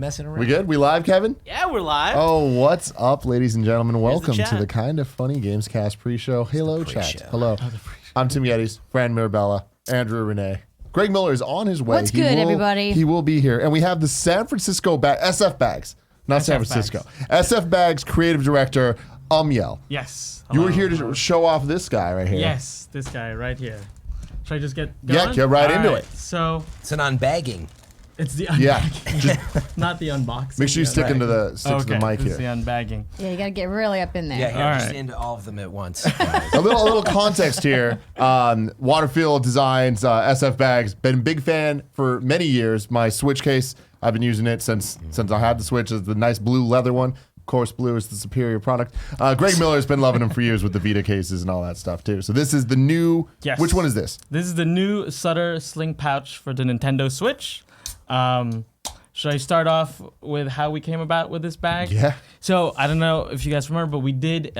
messing around. We good? We live, Kevin? Yeah, we're live. Oh, what's up, ladies and gentlemen? Welcome the to the Kind of Funny Gamescast pre-show. Hello, chat. Hello. I'm Tim Gettys, Fran Mirabella, Andrew Renee. Greg Miller is on his way. What's good, everybody? He will be here. And we have the San Francisco SF Bags, not San Francisco. SF Bags creative director, Umyel. Yes. You were here to show off this guy right here. Yes, this guy right here. Should I just get going? Yeah, get right into it. So It's an unbagging. it's the Yeah. unbagging, not the unboxing. Make sure you stick into the to the mic this is the here. unbagging. Yeah, you gotta get really up in there. Yeah, here, All just right. into all of them at once. A little context here. Waterfield Designs, SF Bags. Been a big fan for many years. My Switch case, I've been using it since I had the Switch. It's the nice blue leather one. Of course, blue is the superior product. Greg Miller's been loving them for years with the Vita cases and all that stuff too. So this is the new. Yes. Which one is this? This is the new Sutter Sling pouch for the Nintendo Switch. Should I start off with how we came about with this bag? Yeah. So I don't know if you guys remember, but we did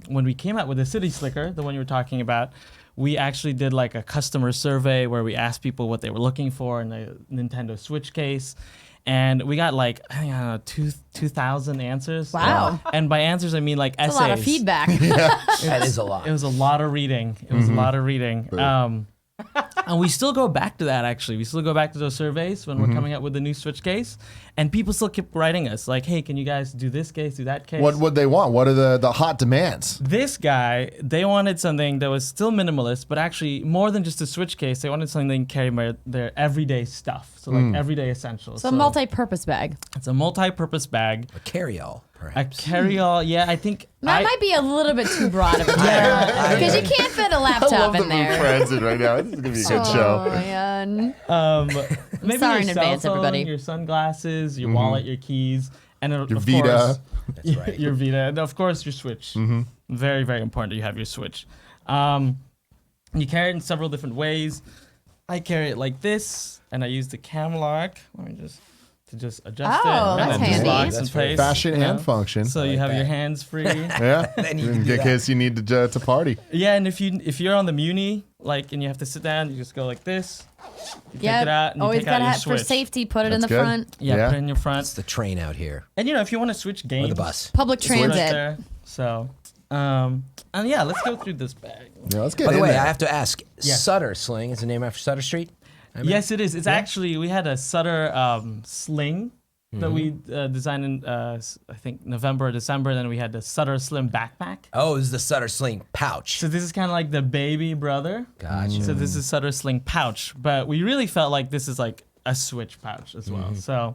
when we came out with the City Slicker, the one you were talking about. We actually did like a customer survey where we asked people what they were looking for in a Nintendo Switch case. And we got like, I don't know, 2,000 answers. Wow. And by answers, I mean like That's essays. a lot of feedback. That is a lot. It was a lot of reading. It was a lot of reading. And we still go back to that, actually. We still go back to those surveys when we're coming up with the new Switch case. And people still keep writing us like, hey, can you guys do this case, do that case? What they want? What are the hot demands? This guy, they wanted something that was still minimalist, but actually more than just a Switch case. They wanted something they can carry their everyday stuff. So like everyday essentials. It's a multi-purpose bag. It's a multi-purpose bag. A carry-all, A perhaps. carry-all, yeah, I think. That might be a little bit too broad of a term because you can't fit a laptop in there. Friends in right now. This is gonna be a good show. Oh man. Maybe Sorry your in cell advance, phone, everybody. Your sunglasses, your wallet, your keys, and Your of Vita. course, That's right. your Vita, and of course your Switch. Very, very important that you have your Switch. You carry it in several different ways. I carry it like this, and I use the cam lock. Let me just adjust it, Oh, and that's then it just handy. locks in That's very place. Fashion you know? and function. So you have your hands free. Yeah. Then you can In do that. case you need to party. Yeah, and if you're on the Muni, like, and you have to sit down, you just go like this. You take it out, and you Always take out gotta your have for Switch. safety. Put it in That's the good. front. Yeah, Yeah. put it in your front. It's the train out here. And if you want to switch games, Or the bus. Public it's right transit. there. So, and yeah, let's go through this bag. Yeah, let's get By the in way, there. I have to ask, Yes. Sutter Sling is the name after Sutter Street? I mean, Yes, it is. It's actually, we had a Sutter sling that we designed in, I think, November or December. Then we had the Sutter Slim backpack. Oh, this is the Sutter Sling pouch. So this is kind of like the baby brother. Gotcha. So this is Sutter Sling pouch. But we really felt like this is like a Switch pouch as well. So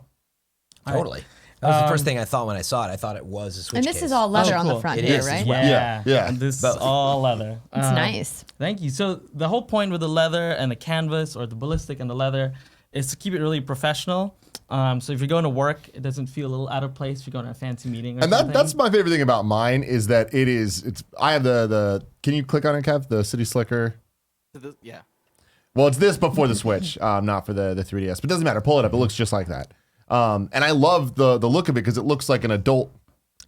Totally. That was the first thing I thought when I saw it. I thought it was a Switch And this case. is all leather on the cool. front It here, is as right? well. Yeah. And this Both. is all leather. It's nice. Thank you. So the whole point with the leather and the canvas or the ballistic and the leather is to keep it really professional. So if you're going to work, it doesn't feel a little out of place if you're going to a fancy meeting or And something. that's my favorite thing about mine is that I have the can you click on it, Kev? The City Slicker. Yeah. Well, it's this before the Switch, not for the 3DS. But it doesn't matter. Pull it up. It looks just like that. And I love the look of it because it looks like an adult.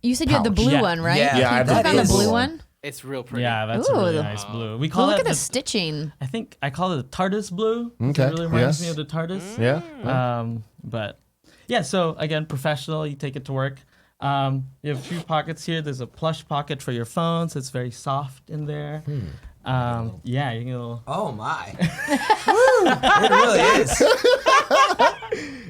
You said you had the blue Yeah. one, right? Yeah. Yeah, I have Click that on the is- blue one. It's real pretty. Yeah, that's a really Ooh. nice blue. We Oh, call look it at the stitching. I think I call it the TARDIS blue. Okay, It really reminds yes. me of the TARDIS. Yeah. But yeah, so again, professional. You take it to work. You have two pockets here. There's a plush pocket for your phone, so it's very soft in there. Yeah, you can get a little. Oh, my. Woo! It really is.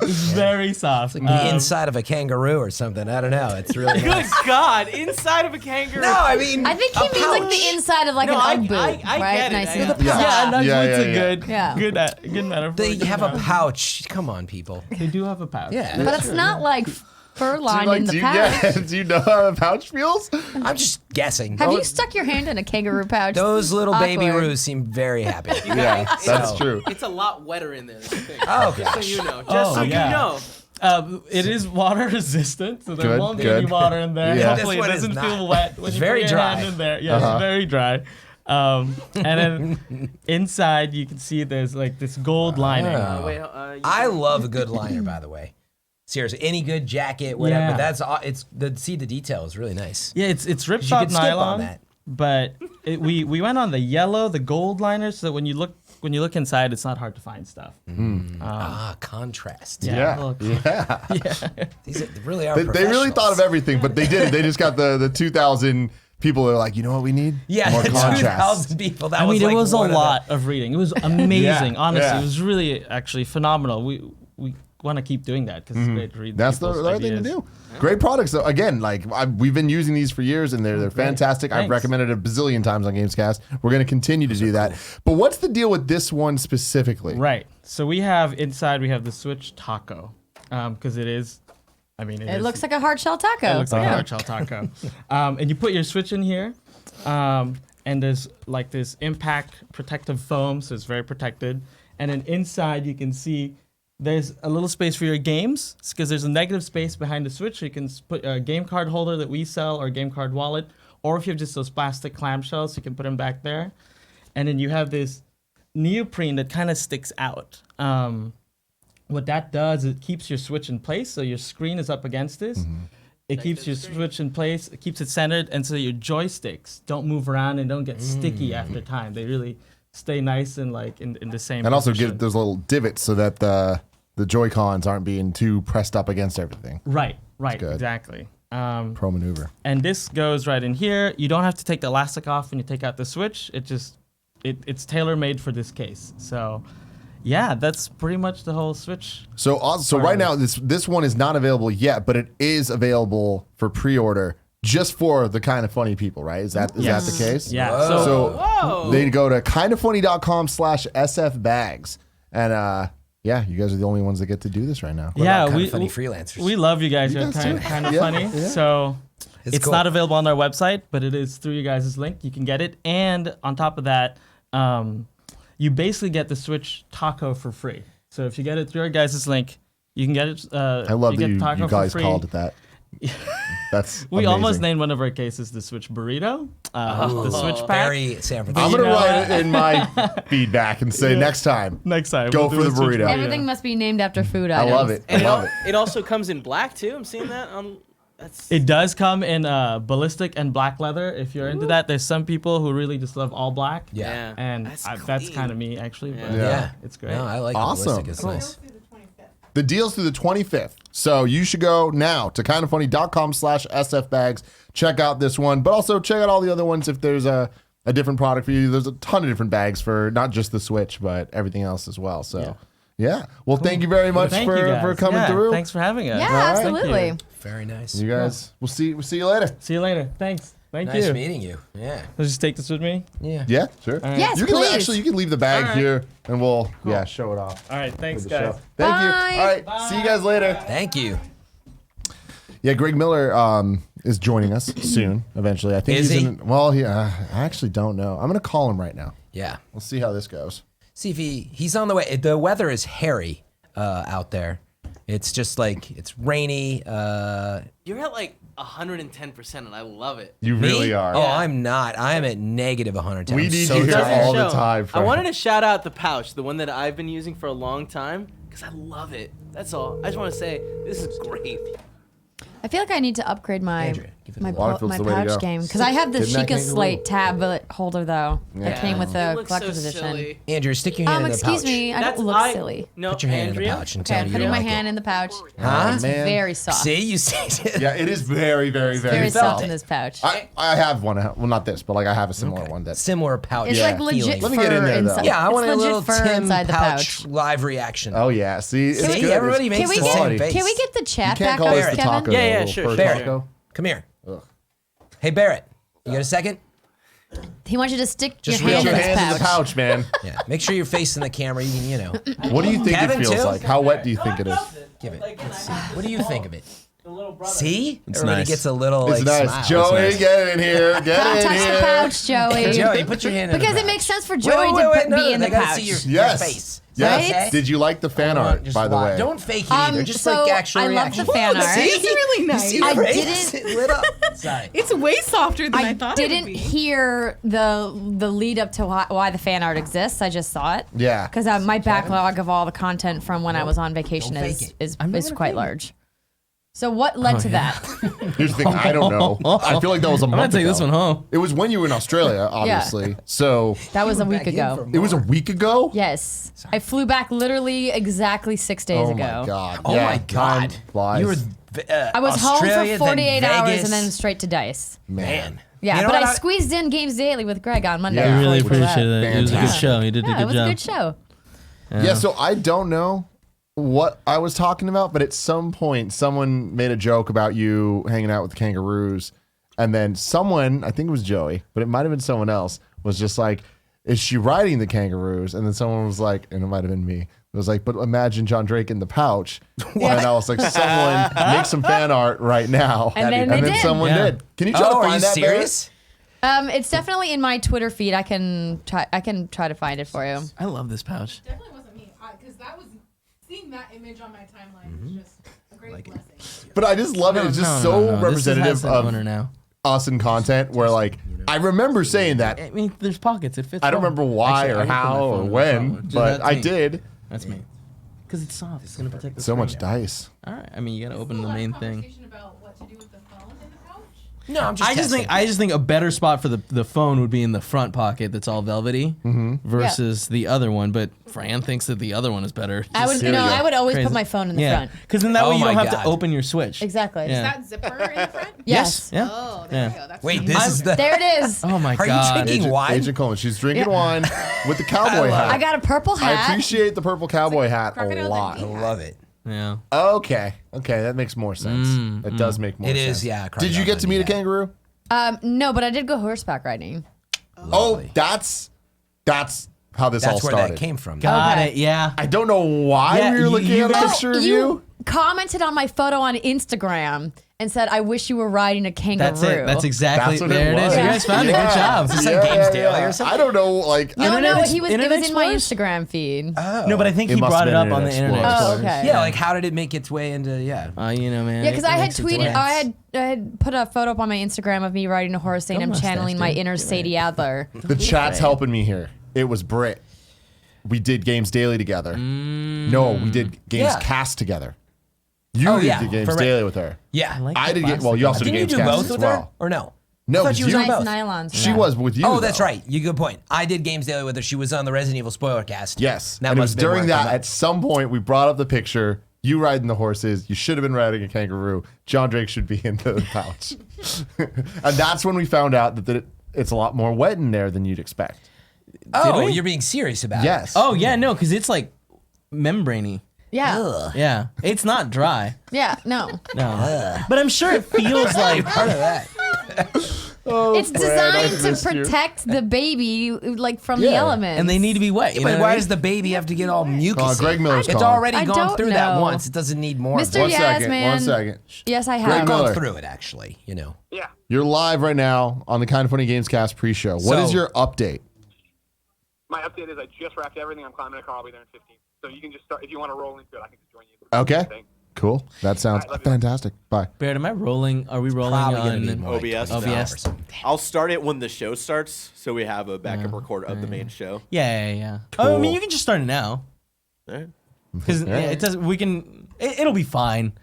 It's very soft. The inside of a kangaroo or something. I don't know. It's really Good nice. God! Inside of a kangaroo. No, I mean, I think he means like the inside of like No, an Ugg boot, I right? get it. Nice. Yeah. and- yeah, and that's Yeah, what's yeah, a yeah. good metaphor. they good have a metaphor. pouch. Come on, people. They do have a pouch. Yeah. But it's not like fur lined in the pouch. Do you know how the pouch feels? I'm just guessing. Have you stuck your hand in a kangaroo pouch? Those little baby Awkward. roos seem very happy. Yeah, that's So- true. It's a lot wetter in there. Than you think. Oh, Just gosh. so you know. Just Oh, so yeah. you know. It is water resistant, so there Good, won't be good. any water in there. Yeah. Hopefully, This it one is doesn't not. feel wet when It's you very put your dry. hand in there. Yeah, it's very dry. And then inside, you can see there's like this gold lining. I love a good liner, by the way. Seriously, any good jacket, whatever. Yeah. That's all. See the detail is really nice. Yeah, it's You ripstop could skip on nylon, that. but we went on the yellow, the gold liner, so that when you look when you look inside, it's not hard to find stuff. Contrast. Yeah. These really are. They really thought of professionals. everything, but they did it. They just got the 2,000 people that are like, you know what we need? Yeah, More the contrast. 2,000 people. That I mean, like it was a one of the- lot of reading. It was amazing. Honestly, yeah. it was really actually phenomenal. We want to keep doing that because it's great to read. That's the people's right thing to ideas. do. Great products, though. Again, like we've been using these for years, and they're fantastic. I've Thanks. recommended it a bazillion times on Gamescast. We're going to continue to do that. But what's the deal with this one specifically? Right. So we have inside. We have the Switch Taco, because it is. I mean, It looks like a hard shell taco. It looks like a hard shell taco. And you put your Switch in here, and there's like this impact protective foam, so it's very protected. And then inside you can see there's a little space for your games, because there's a negative space behind the Switch. So you can put a game card holder that we sell or a game card wallet, or if you have just those plastic clamshells, you can put them back there. And then you have this neoprene that kind of sticks out. What that does, it keeps your Switch in place, so your screen is up against this. It keeps your Switch in place, it keeps it centered, and so your joysticks don't move around and don't get sticky after time. They really stay nice and like in the same And also position. give those little divots so that the Joy-Cons aren't being too pressed up against everything. Right, good. exactly. Pro maneuver. And this goes right in here. You don't have to take the elastic off when you take out the Switch. It's tailor-made for this case. So, yeah, that's pretty much the whole Switch. So right now, this one is not available yet, but it is available for pre-order just for the Kind of Funny people, right? Is that the case? Yeah. Whoa. So they go to kindoffunny.com/sfbags. And yeah, you guys are the only ones that get to do this right now. What Yeah, about we- Kinda Funny freelancers. We love you guys. You're guys too. kind of Yeah, funny. yeah. So it's cool. not available on our website, but it is through you guys' link. You can get it. And on top of that, you basically get the Switch Taco for free. So if you get it through our guys' link, you can get it. I love that get Taco you for guys free. called it that. That's We amazing. almost named one of our cases the Switch Burrito, the Switch Pack. Very San Francisco. I'm You gonna know write what? it in my feedback and say next time. Next time, Go we'll do for a the Switch burrito. Everything must be named after food I items. love it. I And love it. it also comes in black too. I'm seeing that on. That's It does come in ballistic and black leather. If you're into that, there's some people who really just love all black. Yeah. And That's that's clean. kind of me actually. But Yeah. it's great. No, I like Awesome. the ballistic. It's Cool. nice. The deal's through the 25th. So you should go now to kindoffunny.com/sfbags. Check out this one, but also check out all the other ones if there's a different product for you. There's a ton of different bags for not just the Switch, but everything else as well. So yeah. Well, thank you very much Thank for, you guys. for coming Yeah, through. Thanks for having us. Yeah, right. Thank you. absolutely. Very nice. You guys, we'll see you later. See you later. Thanks. Thank Nice you. meeting you. Yeah. Let's just take this with me. Yeah. Yeah, sure. Yes, You can please. you can leave the bag All right. here and we'll show it off. All right. Thanks, for the guys. show. Thank you. Bye. All right. See you guys later. Thank you. Yeah, Greg Miller is joining us soon. Eventually, I think Is he's he? in. Well, I actually don't know. I'm gonna call him right now. Yeah. We'll see how this goes. See if he's on the way. The weather is hairy out there. It's just like it's rainy. you're at like 110%, and I love it. You Me? really are. Oh, I'm not. I am at negative 110. We I'm need so you here tired. all the Show. time, I Frank. wanted to shout out the pouch, the one that I've been using for a long time, because I love it. That's all. I just want to say this is great. I feel like I need to upgrade my Andrea, give it a my, look. Waterfield's my the way to go. pouch game because I have the Didn't that Sheikah kangaroo? Slate tablet holder though that Yeah. came with It the looks collector's so edition. silly. Andrew, stick your hand in the pouch. Excuse me, I don't look silly. No, Put your hand in the Andrea? pouch and Okay, tell I'm me you putting don't my like hand it. in the pouch. Huh? It's man. very soft. See, you see. Yeah, it is very, very, very, Very soft. soft in this pouch. I have one. Well, not this, but like I have a similar one. That's Similar pouch. It's Yeah. like legit feeling. fur Let me get in there, though. inside. Yeah, I it's want a legit little fur Tim inside the pouch pouch. live reaction. Oh yeah, see, it's See, good. everybody It's makes Can we the get same quality. face. can we get the chat You can't back call on, this the Kevin? taco. Yeah, the yeah, little sure, fur sure. taco. Come here. Hey, Barrett, you got a second? He wants you to stick Just your reach hand Your in hand his in the pouch. pouch, man. Yeah. Make sure you're facing the camera. You know. What do you think Kevin, it feels too? like? How wet do you think it is? Give it. Let's see. What do you think of it? See? It's Everybody nice. gets a little It's like nice. smile. Joey, nice. get in here. Get Don't in touch the here. pouch, Joey. Joey, put your hand in Because the it makes pouch. sense for Wait, Joey wait, to wait, no, be in the they gotta pouch. see your Yes. face. Yes. Right? Did you like the fan art, Just by the watch. way? Don't fake it either. Just so like actual I love reaction. the fan art. See? It's really nice. See the I face? didn't- It lit up. Sorry. It's way softer than I I thought it didn't would be. hear the lead up to why the fan art exists. I just saw it. Yeah. Because my backlog of all the content from when I was on vacation Don't fake is it. quite large. So what led to that? Here's the thing, I don't know. I feel like that was a I'm month gonna take ago. this one home. It was when you were in Australia, obviously. So That was a week ago. it was a week ago? Yes. I flew back literally exactly 6 days Oh ago. my God. Oh Yeah, my time God. flies. You were I was Australia, home for 48 then hours Vegas. and then straight to Dice. Man. Yeah, You know but what I squeezed in Games Daily with Greg on Monday. Yeah. I before really we flew out. appreciate it. It was a good Fantastic. show. You did a Yeah, good it was job. a good show. Yeah, so I don't know what I was talking about, but at some point, someone made a joke about you hanging out with kangaroos. And then someone, I think it was Joey, but it might have been someone else, was just like, is she riding the kangaroos? And then someone was like, and it might have been me, it was like, but imagine John Drake in the pouch. And I was like, someone make some fan art right now. And then they did. Someone Yeah. did. Can you try to Oh, find are you that, Barrett? serious? It's definitely in my Twitter feed. I can try to find it for you. I love this pouch. Definitely wasn't me, because that was seeing that image on my timeline was just a great blessing. But I just love it. It's just so representative of now. us in content where, like, I remember saying that. I mean, there's pockets. It fits. I don't well. remember why Actually, I or did put my how phone or in the front when, one. but That's I me. did. That's me. Because it's soft. It's gonna protect the So screen. much dice. All right. I mean, you gotta open the main thing. About what to do with the phone in the pouch. No, I'm just I just think a better spot for the phone would be in the front pocket that's all velvety versus the other one. But Fran thinks that the other one is better. I would Here we go. I would always Crazy. put my phone in the Yeah, front. because then that way Oh you don't my have to God. open your Switch. Exactly. Yeah. Is that zipper in the front? Yes. Yeah. Oh, there Yeah. we go. That's Wait, this is the. There it is. Oh my Are you God. drinking wine? Agent Coleman. She's drinking wine with the cowboy hat. I got a purple I hat. appreciate the purple cowboy hat a crocodile lot. I love it. Yeah. Okay, that makes more sense. That does make more It sense. is, yeah, Did you get to meet a crocodile kangaroo? No, but I did go horseback riding. Oh, that's how this all That's where started. that came from. Got Okay. it. Yeah. I don't know why Yeah, we were looking you at a guys- picture of you. commented on my photo on Instagram and said, "I wish you were riding a kangaroo." That's it. That's exactly That's what there. it It is. was. You guys found it. Yeah. Good job. Is this like Games Daily or something? I don't know, like No, Internet no, Ex- it was Internet in my Explorers? Instagram feed. No, but I think It he must brought have it been up on the Internet Internet Explorer. Oh, Explorers. okay. Yeah, like how did it make its way into? Yeah. You know, man. Yeah, because I had makes its way. tweeted, I had put a photo up on my Instagram of me riding a horse saying Go I'm mustache, channeling my dude. inner Get Sadie Adler. the chat's helping me here. It was Britt. We did Games Daily together. No, we did Gamescast together. You Oh, did yeah, the Games for- Daily with her. Yeah. like I the did get. plastic Well, you also one. did Didn't you do Gamescast both as with well. her or no? No, I thought but you was you- on Nice both. nylons. She was with you. Oh, that's though. right. You good point. I did Games Daily with her. She was on the Resident Evil spoiler cast. Yes, That and it must was have been during where it that. came up. At some point, we brought up the picture. You riding the horses. You should have been riding a kangaroo. John Drake should be in the pouch. And that's when we found out that it's a lot more wet in there than you'd expect. Oh, we? you're being serious about Yes. Oh yeah, no, because it's like membraney. Yeah. Yeah, it's not dry. Yeah, no. No, but I'm sure it feels like it. Part of that. It's Fred, I designed miss to you. protect the baby like from the Yeah. elements. and they need to be wet. You know But what why I does mean? the baby have to get all mucus? Greg Miller's It's calling. already I gone don't through that know. once. It doesn't need more. Mr. One Yes, second. man. 1 second. Yes, I Greg have. I've gone Miller. through it actually. You know. Yeah. You're live right now on the Kind of Funny Gamescast pre-show. What is So- your update? My update is I just wrapped everything. I'm climbing a car. I'll be there in 15. So you can just start. If you want to roll into it, I can just join you. Okay. Thing. Cool. That sounds All right, love you. fantastic. Bye. Barrett, am I rolling? Are we rolling Probably gonna on be more like OBS 25 OBS. or something. I'll start it when the show starts, so we have a backup record of the main show. Yeah. Oh, I mean, you can just start it now Alright. because it doesn't. We can. It'll be fine.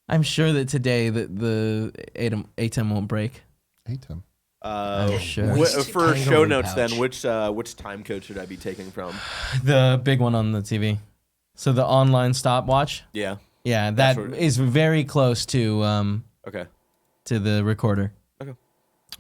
I'm sure that today the ATEM won't break. Hey, Tim. Sure. For Kangaroo show notes, pouch. then, which time code should I be taking from? The big one on the TV. So the online stopwatch. Yeah. Yeah, that what it is very close to Okay. the recorder.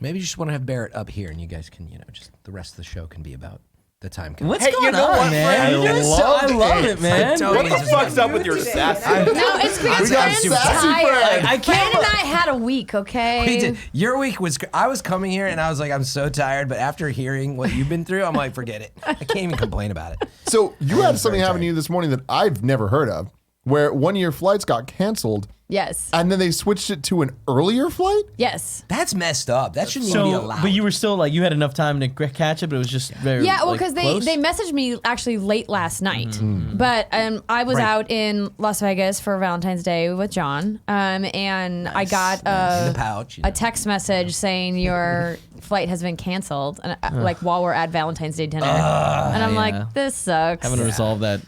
Maybe you just want to have Barrett up here, and you guys can, just the rest of the show can be about the time code. What's Hey, going you know on, what, man? Fred? You're just I love it, man. What the fuck's up with your sassy? No, it's because got Brandon's sassy tired. Fred. I can't. Brandon and I had a week, okay? We did. Your week was. I was coming here and I was like, I'm so tired. But after hearing what you've been through, I'm like, forget it. I can't even complain about it. So you had something very happen to you this morning that I've never heard of, where one of your flights got canceled, Yes. and then they switched it to an earlier flight. Yes. That's messed up. That shouldn't even be So, allowed. but you were still like you had enough time to catch it, but it was just very Yeah, well, like, because close? they messaged me actually late last night, but I was Right. out in Las Vegas for Valentine's Day with John, and I got in the pouch. a text message saying your flight has been canceled, and like while we're at Valentine's Day dinner, and I'm yeah. like, this sucks. having to resolve that.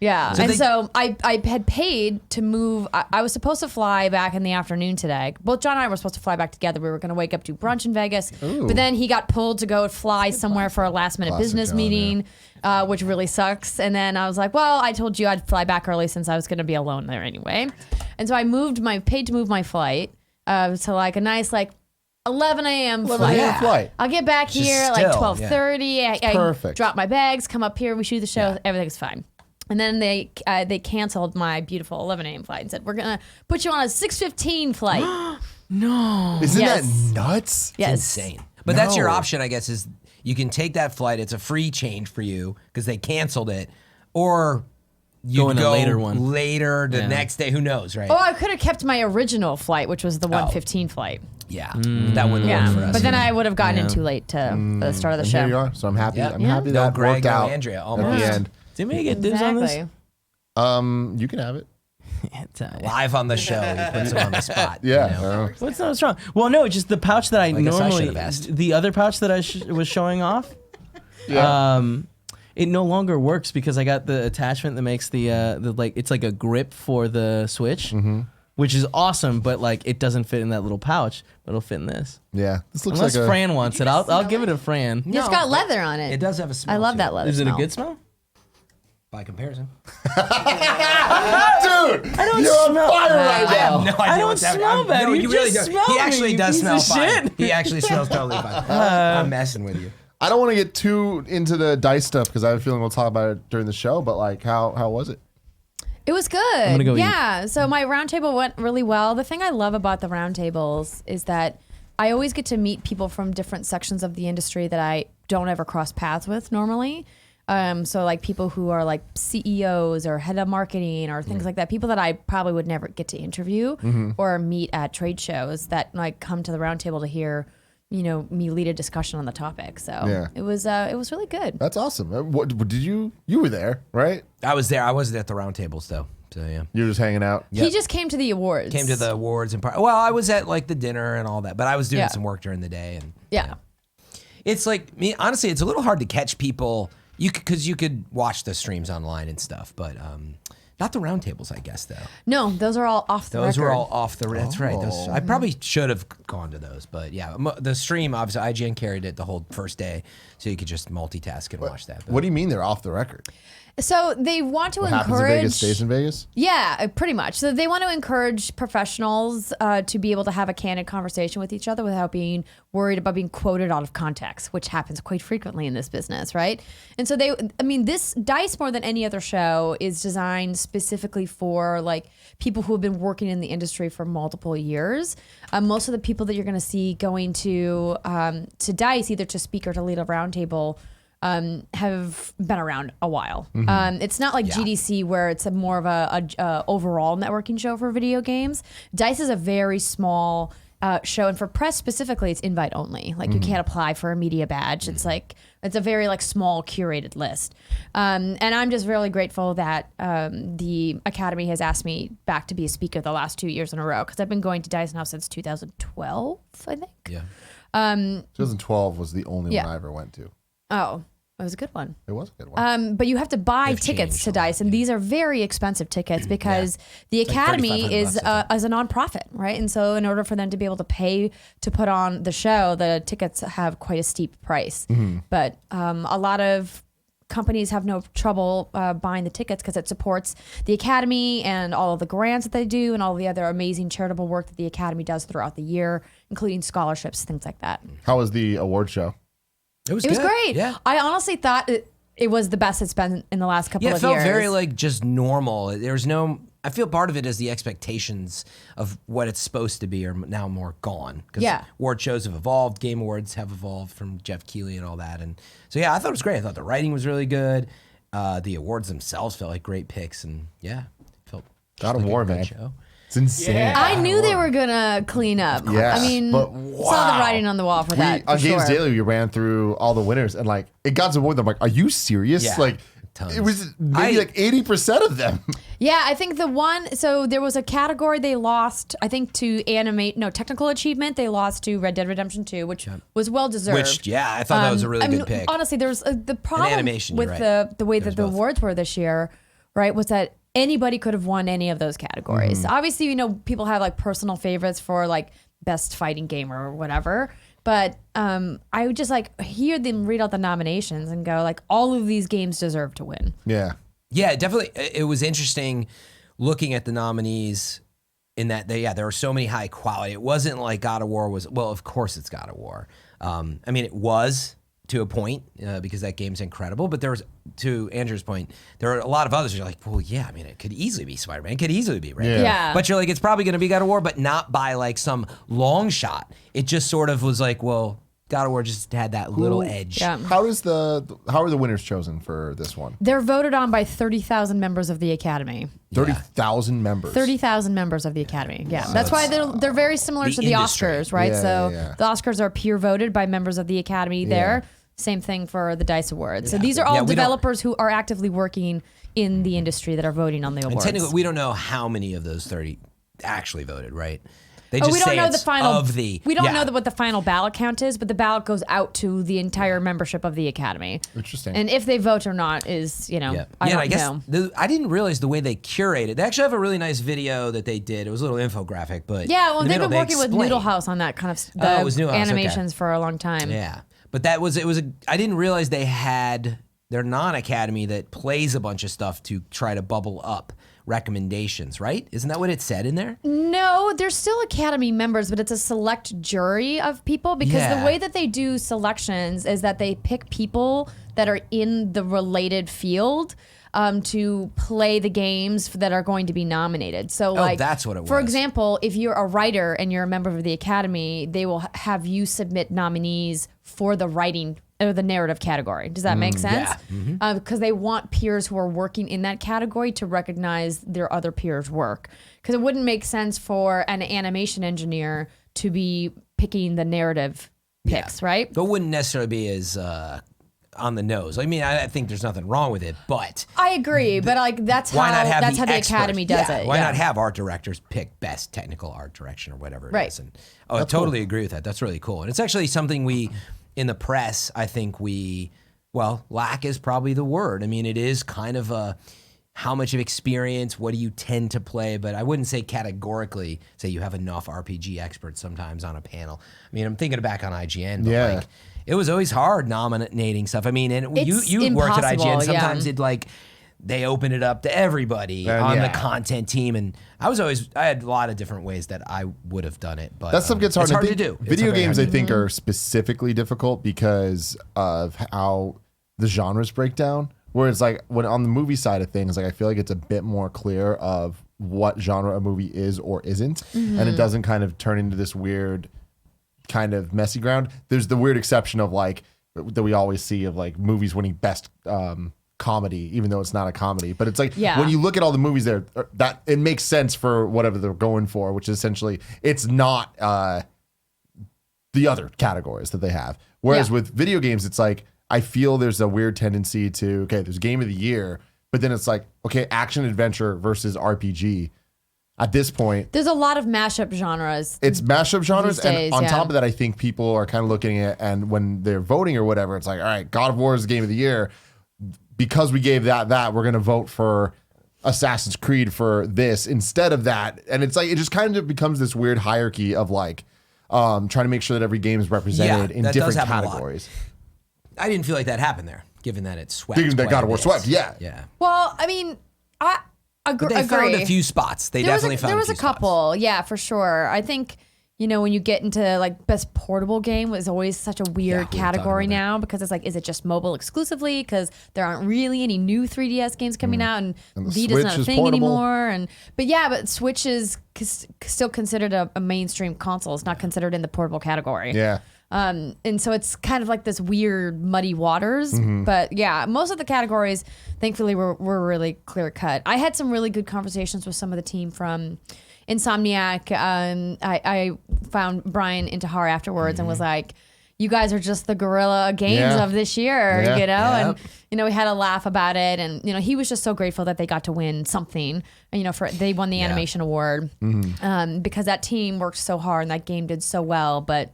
Yeah, So and they- so I had paid to move. I was supposed to fly back in the afternoon today. Both John and I were supposed to fly back together. We were going to wake up, do brunch in Vegas, but then he got pulled to go fly somewhere for a last minute Classic business John, meeting, which really sucks. And then I was like, well, I told you I'd fly back early since I was going to be alone there anyway. And so I paid to move my flight to like a nice 11 a.m. 11 flight. a.m. flight. I'll get back Just here still, like 12:30. I perfect. drop my bags, come up here, we shoot the show, Yeah. everything's fine. And then they canceled my beautiful 11 a.m. flight and said, we're going to put you on a 6:15 flight. Isn't Yes. that nuts? Yes. Insane. But that's your No. option, I guess, is you can take that flight. It's a free change for you because they canceled it. Or you Go in a go later one. later the next day. Who knows, right? Oh, I could have kept my original flight, which was the 1:15 flight. Yeah. That wouldn't Yeah. work for us. But then either. I would have gotten in too late to the start of the And show. here you are. So I'm happy. Yeah. I'm Yeah. happy No that Greg, worked no out Andrea, at almost. the end. Did we get dibs on this? Exactly. You can have it. live on the show, he puts him on the spot. Yeah. you know? What's not wrong? Well, no, just the pouch that I guess I should normally, have asked. the other pouch that I was showing off, Yeah. it no longer works because I got the attachment that makes the it's like a grip for the Switch, which is awesome. But like it doesn't fit in that little pouch, but it'll fit in this. Yeah. This looks Unless like a. Fran wants it, I'll give it a Fran. It's got leather on it. It does have a smell. I love to that it, leather Is it a smell. good smell? by comparison. Dude, I don't you're on smell- fire right I have now. no idea I don't what's happening. smell bad. No, You really just do. smell He me, actually you does piece smell of fine. shit. He actually smells totally fine. I'm messing with you. I don't want to get too into the dice stuff because I have a feeling we'll talk about it during the show. But like, how was it? It was good. gonna go eat. Yeah. So my roundtable went really well. The thing I love about the roundtables is that I always get to meet people from different sections of the industry that I don't ever cross paths with normally. So like people who are like CEOs or head of marketing or things like that, people that I probably would never get to interview or meet at trade shows that like come to the roundtable to hear, you know, me lead a discussion on the topic. So Yeah. it was really good. That's awesome. What did you were there, right? I was there. I wasn't at the round tables though. So yeah. You were just hanging out. He just came to the awards. Came to the awards and well, I was at like the dinner and all that, but I was doing Yeah. some work during the day and Yeah. it's like me honestly, it's a little hard to catch people. Because you could watch the streams online and stuff, but not the roundtables, I guess though. No, those are all off the Those record. were all off the. That's right. Those, I probably should have gone to those, but yeah, the stream obviously IGN carried it the whole first day, so you could just multitask and watch that. But What do you mean they're off the record? So they want to What happens in encourage. Vegas stays in Vegas? Yeah, pretty much. So they want to encourage professionals to be able to have a candid conversation with each other without being worried about being quoted out of context, which happens quite frequently in this business, right? And so this DICE more than any other show is designed specifically for like people who have been working in the industry for multiple years. Most of the people that you're going to see going to DICE, either to speak or to lead a roundtable, have been around a while. It's not like GDC where it's more of a overall networking show for video games. DICE is a very small show, and for press specifically, it's invite only. Like you can't apply for a media badge. It's like it's a very like small curated list. And I'm just really grateful that the Academy has asked me back to be a speaker the last 2 years in a row because I've been going to DICE now since 2012, I think. yeah, 2012 was the only Yeah. one I ever went to. Oh, it was a good one. It was a good one. But you have to buy They've tickets changed to a lot, DICE, and these are very expensive tickets because the like Academy is $3,500, I think. as a nonprofit, right? And so, in order for them to be able to pay to put on the show, the tickets have quite a steep price. But a lot of companies have no trouble buying the tickets because it supports the Academy and all of the grants that they do and all the other amazing charitable work that the Academy does throughout the year, including scholarships, things like that. How was the award show? it was. It was good. great. Yeah. I honestly thought it was the best it's been in the last couple Yeah, it of felt years. very like just normal. There's no. I feel part of it is the expectations of what it's supposed to be are now more gone. 'Cause Yeah. award shows have evolved. Game awards have evolved from Jeff Keighley and all that. And so yeah, I thought it was great. I thought the writing was really good. The awards themselves felt like great picks, and yeah, felt God just of like War, a good man. show. It's insane. I knew they were gonna clean up. Yes, I mean, but saw the wow. writing on the wall for that. On for Games sure. Daily, we ran through all the winners, and like it got to the point that I'm like, "Are you serious?" Yeah, Like, tons. it was maybe like 80% of them. Yeah, I think the one. So there was a category they lost. I think to technical achievement. They lost to Red Dead Redemption 2, which was well deserved. Which yeah, I thought that was a really I mean, good pick. Honestly, there was the problem animation, with you're right. the way that the both. awards were this year right, was that anybody could have won any of those categories. Obviously, you know, people have like personal favorites for like best fighting game or whatever. But I would just like hear them read out the nominations and go like, all of these games deserve to win. Yeah. Yeah, definitely. It was interesting looking at the nominees in that there were so many high quality. It wasn't like God of War was, well, of course it's God of War. I mean, it was to a point because that game's incredible. But there was, to Andrew's point, there are a lot of others. You're like, well, yeah, I mean, it could easily be Spider-Man. It could easily be Red Dead. Yeah. But you're like, it's probably going to be God of War, but not by like some long shot. It just sort of was like, well, God of War just had that little edge. Yeah. How are the winners chosen for this one? They're voted on by 30,000 members of the Academy. 30,000 members. 30,000 members of the Academy. Yeah. That's why they're very similar the to the industry. Oscars, right? Yeah, yeah. The Oscars are peer voted by members of the Academy there. Same thing for the DICE Awards. So these are all developers who are actively working in the industry that are voting on the awards. And technically, we don't know how many of those 30 actually voted, right? They we don't say know the it's final. of the. We don't know what the final ballot count is, but the ballot goes out to the entire membership of the Academy. Interesting. And if they vote or not is, I don't I guess know. I didn't realize the way they curated. They actually have a really nice video that they did. It was a little infographic, but Yeah, well, in the they've middle, been working with explained. Noodle House on that kind of it was Noodle House, okay. animations for a long time. Yeah, but I didn't realize they had their non-Academy that plays a bunch of stuff to try to bubble up recommendations, right? Isn't that what it said in there? No, they're still Academy members, but it's a select jury of people because the way that they do selections is that they pick people that are in the related field to play the games that are going to be nominated. So, like, that's what it For was. example, if you're a writer and you're a member of the Academy, they will have you submit nominees for the writing or the narrative category. Does that make sense? Yeah. Because they want peers who are working in that category to recognize their other peers' work. Because it wouldn't make sense for an animation engineer to be picking the narrative picks, right? But wouldn't necessarily be as on the nose. I mean, I think there's nothing wrong with it, but I agree, but like that's why not have how the expert? Academy does it. Why not have art directors pick best technical art direction or whatever it Right. is? And I totally agree with that. That's really cool. And it's actually something we, in the press, I think lack is probably the word. I mean, it is kind of a how much of experience, what do you tend to play? But I wouldn't say categorically say you have enough RPG experts sometimes on a panel. I mean, I'm thinking back on IGN, but like it was always hard nominating stuff. I mean, and It's you worked at impossible, IGN. Sometimes it like they open it up to everybody on the content team, and I had a lot of different ways that I would have done it, but that stuff gets hard, it's hard to to do. Video It's very games, hard I to think, are specifically difficult because of how the genres break down. Where it's like when on the movie side of things, like I feel like it's a bit more clear of what genre a movie is or isn't, and it doesn't kind of turn into this weird kind of messy ground. There's the weird exception of like that we always see of like movies winning best comedy, even though it's not a comedy. But it's like when you look at all the movies there, that it makes sense for whatever they're going for, which is essentially it's not the other categories that they have. Whereas with video games, it's like I feel there's a weird tendency to there's game of the year, but then it's like action adventure versus RPG. At this point, There's a lot of mashup genres. it's mashup genres, These days, and on yeah. top of that, I think people are kind of looking at, and when they're voting or whatever, it's like, all right, God of War is the game of the year. Because we gave that, we're going to vote for Assassin's Creed for this instead of that. And it's like, it just kind of becomes this weird hierarchy of like, trying to make sure that every game is represented in that does different happen a lot. categories. I didn't feel like that happened there, given that it swept. Given that quite God a of War bit. swept, yeah. Yeah. Well, I mean, I agree. But they found a few spots. There was a couple, yeah, for sure. I think, when you get into like best portable game is always such a weird category now because it's like, is it just mobile exclusively? Because there aren't really any new 3DS games coming out, and the Vita's Switch not a is thing portable. anymore. But Switch is still considered a mainstream console. It's not considered in the portable category. Yeah. And so it's kind of like this weird muddy waters. But yeah, most of the categories, thankfully, were really clear cut. I had some really good conversations with some of the team from Insomniac. I found Brian Intihar afterwards and was like, you guys are just the Guerrilla Games of this year, Yeah. and we had a laugh about it, and he was just so grateful that they got to win something, they won the animation award, because that team worked so hard and that game did so well, but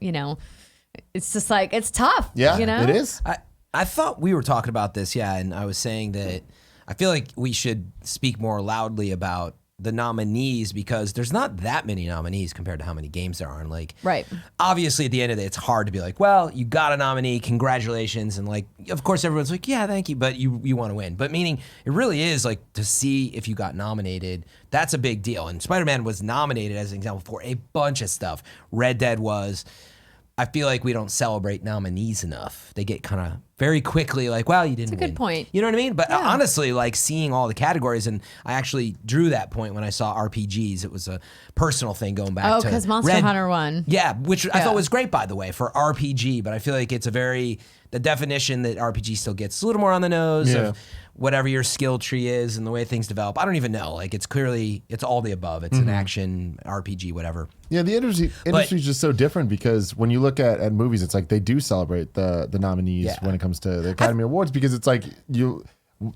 it's just like, it's tough. Yeah, it is. I thought we were talking about this, and I was saying that I feel like we should speak more loudly about the nominees because there's not that many nominees compared to how many games there are. And like, Right. obviously at the end of the day, it's hard to be like, well, you got a nominee, congratulations. And like, of course, everyone's like, yeah, thank you, but you want to win. But meaning it really is like to see if you got nominated, that's a big deal. And Spider-Man was nominated as an example for a bunch of stuff. Red Dead was. I feel like we don't celebrate nominees enough. They get kind of very quickly like, well, you didn't win. That's a good point. You know what I mean? But honestly, like seeing all the categories, and I actually drew that point when I saw RPGs. It was a personal thing going back to Oh, because Monster Hunter won. Yeah, which I thought was great, by the way, for RPG. But I feel like it's the definition that RPG still gets a little more on the nose of whatever your skill tree is and the way things develop. I don't even know. Like it's all the above. It's an action RPG, whatever. Yeah, the industry is just so different because when you look at movies, it's like they do celebrate the nominees when it comes to the Academy Awards because it's like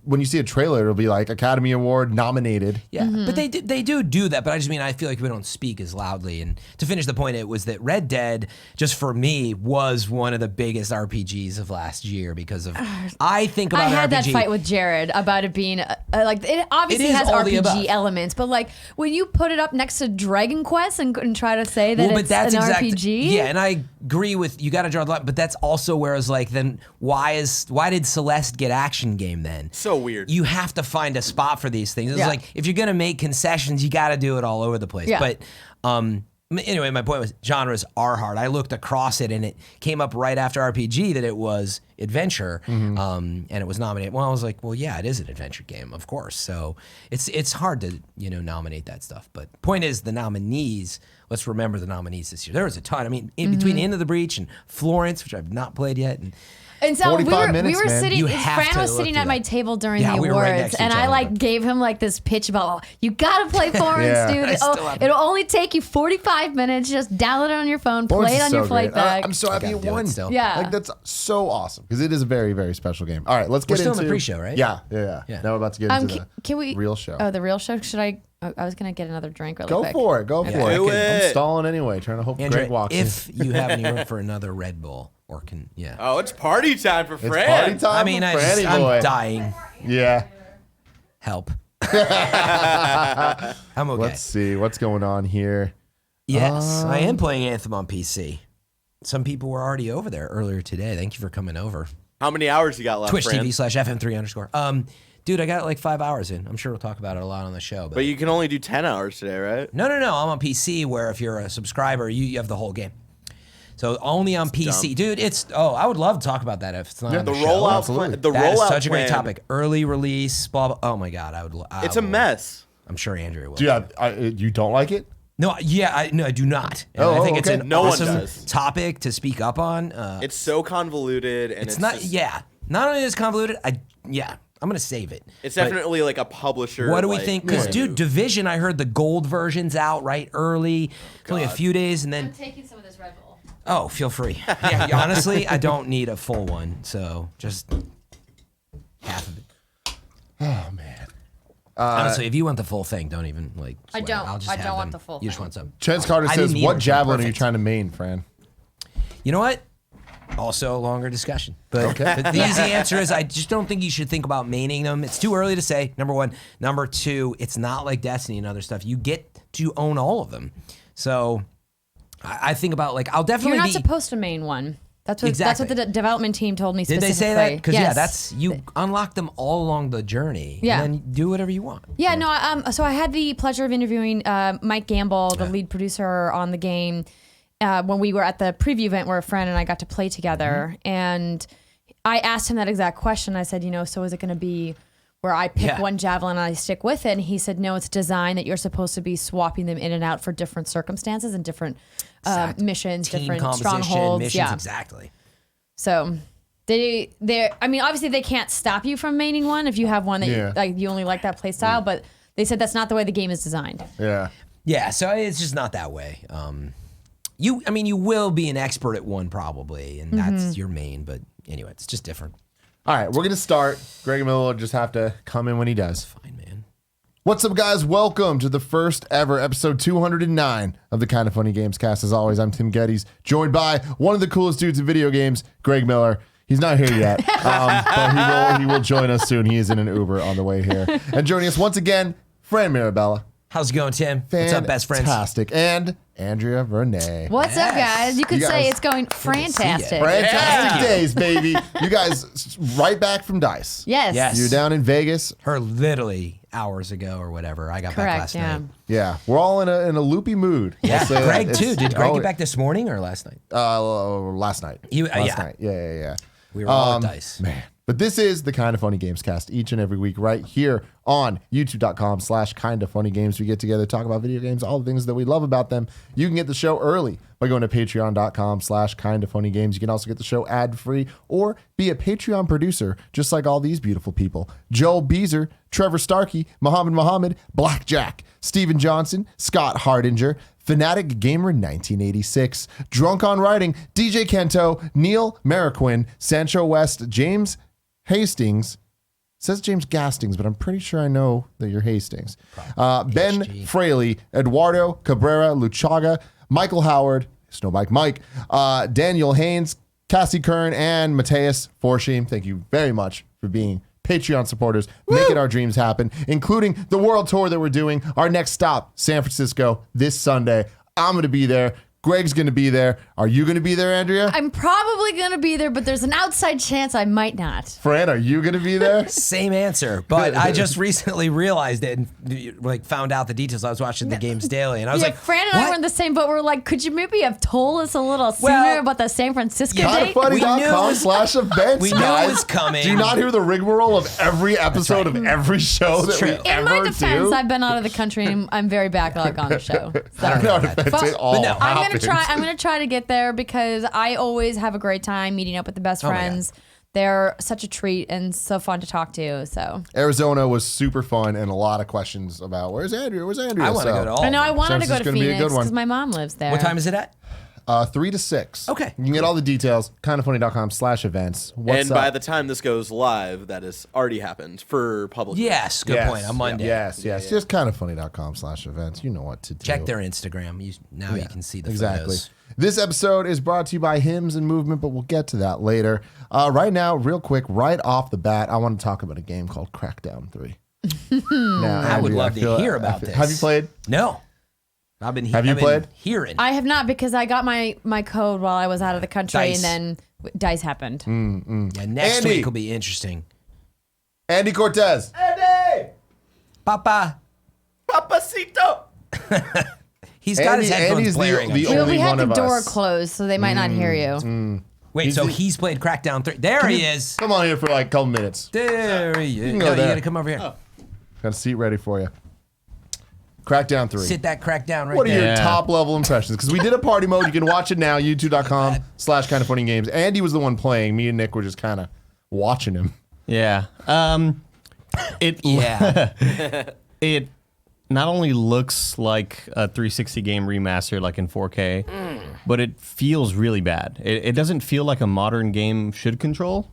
when you see a trailer, it'll be like Academy Award nominated. Yeah, but they do that. But I just mean I feel like we don't speak as loudly. And to finish the point, it was that Red Dead, just for me, was one of the biggest RPGs of last year because of I think about I had RPG. that fight with Jared about it being like it obviously It is has all the above. RPG elements, but like when you put it up next to Dragon Quest and try to say that it's an RPG, yeah, and I agree with you. Got to draw the line, but that's also whereas like then why did Celeste get action game then? So weird. You have to find a spot for these things. It's like if you're gonna make concessions, you got to do it all over the place. Yeah. But anyway, my point was genres are hard. I looked across it and it came up right after RPG that it was adventure, and it was nominated. Well, I was like, well, yeah, it is an adventure game, of course. So it's hard to nominate that stuff. But point is, the nominees. Let's remember the nominees this year. There was a ton. I mean, in between Into the Breach and Florence, which I've not played yet, and so we 45 were minutes, man. sitting. You have Fran to was look sitting through at my that. table during Yeah, the we were right awards, next to and each I other, like but- gave him like this pitch about you gotta play Florence, Yeah. dude. I still have- It'll only take you 45 minutes. Just download it on your phone, Florence play it is on so your flight great. bag. I'm so happy you gotta do it won. still. Yeah. Like that's so awesome because it is a very, very special game. All right, let's get We're still into in the pre-show, right? Yeah. Yeah. Now we're about to get into Can we the real show. Oh, the real show. Should I? I was gonna get another drink really Go quick. for it. Go for Yeah, it. do I'm it. stalling anyway, trying to hope Andrew, Greg walks if in. you have any room for another Red Bull or Oh, it's party time for It's Fran. party time. I mean, for Franny boy. I'm dying. Yeah. Help. I'm okay. Let's see what's going on here. Yes, I am playing Anthem on PC. Some people were already over there earlier today. Thank you for coming over. How many hours you got left, Twitch Fran? TV/FM3_. Dude, I got like 5 hours in. I'm sure we'll talk about it a lot on the show. But you can only do 10 hours today, right? No. I'm on PC where if you're a subscriber, you have the whole game. So only on PC. dumb. Dude, I would love to talk about that if it's not on The the show. rollout, absolutely. the That is rollout such a great plan, topic. Early release, blah, blah. Oh my God, I It's a will- mess. I'm sure Andrew will. Dude, you don't like it? No, I do not. And Oh, I think it's okay. an No one awesome does. topic to speak up on. It's so convoluted, and it's not. just- Yeah, not only is it convoluted. I'm gonna save it. It's But definitely like a publisher. what do we like, think? Because point of dude, view. Division, I heard the gold version's out right early. It's only a few days, and then taking some of this Red Bull. oh, feel free. Yeah, honestly, I don't need a full one, so just half of it. Oh man. Honestly, if you want the full thing, don't even like. I sweat. don't. I'll just I have don't want them. the full You just thing. want some. Chance Carter I says, didn't "What either. javelin are you Perfect. trying to main, Fran?" You know what? Also a longer discussion. But, but the easy answer is I just don't think you should think about maining them. It's too early to say, number one. Number two, it's not like Destiny and other stuff. You get to own all of them. So I think about like, I'll definitely You're not be... supposed to main one. That's what Exactly. the development team told me Did specifically. they say that? Because Yes. that's you unlock them all along the journey. Yeah. And then do whatever you want. Yeah, no. So I had the pleasure of interviewing Mike Gamble, the lead producer on the game, when we were at the preview event where a friend and I got to play together. And I asked him that exact question. I said, so is it going to be where I pick one javelin and I stick with it? And he said, no, it's designed that you're supposed to be swapping them in and out for different circumstances and different missions, Team different composition, strongholds. missions, Yeah. exactly. So I mean, obviously they can't stop you from maining one if you have one that you only like that play style, but they said that's not the way the game is designed. Yeah. Yeah, so it's just not that way. You will be an expert at one probably, and that's your main. But anyway, it's just different. All right, we're gonna start. Greg Miller will just have to come in when he does. Fine, man. What's up, guys? Welcome to the first ever episode 209 of the Kind of Funny Gamescast. As always, I'm Tim Gettys, joined by one of the coolest dudes in video games, Greg Miller. He's not here yet, but he will join us soon. He is in an Uber on the way here. And joining us once again, Fran Mirabella. How's it going, Tim? What's up, best friends? Fantastic. And Andrea Vernay. What's up, guys? You could You say guys- it's going fantastic. Fantastic days, baby. You guys right back from DICE. Yes. Yes. You're down in Vegas. Her literally hours ago or whatever. I got back Correct. last Yeah. night. Yeah, we're all in a loopy mood. Yeah, We'll say that. Greg It's- too. Did Greg oh, get back this morning or last night? last night. Yeah. Night. Yeah. We were all at Dice. Man. But this is the Kinda Funny Gamescast each and every week right here on youtube.com/kindafunnygames. We get together, talk about video games, all the things that we love about them. You can get the show early by going to patreon.com/kindafunnygames. You can also get the show ad-free or be a Patreon producer, just like all these beautiful people. Joel Beezer, Trevor Starkey, Muhammad, Blackjack, Steven Johnson, Scott Hardinger, Fanatic Gamer 1986, Drunk on Writing, DJ Kento, Neil Mariquin, Sancho West, James Hastings. Says James Gastings, but I'm pretty sure I know that you're Hastings. Ben HG. Fraley, Eduardo Cabrera, Luchaga, Michael Howard, Snowbike Mike, Daniel Haynes, Cassie Kern, and Mateus Forshim. Thank you very much for being Patreon supporters, making our dreams happen, including the world tour that we're doing. Our next stop, San Francisco, this Sunday. I'm going to be there. Greg's going to be there. Are you going to be there, Andrea? I'm probably going to be there, but there's an outside chance I might not. Fran, are you going to be there? Same answer, but I just recently realized it and found out the details. I was watching the Games Daily, and I was Yeah, like, Fran and I what? were in the same boat. We're like, could you maybe have told us a little sooner Well, about the San Francisco date? KindaFunny.com/events, we knew it guys. was coming. Do you not hear the rigmarole of every episode of every show that true. we In In my ever defense, do? I've been out of the country and I'm very backlog on the show. So. I don't know if that's it all. no, I'm happens. gonna try to get there because I always have a great time meeting up with the best my God. friends. They're such a treat and so fun to talk to. So Arizona was super fun and a lot of questions about where's Andrea? Where's Andrea? I want to go to all. I know I of them. wanted to go San to Francisco's gonna be a Phoenix good one. because my mom lives there. What time is it at? 3 to 6. Okay. You can get all the details. Kindafunny.com/events. What's And up? by the time this goes live, that has already happened for public. Yes, good point. On Monday. Yes. Just kindafunny.com/events. You know what to do. Check their Instagram. Now you can see the Exactly. photos. This episode is brought to you by Hymns and Movement, but we'll get to that later. Right now, real quick, right off the bat, I want to talk about a game called Crackdown 3. Now, I would Andrea, love to hear about this. Have you played? No. Have you Have you played? Hearing. I have not because I got my code while I was out of the country Dice. and then Dice happened. Yeah, next Andy. week will be interesting. Andy Cortez. Papa. Papacito. He's got his headphones Andy's blaring. I'm the sure. Well, only we had one the of door us. closed, so they might not hear you. Wait, so he's played Crackdown 3. There he is. Come on here for like a couple minutes. There he is. can go No, you there. got to come over here. Got a seat ready for you. Crackdown 3. Sit that Crackdown right What are there. your top level impressions? Because we did a party mode. You can watch it now, youtube.com/kindafunnygames. Andy was the one playing. Me and Nick were just kind of watching him. Yeah. Yeah. It not only looks like a 360 game remaster, like in 4K, but it feels really bad. It doesn't feel like a modern game should control.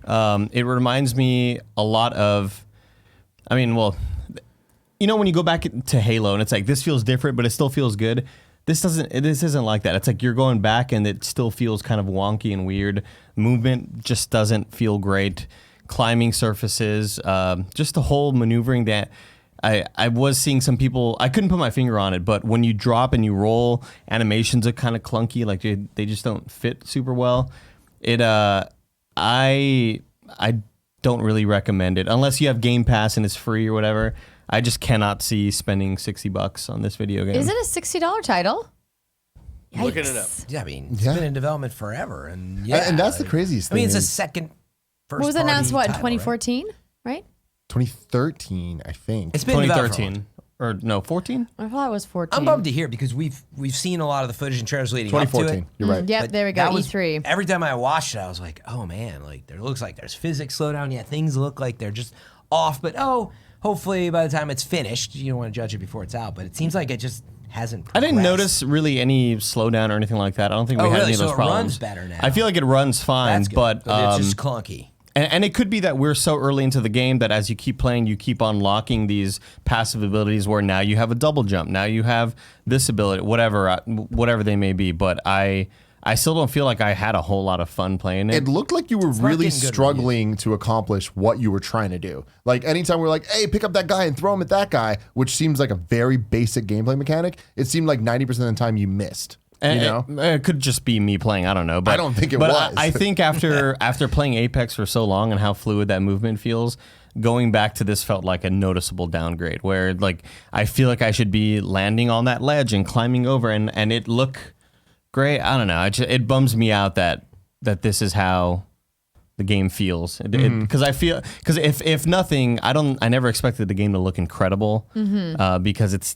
It reminds me a lot of, you know, when you go back to Halo and it's like, this feels different, but it still feels good. This isn't like that. It's like you're going back and it still feels kind of wonky and weird. Movement just doesn't feel great. Climbing surfaces, just the whole maneuvering that I was seeing some people, I couldn't put my finger on it, but when you drop and you roll, animations are kind of clunky, like they just don't fit super well. I don't really recommend it unless you have Game Pass and it's free or whatever. I just cannot see spending $60 on this video game. Is it a $60 title? Looking it up. Yikes. Yeah, I mean, it's Yeah. been in development forever. And And that's the craziest I mean, thing it's a is- second first What was party announced, what, in title, right? 2014, right? 2013, I think. It's been in development for a 2013 or no 14? I thought it was 14. I'm bummed to hear because we've seen a lot of the footage and trailers leading up to 2014. it. You're right. Yep, But there we go. that was- E3. Every time I watched it, I was like, oh man, like there looks like there's physics slowdown. Yeah, things look like they're just off. But hopefully by the time it's finished, you don't want to judge it before it's out. But it seems like it just hasn't. I didn't progressed. notice really any slowdown or anything like that. I don't think we Oh, had really? any of So those it problems. runs better now. I feel like it runs fine, That's good. but it's just clunky. and it could be that we're so early into the game that as you keep playing, you keep unlocking these passive abilities where now you have a double jump, now you have this ability, whatever they may be. But I I still don't feel like I had a whole lot of fun playing it. It looked like you were not really getting good struggling to accomplish what you were trying to do. Like anytime we're like, hey, pick up that guy and throw him at that guy, which seems like a very basic gameplay mechanic, it seemed like 90% of the time you missed. You know? It could just be me playing. I don't know. But I don't think it but was. I think after playing Apex for so long and how fluid that movement feels, going back to this felt like a noticeable downgrade. Where like I feel like I should be landing on that ledge and climbing over, and it look great. I don't know. It bums me out that this is how the game feels. Because if nothing, I never expected the game to look incredible. Because it's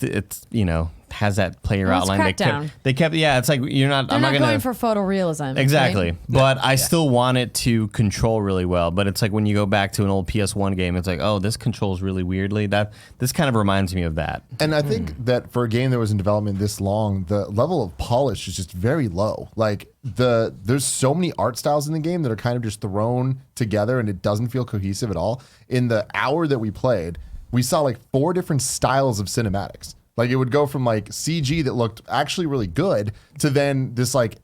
has that player Well, it's outline. Crackdown. They kept it's like you're not. They're I'm not not gonna going for photorealism. exactly. right? But I still want it to control really well. But it's like when you go back to an old PS1 game, it's like, oh, this controls really weirdly. This kind of reminds me of that. And I think that for a game that was in development this long, the level of polish is just very low. Like there's so many art styles in the game that are kind of just thrown together and it doesn't feel cohesive at all. In the hour that we played, we saw like 4 different styles of cinematics. Like it would go from like CG that looked actually really good to then this like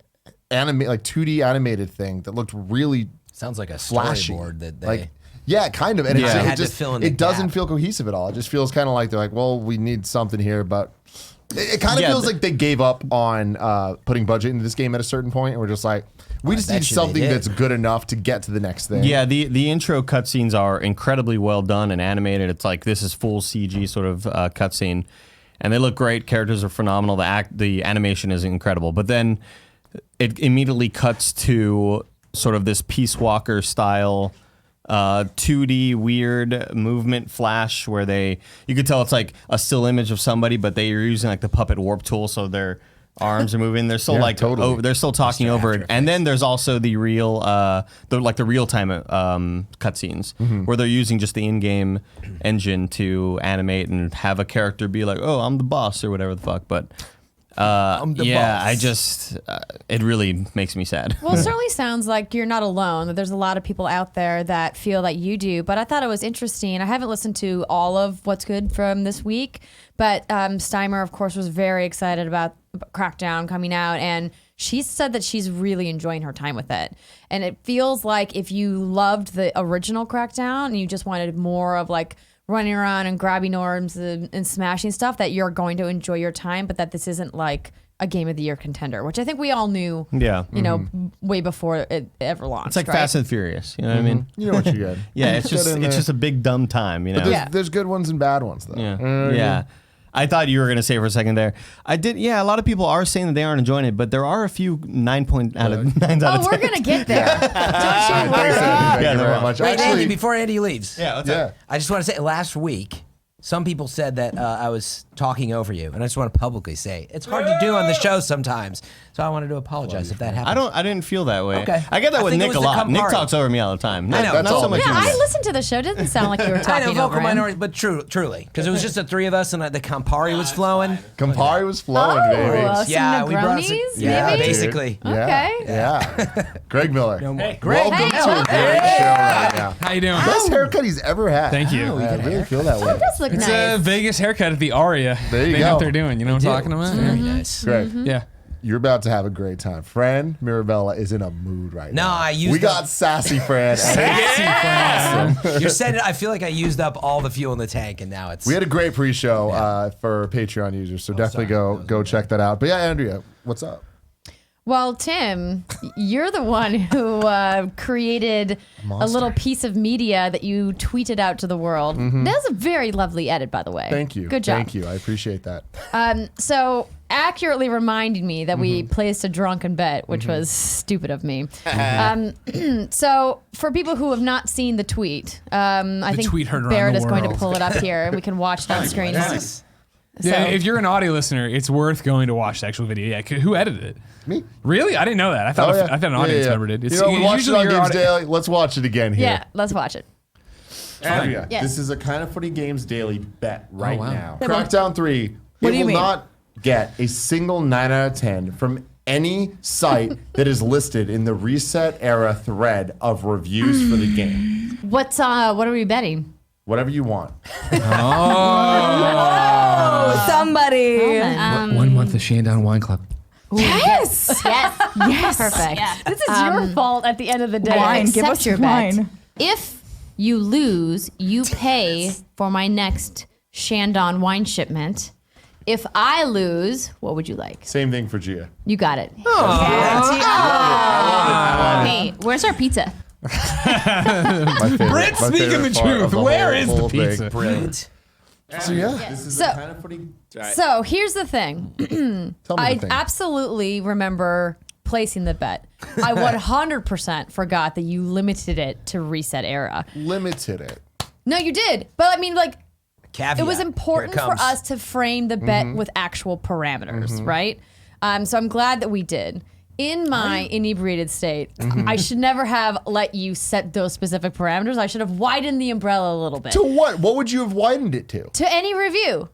2D animated thing that looked really Sounds like a flashy. storyboard that they. Like, yeah, kind of. And Yeah. it Had to just fill in the it doesn't gap. feel cohesive at all. It just feels kind of like they're like, well, we need something here, but it kind of Yeah, feels like they gave up on putting budget into this game at a certain point, and we're just like, we just bet need you they something did. that's good enough to get to the next thing. Yeah, the intro cutscenes are incredibly well done and animated. It's like this is full CG sort of cutscene, and they look great. Characters are phenomenal. The animation is incredible. But then it immediately cuts to sort of this Peace Walker style 2D weird movement flash where you could tell it's like a still image of somebody, but they are using like the puppet warp tool, so their arms are moving. They're still Yeah, totally. they're still talking over it. And then there's also the real the real time cutscenes where they're using just the in-game engine to animate and have a character be like, oh, I'm the boss or whatever the fuck. But I'm the boss. I just it really makes me sad. Well, it certainly sounds like you're not alone, that there's a lot of people out there that feel that you do. But I thought it was interesting. I haven't listened to all of what's good from this week, but Steimer, of course, was very excited about Crackdown coming out, and she said that she's really enjoying her time with it. And it feels like if you loved the original Crackdown and you just wanted more of like running around and grabbing arms and smashing stuff, that you're going to enjoy your time, but that this isn't like a Game of the Year contender, which I think we all knew, Yeah. you know, way before it ever launched. It's like right? Fast and Furious, you know what I mean? You know what you get. Yeah, it's Get in there. just a big dumb time, you know. There's, Yeah. there's good ones and bad ones though. Yeah. Yeah. I thought you were going to say for a second there. I did. Yeah, a lot of people are saying that they aren't enjoying it, but there are a few 9 out of 10. Oh, we're going to get there. Don't you Thanks, worry. Andy. Thank Yeah, you they're very all- much. Wait, Andy, Actually, before Andy leaves. Yeah, yeah. I just want to say, last week, some people said that I was talking over you, and I just want to publicly say it's hard to do on the show sometimes. So I wanted to apologize if that happened. I didn't feel that way. Okay. I get that I with think it Nick was a the lot. Nick Campari. talks over me all the time. I know, Not that's so all. much Yeah, you. I listened to the show. It didn't sound like you were I talking know, over vocal him. minority, but truly, because it was just the 3 of us, and the Campari was flowing. Campari was flowing, Oh, baby. some Yeah, we brought Negronis, yeah, maybe? basically. Yeah. Okay. Yeah. Greg Miller. Greg, Welcome Hey. to a great show right now. How you doing? Best haircut he's ever had. Thank you. I really feel that Oh, way. it does look It's nice. a Vegas haircut at the Aria. There you they know go. what they're doing. You know what I'm talking about? Very Yeah. nice. Greg, Yeah. you're about to have a great time. Fran Mirabella is in a mood right No, now. I used We up- got sassy Fran. You're saying I feel like I used up all the fuel in the tank, and now it's. We had a great pre-show for Patreon users, so definitely go check that out. But yeah, Andrea, what's up? Well, Tim, you're the one who created a little piece of media that you tweeted out to the world. That's a very lovely edit, by the way. Thank you. Good job. Thank you. I appreciate that. So accurately reminding me that we placed a drunken bet, which was stupid of me. So for people who have not seen the tweet, I think tweet heard around Barrett the is going to world. pull it up here, and we can watch it on screen. Nice. Yeah, So- if you're an audio listener, it's worth going to watch the actual video. Yeah, who edited it? Me. Really? I didn't know that. I thought I thought an audience member did. You know, we watched it on Games Daily. Let's watch it again here. Yeah, let's watch it. Andrea, Yes. this is a Kind of Funny Games Daily bet right wow. now. Crackdown 3. What do it you will mean? not get a single 9 out of 10 from any site that is listed in the Reset Era thread of reviews for the game. What are we betting? Whatever you want. Somebody. 1 month of Shandown Wine Club. Yes. Yes. Yes. Perfect. Yeah. This is your fault at the end of the day. Wine. Give Accept us your wine. bet. If you lose, you pay for my next Shandong wine shipment. If I lose, what would you like? Same thing for Gia. You got it. Hey, where's our pizza? My favorite. Brent speaking the truth. Where is the pizza? Brilliant. So yeah, this is So- a kind of funny. So here's the thing. Tell me I the thing. absolutely remember placing the bet. I 100% forgot that you limited it to Reset Era. Limited it. No, you did. But I mean, like, Caveat. it was Here important for comes. us to frame the bet with actual parameters, right? So I'm glad that we did. In my inebriated state, I should never have let you set those specific parameters. I should have widened the umbrella a little bit. To what? What would you have widened it to? To any review.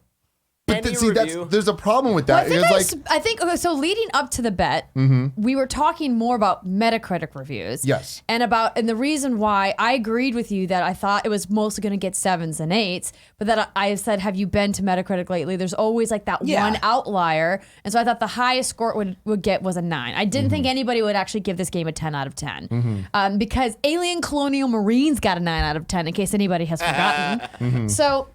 But Any see, review. there's a problem with that. Well, It's like, I think okay, so leading up to the bet, we were talking more about Metacritic reviews. Yes. And the reason why I agreed with you that I thought it was mostly going to get 7s and 8s, but that I said, have you been to Metacritic lately? There's always like that Yeah. one outlier. And so I thought the highest score it would get was a 9. I didn't think anybody would actually give this game a 10 out of 10 because Alien Colonial Marines got a 9 out of 10 in case anybody has forgotten. So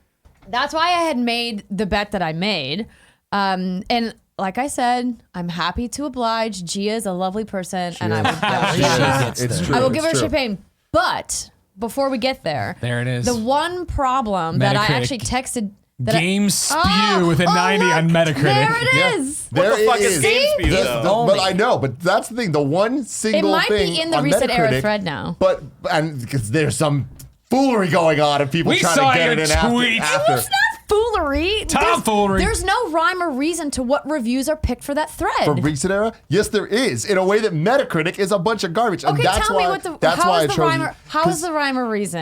that's why I had made the bet that I made. And like I said, I'm happy to oblige. Gia is a lovely person, and I will give her champagne. But before we get there, There it is. The one problem that I Metacritic. actually texted. Game spew with a 90 on Metacritic. There it Yeah. is. There What the fuck it is Game Spew, That's though? but I know, but that's the thing. The one single It might be thing in the on Reset Era Metacritic, thread now. But because there's some foolery going on and people We trying saw to get your it in tweet. after. It's not foolery. Tomfoolery. There's no rhyme or reason to what reviews are picked for that thread. For Reset Era, yes, there is. In a way that Metacritic is a bunch of garbage, and Okay, that's tell why. me what the that's how why is I the chose rhyme you. or, how is the rhyme or reason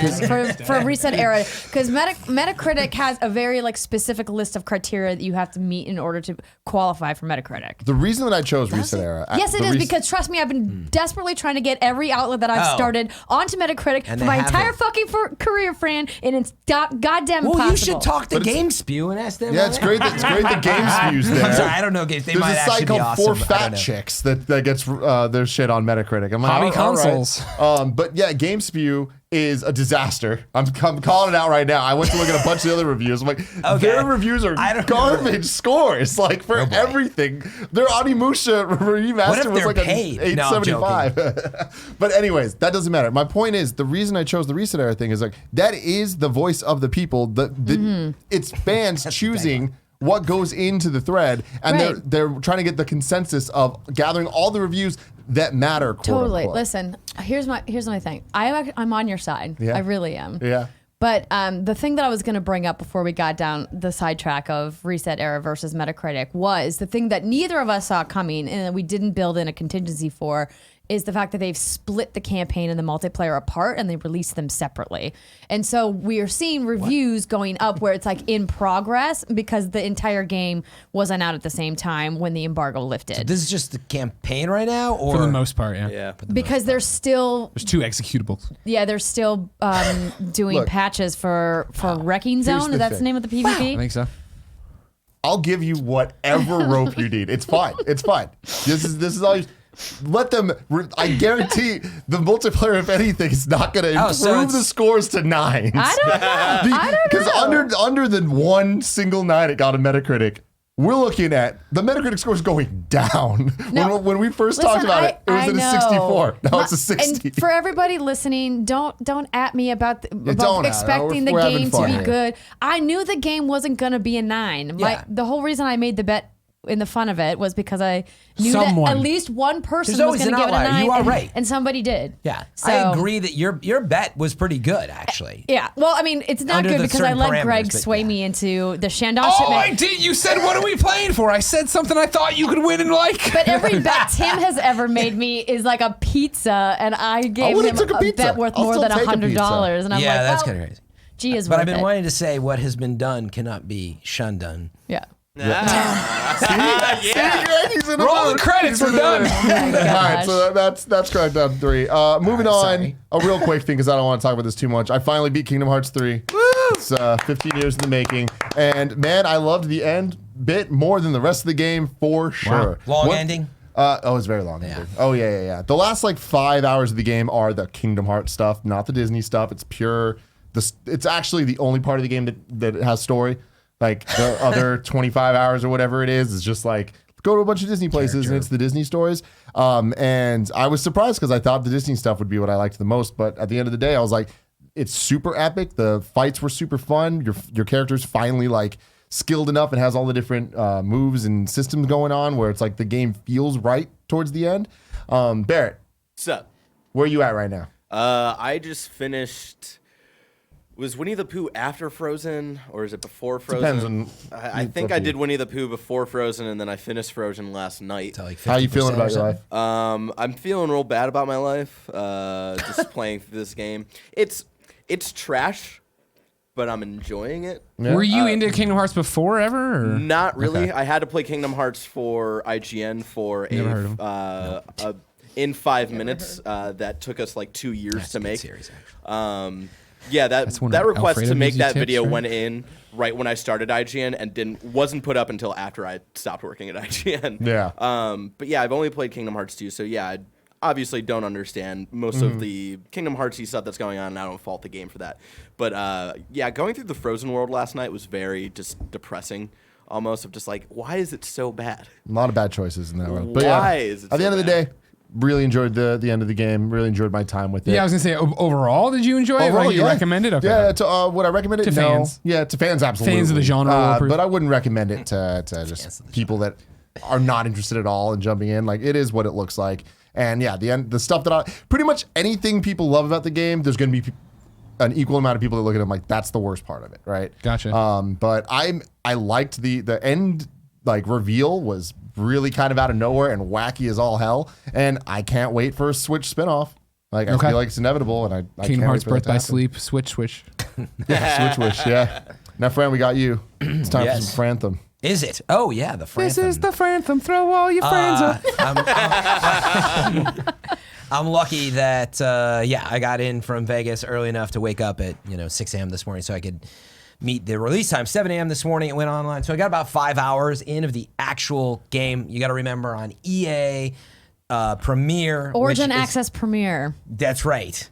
for Reset Era? Because Metacritic has a very like specific list of criteria that you have to meet in order to qualify for Metacritic. The reason that I chose Reset Era. Yes, it the is reason- because trust me, I've been desperately trying to get every outlet that I've Oh. started onto Metacritic And for they my entire haven't. fucking career, Fran, and it's goddamn Well, impossible. you should talk to But it's- Game Spew and ask them. Yeah, it's great. It's great that Game Spew's there. I'm sorry, I don't know games. They There's might a actually site be called awesome. For I don't Fat know. Chicks that gets their shit on Metacritic. I'm like, Hobby all right. consoles. But yeah, Game Spew is a disaster. I'm calling it out right now. I went to look at a bunch of the other reviews. I'm like, their reviews are I don't know. garbage scores. Like for everything. Their Onimusha What remaster if was they're like paid? an No, I'm $8.75. But anyways, that doesn't matter. My point is the reason I chose the Reset Era thing is like that is the voice of the people. It's fans choosing what goes into the thread, and Right. they're trying to get the consensus of gathering all the reviews that matter. Quote Totally. unquote. Listen, here's my thing. I'm on your side. Yeah. I really am. Yeah. But the thing that I was going to bring up before we got down the sidetrack of Reset Era versus Metacritic was the thing that neither of us saw coming and that we didn't build in a contingency for is the fact that they've split the campaign and the multiplayer apart and they released them separately. And so we are seeing reviews going up where it's like in progress because the entire game wasn't out at the same time when the embargo lifted. This is just the campaign right now, or For the most part, yeah. Yeah. because they're still There's 2 executables. they're still doing Look, patches for Wrecking Zone. the That's the thing. name of the PvP. I think so. I'll give you whatever rope you need. It's fine. It's fine. This is all you. Let them. I guarantee the multiplayer, if anything, is not going to Oh, so improve the it's- scores to 9s. I don't know. I don't Because know. under the one single 9 it got a Metacritic, we're looking at the Metacritic score is going down. No. When we first Listen, talked about it was I at a know. 64. Now it's a 60. And for everybody listening, don't at me about, don't about at expecting the We're having game to fun be here. good. I knew the game wasn't going to be a 9. Yeah. The whole reason I made the bet in the fun of it was because I knew Someone. that at least one person There's was always going to an give it a outlier. 9. You are and, right. And somebody did. Yeah, So, I agree that your bet was pretty good, actually. Yeah. Well, I mean, it's not Under good the because I certain let parameters, Greg but sway yeah. me into the Shandong Oh, shipment. I did. You said, what are we playing for? I said something I thought you could win and like. But every bet Tim has ever made me is like a pizza, and I gave would've him took a a pizza. bet worth I'll more still than take a pizza. $100. And I'm Yeah, like, that's well, kind of crazy. Gee, is But worth I've been it. wanting to say what has been done cannot be shunned. Yeah. He's in the Roll the mood. credits. We're done. Oh my All right, gosh. so that's Crackdown 3. Moving on, sorry. a real quick thing because I don't want to talk about this too much. I finally beat Kingdom Hearts 3. It's 15 years in the making, and man, I loved the end. bit more than the rest of the game for sure. Long ending? It's very long. Yeah. Oh yeah. The last like 5 hours of the game are the Kingdom Hearts stuff, not the Disney stuff. It's pure. It's actually the only part of the game that has story. Like the other 25 hours or whatever it is just like go to a bunch of Disney places and it's the Disney stories. And I was surprised because I thought the Disney stuff would be what I liked the most. But at the end of the day, I was like, it's super epic. The fights were super fun. Your character's finally like skilled enough and has all the different moves and systems going on where it's like the game feels right towards the end. Barrett, What's up? where are you at right now? I just finished. Was Winnie the Pooh after Frozen or is it before Frozen? Depends on. I think I did Winnie the Pooh before Frozen, and then I finished Frozen last night. To like How you 50% feeling or about your something? life? I'm feeling real bad about my life. Just playing through this game. It's trash, but I'm enjoying it. Yeah. Were you into Kingdom Hearts before ever? Or? Not really. Okay. I had to play Kingdom Hearts for IGN for Never heard of in 5 minutes. That took us like 2 years That's to a good make. series, actually. That's one That of request Alfredo to make gives you that tips, video right? went in right when I started IGN and wasn't put up until after I stopped working at IGN. Yeah. But yeah, I've only played Kingdom Hearts 2, so yeah, I obviously don't understand most of the Kingdom Heartsy stuff that's going on, and I don't fault the game for that. But yeah, going through the Frozen world last night was very just depressing. Almost of just like, why is it so bad? A lot of bad choices in that world. But Why yeah, is it at the so end of the bad? day, really enjoyed the end of the game. Really enjoyed my time with it. Yeah, I was gonna say overall, did you enjoy it? Overall, Like, you yeah. recommend it? Okay. Yeah, to, would I recommend it? To No. fans. Yeah, to fans, absolutely. Fans of the genre will approve. but I wouldn't recommend it to just people that are not interested at all in jumping in. Like, it is what it looks like. And yeah, the stuff that pretty much anything people love about the game, there's going to be an equal amount of people that look at it like, that's the worst part of it, right? Gotcha. But I liked the end like reveal was really kind of out of nowhere and wacky as all hell. And I can't wait for a Switch spinoff. Like, I Okay. feel like it's inevitable, and I Kingdom can't Hearts wait for that Birth to by happen. Sleep, Switch. Yeah, Switch wish, yeah. Now, Fran, we got you. It's time for Yes. some Frantham. Is it? Oh, yeah, the Frantham. This is the Frantham. Throw all your friends up. I'm lucky that, I got in from Vegas early enough to wake up at, 6 a.m. this morning so I could meet the release time. 7 a.m. this morning, it went online. So I got about 5 hours in of the actual game. You got to remember on EA Premiere. Origin which is- Access Premiere. That's right.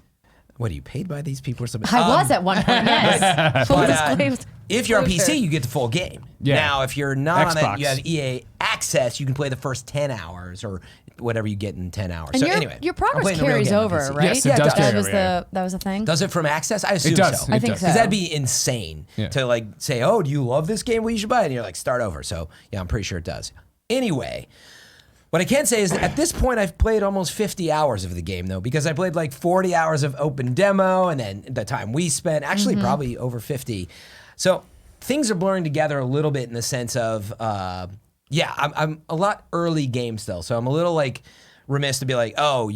What, are you paid by these people or something? I was at one point, yes. Full But, disclosure. if you're on Disclosure. PC, you get the full game. Yeah. Now, if you're not on Xbox. it, you have EA Access. You can play the first 10 hours or whatever you get in 10 hours. And so your, anyway, your I'm progress playing the real carries game on over, PC. right? Yes, it does carry that was over, yeah. that was a thing. Does it from Access? I assume It does. so. I think so. Because that'd be insane Yeah. to like say, oh, do you love this game? Well, you should buy it. And you're like, start over. So yeah, I'm pretty sure it does. Anyway, what I can say is that at this point, I've played almost 50 hours of the game, though, because I played like 40 hours of open demo and then the time we spent, actually probably over 50. So things are blurring together a little bit in the sense of, I'm a lot early game still. So I'm a little like remiss to be like, oh,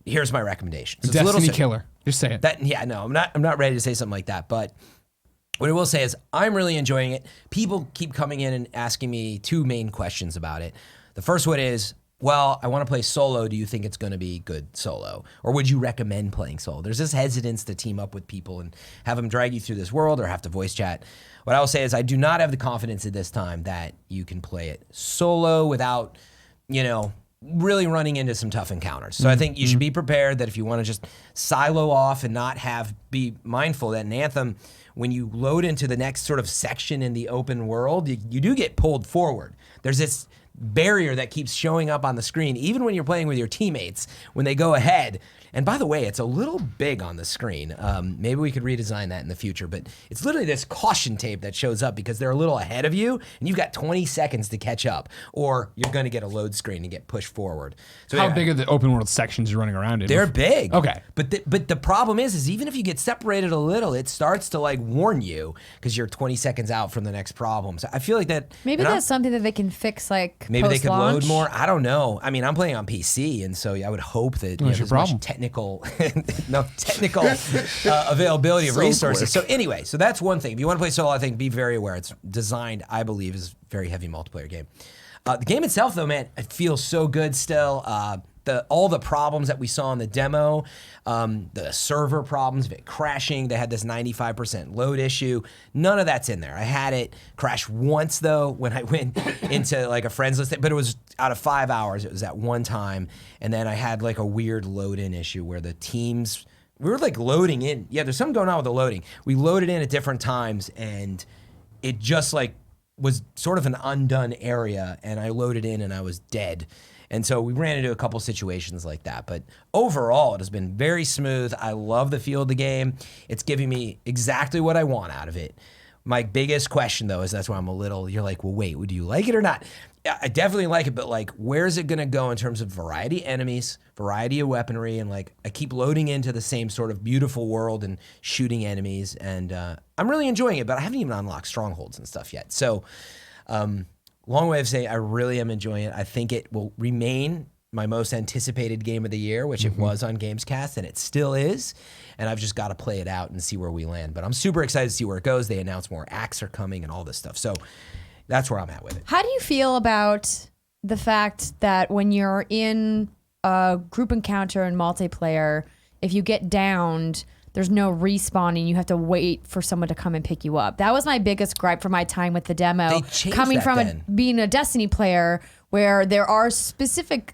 here's my recommendations. It's a little Destiny killer. Just say it. I'm not ready to say something like that. But what I will say is I'm really enjoying it. People keep coming in and asking me two main questions about it. The first one is, well, I want to play solo. Do you think it's going to be good solo? Or would you recommend playing solo? There's this hesitance to team up with people and have them drag you through this world or have to voice chat. What I will say is I do not have the confidence at this time that you can play it solo without, really running into some tough encounters. So I think you should be prepared that if you want to just silo off and not be mindful that in Anthem, when you load into the next sort of section in the open world, you do get pulled forward. There's this barrier that keeps showing up on the screen, even when you're playing with your teammates, when they go ahead. And by the way, it's a little big on the screen. Maybe we could redesign that in the future, but it's literally this caution tape that shows up because they're a little ahead of you and you've got 20 seconds to catch up, or you're going to get a load screen and get pushed forward. So How anyway, big are the open world sections you're running around in? they're big. Okay. But the problem is even if you get separated a little, it starts to like warn you because you're 20 seconds out from the next problem. So I feel like that. Maybe and I'm- that's something that they can fix, like Maybe they could load post-launch. more. I don't know. I mean, I'm playing on PC, and so I would hope that What's your there's problem? much technical, availability of So resources. quick. So anyway, so that's one thing. If you want to play solo, I think be very aware. It's designed, I believe, is a very heavy multiplayer game. The game itself, though, man, it feels so good still. all the problems that we saw in the demo, the server problems of it crashing. They had this 95% load issue. None of that's in there. I had it crash once though when I went into like a friends list, but it was out of 5 hours. It was at one time, and then I had like a weird load-in issue where the teams. We were like loading in. Yeah, there's something going on with the loading. We loaded in at different times, and it just like was sort of an undone area, and I loaded in and I was dead. And so we ran into a couple situations like that. But overall, it has been very smooth. I love the feel of the game. It's giving me exactly what I want out of it. My biggest question, though, is that's why I'm a little, you're like, well, wait, would you like it or not? I definitely like it, but like, where's it going to go in terms of variety enemies, variety of weaponry, and like, I keep loading into the same sort of beautiful world and shooting enemies, and I'm really enjoying it, but I haven't even unlocked strongholds and stuff yet. So, long way of saying I really am enjoying it. I think it will remain my most anticipated game of the year, which it was on Gamescast, and it still is. And I've just got to play it out and see where we land. But I'm super excited to see where it goes. They announced more acts are coming and all this stuff. So that's where I'm at with it. How do you feel about the fact that when you're in a group encounter and multiplayer, if you get downed, there's no respawning. You have to wait for someone to come and pick you up. That was my biggest gripe for my time with the demo. They changed coming that from then. being a Destiny player, where there are specific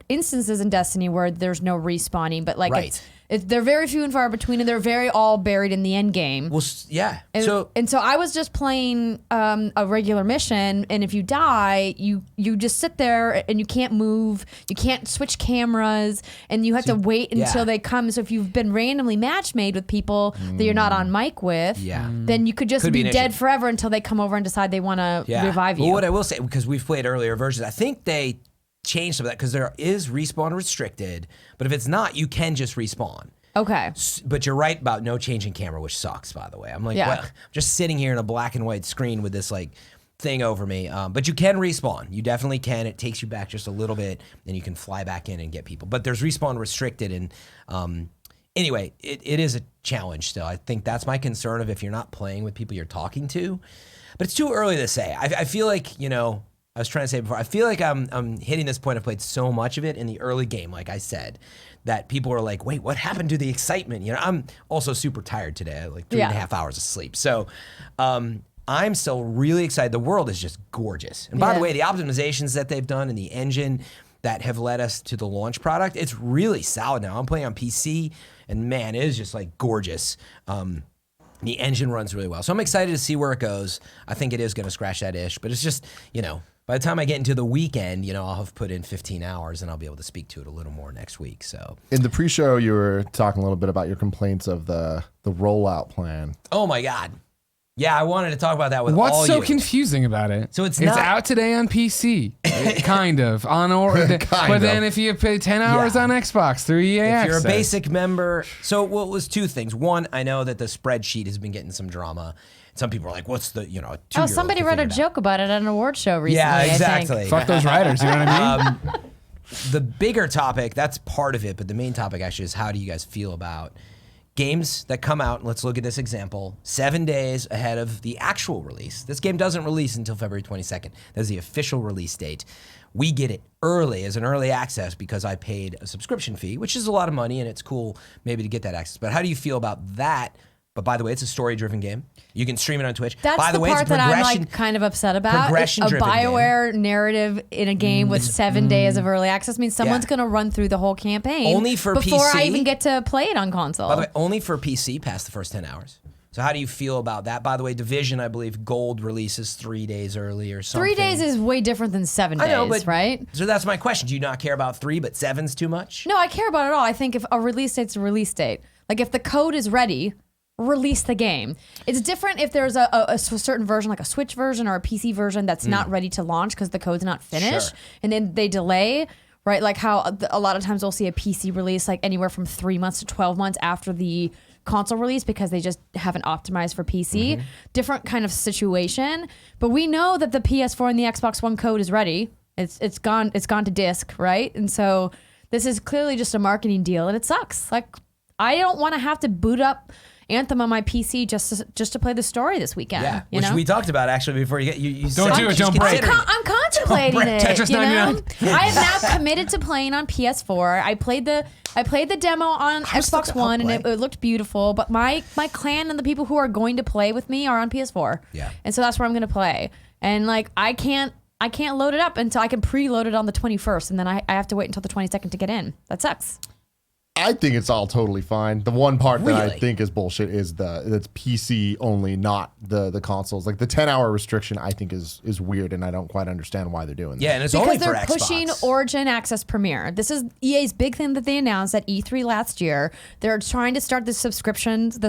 instances in Destiny where there's no respawning, but like Right. they're very few and far between, and they're very all buried in the end game. Well, yeah. And so I was just playing a regular mission, and if you die, you just sit there and you can't move, you can't switch cameras, and you have to wait until they come. So if you've been randomly match made with people that you're not on mic with, then you could just Could be be an dead issue. forever until they come over and decide they want to revive you. Well, what I will say, because we've played earlier versions, I think they changed some of that because there is respawn restricted, but if it's not, you can just respawn. Okay. But you're right about no changing camera, which sucks, by the way. I'm like, well, I'm just sitting here in a black and white screen with this like thing over me. But you can respawn. You definitely can. It takes you back just a little bit, and you can fly back in and get people. But there's respawn restricted, and anyway, it is a challenge still. I think that's my concern of if you're not playing with people you're talking to. But it's too early to say. I feel like, you know, I was trying to say before, I feel like I'm hitting this point. I've played so much of it in the early game, like I said, that people are like, wait, what happened to the excitement? You know, I'm also super tired today. I had like 3.5 hours of sleep. So I'm still really excited. The world is just gorgeous. And by the way, the optimizations that they've done in the engine that have led us to the launch product, it's really solid now. I'm playing on PC, and man, it is just like gorgeous. The engine runs really well. So I'm excited to see where it goes. I think it is going to scratch that itch, but it's just, you know, by the time I get into the weekend, you know, I'll have put in 15 hours and I'll be able to speak to it a little more next week. So In the pre-show, you were talking a little bit about your complaints of the rollout plan. oh my God. Yeah, I wanted to talk about that with all What's so you. confusing about it? So it's not- out today on PC, kind of on order. But then if you pay 10 hours Yeah. on Xbox through EA If Access, you're a basic member, so well, it was two things. One, I know that the spreadsheet has been getting some drama. Some people are like, "What's the a 2-year-old somebody can wrote a figure it out." joke about it at an award show recently. Yeah, I exactly. think. fuck those writers. You know what I mean? The bigger topic, that's part of it, but the main topic actually is how do you guys feel about games that come out? Let's look at this example. 7 days ahead of the actual release. This game doesn't release until February 22nd. That's the official release date. We get it early as an early access because I paid a subscription fee, which is a lot of money, and it's cool maybe to get that access. But how do you feel about that? But by the way, it's a story-driven game. You can stream it on Twitch. That's by the way, part it's a that I'm progression. like kind of upset about. It's a progression-driven game. BioWare narrative in a game with 7 days of early access means someone's Yeah. going to run through the whole campaign Only for before I PC? even get to play it on console. By the way, only for PC past the first 10 hours. So how do you feel about that? By the way, Division, I believe, Gold releases 3 days early or something. 3 days is way different than 7 days, I know, but right? So that's my question. Do you not care about 3, but 7's too much? No, I care about it all. I think if a release date's a release date. Like if the code is ready, release the game. It's different if there's a certain version, like a Switch version or a PC version that's not ready to launch because the code's not finished, Sure. and then they delay, right? Like how a lot of times we'll see a PC release like anywhere from 3 months to 12 months after the console release because they just haven't optimized for PC. Different kind of situation, but we know that the PS4 and the Xbox One code is ready. It's gone to disc, right? And so this is clearly just a marketing deal, and it sucks. Like I don't want to have to boot up Anthem on my PC just to play the story this weekend. Yeah, you which know? we talked about actually before you get you. Don't said do it, she's don't break. considering I'm contemplating it. Tetris you 99. know? I have now committed to playing on PS4. I played the demo on Xbox One, and it looked beautiful. But my clan and the people who are going to play with me are on PS4. Yeah. And so that's where I'm going to play. And like I can't load it up until I can preload it on the 21st, and then I have to wait until the 22nd to get in. That sucks. I think it's all totally fine. The one part that I Really? think is bullshit is that's PC only, not the consoles. Like the 10-hour restriction, I think is weird, and I don't quite understand why they're doing that. Yeah, and it's Because only for they're Xbox. pushing Origin Access Premier. This is EA's big thing that they announced at E3 last year. They're trying to start this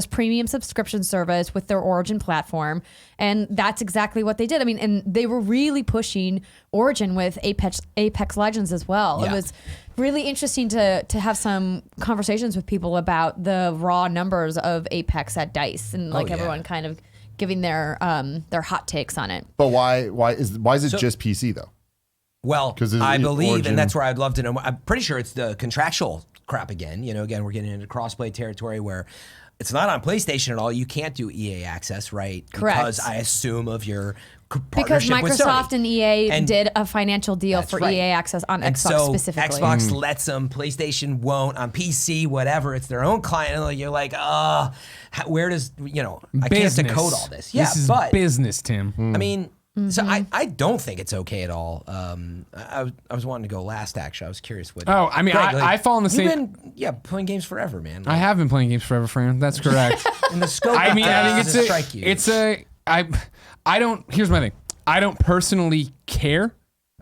premium subscription service with their Origin platform, and that's exactly what they did. I mean, and they were really pushing Origin with Apex Legends as well. Yeah. It was really interesting to have some conversations with people about the raw numbers of Apex at DICE, and like yeah. everyone kind of giving their hot takes on it. But why is it just PC though? Well, 'Cause it- I believe, Origin- and that's where I'd love to know. I'm pretty sure it's the contractual crap again. You know, again, we're getting into crossplay territory where it's not on PlayStation at all. You can't do EA access, right? Correct. Because I assume of your Because partnership with Sony. Microsoft and EA And did a financial deal that's for right. EA access on And Xbox so specifically. Xbox lets them, PlayStation won't. On PC, whatever, it's their own client. And like, you're like, where does, I can't decode all this. Yeah, This is but business, Tim. I mean, so Mm-hmm. I don't think it's okay at all. I was wanting to go last, actually. I was curious what. Oh, I mean, I fall in the you've same- been, playing games forever, man. I have been playing games forever, Fran. That's correct. In the scope I of mean, I things, think does it it's strike you? I don't, here's my thing. I don't personally care.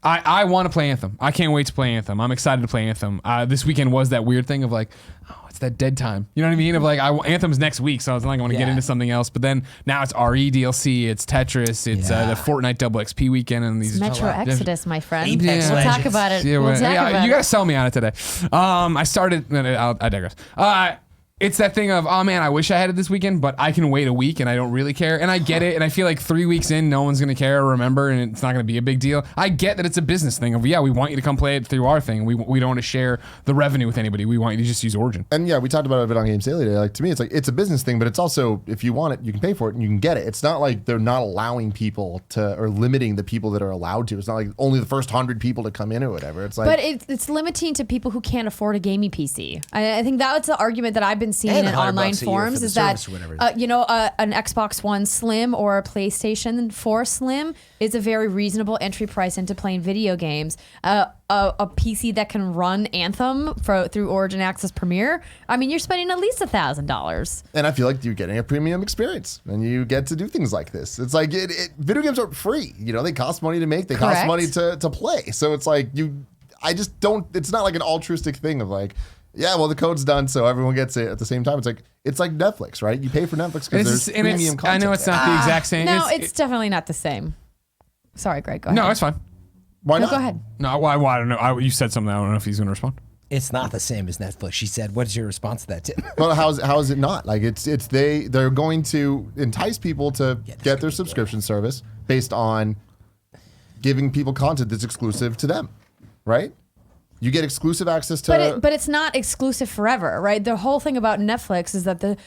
I want to play Anthem. I can't wait to play Anthem. I'm excited to play Anthem. This weekend was that weird thing of like, oh, it's that dead time. You know what I mean? Of like, Anthem's next week, so I was like, I want to get Yeah. into something else. But then now it's RE DLC, it's Tetris, it's Yeah. the Fortnite double XP weekend, and these Metro Exodus, my friend. Apex We'll talk Legends. about it. Yeah, we'll talk about you it. gotta sell me on it today. I started. I digress. It's that thing of, oh man, I wish I had it this weekend, but I can wait a week and I don't really care. And I get it. And I feel like 3 weeks in, no one's gonna care or remember, and it's not gonna be a big deal. I get that it's a business thing of, we want you to come play it through our thing. We don't want to share the revenue with anybody. We want you to just use Origin. And yeah, we talked about it a bit on Games Daily today. Like, to me, it's like, it's a business thing, but it's also, if you want it, you can pay for it and you can get it. It's not like they're not allowing people to, or limiting the people that are allowed to. It's not like only the first 100 people to come in or whatever. It's like, But it's limiting to people who can't afford a gaming PC. I think that's the argument that I've been seeing And in $100 online a year forums for the is that service or whatever it is. an Xbox One Slim or a PlayStation 4 Slim is a very reasonable entry price into playing video games. A PC that can run Anthem through Origin Access Premier, I mean, you're spending at least $1,000. and I feel like you're getting a premium experience and you get to do things like this. It's like, video games aren't free. They cost money to make, they cost Correct. money to play. So it's like, I just don't, it's not like an altruistic thing of like, yeah, well, the code's done, so everyone gets it at the same time. It's like Netflix, right? You pay for Netflix because there's premium content. I know it's not the exact same. No, it's definitely not the same. Sorry, Greg, go ahead. no, it's fine. Why No, not? go ahead. No, why? I don't know. You said something. I don't know if he's gonna respond. It's not the same as Netflix. She said, "What's your response to that, Tim?" Well, how is it not? Like they're going to entice people to get their subscription service based on giving people content that's exclusive to them, right? You get exclusive access to. But it's not exclusive forever, right? The whole thing about Netflix is that the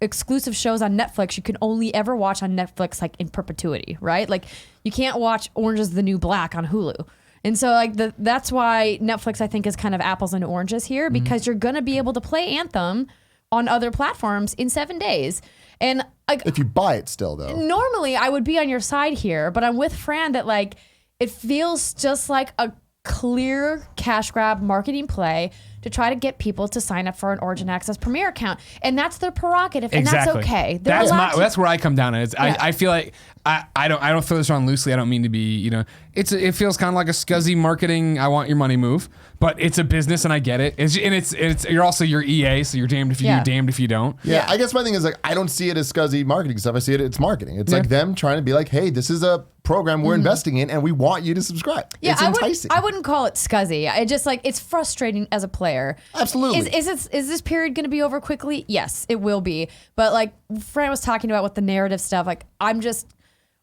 exclusive shows on Netflix you can only ever watch on Netflix like in perpetuity, right? Like you can't watch Orange is the New Black on Hulu. And so like that's why Netflix I think is kind of apples and oranges here because you're going to be able to play Anthem on other platforms in 7 days. And like if you buy it still though. normally I would be on your side here, but I'm with Fran that like it feels just like a clear cash grab marketing play to try to get people to sign up for an Origin Access Premier account, and that's their prerogative, and that's okay. They're allowed to- That's where I come down at. Yeah. I feel like I don't throw this around loosely. I don't mean to be it feels kind of like a scuzzy marketing. I want your money move, but it's a business, and I get it. It's you're also your EA, so you're damned if you Yeah. do, damned if you don't. Yeah, I guess my thing is like I don't see it as scuzzy marketing stuff. I see it's marketing. It's like them trying to be like, hey, this is a program we're investing in, and we want you to subscribe. Yeah, it's enticing. I wouldn't call it scuzzy. I just like it's frustrating as a player. Absolutely. Is this period going to be over quickly? Yes, it will be. But like Fran was talking about with the narrative stuff, like I'm just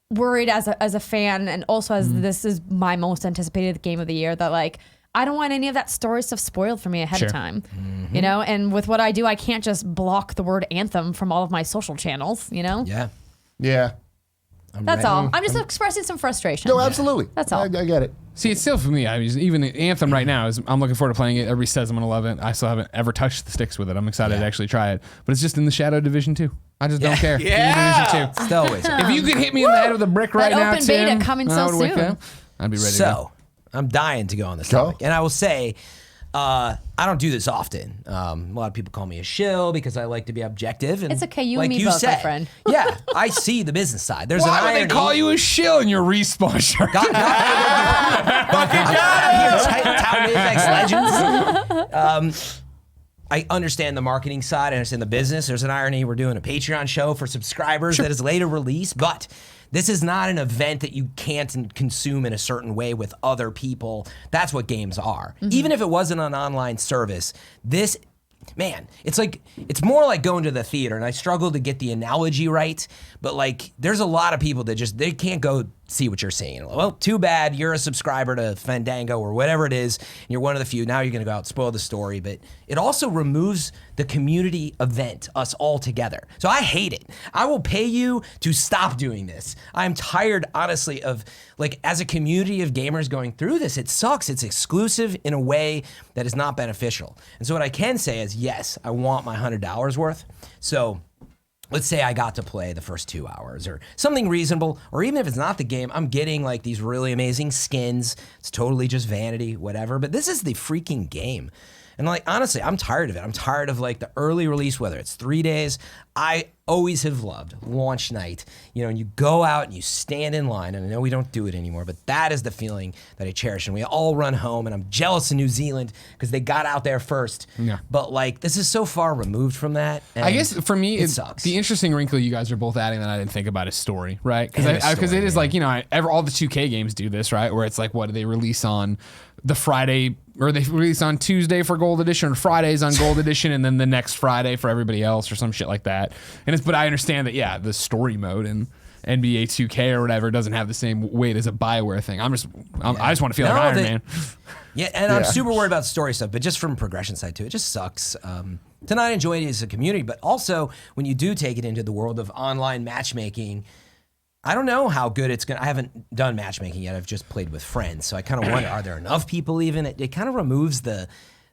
worried as a fan, and also as this is my most anticipated game of the year, that like I don't want any of that story stuff spoiled for me ahead of time. you know, and with what I do, I can't just block the word Anthem from all of my social channels, you know? Yeah. Yeah. That's all. I'm just expressing some frustration. No, absolutely. That's all. I get it. See, it's still for me. I mean, even the Anthem right now is. I'm looking forward to playing it. Everybody says I'm gonna love it. I still haven't ever touched the sticks with it. I'm excited to actually try it, but it's just in the Shadow Division 2. I just don't care. Yeah. Division 2. Still always. If you could hit me in the head with a brick right now, open beta Tim, coming I so would wake soon. up. I'd be ready to go. So, I'm dying to go on this Go. topic. And I will say, I don't do this often. A lot of people call me a shill because I like to be objective. And It's okay, you like and me you both, my said, friend. Yeah, I see the business side. There's Why an would irony. they call you a shill in your respawn shirt? Fucking Legends. I understand the marketing side. I understand the business. There's an irony. We're doing a Patreon show for subscribers that is later released, but this is not an event that you can't consume in a certain way with other people. That's what games are. Even if it wasn't an online service, this, man, it's more like going to the theater. And I struggle to get the analogy right, but like there's a lot of people that they can't go see what you're seeing. Well, too bad. You're a subscriber to Fandango or whatever it is. And you're one of the few. Now you're going to go out and spoil the story. But it also removes the community event, us all together. So I hate it. I will pay you to stop doing this. I'm tired, honestly, of like as a community of gamers going through this. It sucks. It's exclusive in a way that is not beneficial. And so what I can say is, yes, I want my $100 worth. So let's say I got to play the first 2 hours or something reasonable, or even if it's not the game, I'm getting like these really amazing skins. It's totally just vanity, whatever. But this is the freaking game. And like, honestly, I'm tired of it. I'm tired of like the early release, whether it's 3 days. I always have loved launch night, you know, and you go out and you stand in line, and I know we don't do it anymore, but that is the feeling that I cherish. And we all run home, and I'm jealous of New Zealand because they got out there first. Yeah. But like, this is so far removed from that. I guess for me, it sucks. The interesting wrinkle you guys are both adding that I didn't think about is story, right? And Because the it is story, like, you know, all the 2K games do this, right? Where it's like, what do they release on the Friday, or they release on Tuesday for Gold Edition, or Fridays on Gold Edition, and then the next Friday for everybody else, or some shit like that. But I understand that, yeah, the story mode in NBA 2K or whatever doesn't have the same weight as a BioWare thing. I just want to feel like Iron Man. Yeah, and I'm super worried about story stuff, but just from progression side too, it just sucks to not enjoy it as a community. But also, when you do take it into the world of online matchmaking, I don't know how good it's gonna. I haven't done matchmaking yet. I've just played with friends, so I kind of wonder: are there enough people? Even it kind of removes the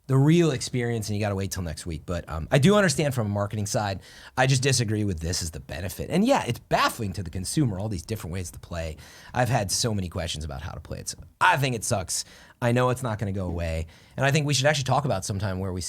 real experience, and you got to wait till next week. But I do understand from a marketing side. I just disagree with this as the benefit. And yeah, it's baffling to the consumer, all these different ways to play. I've had so many questions about how to play it. So I think it sucks. I know it's not going to go away. And I think we should actually talk about sometime where we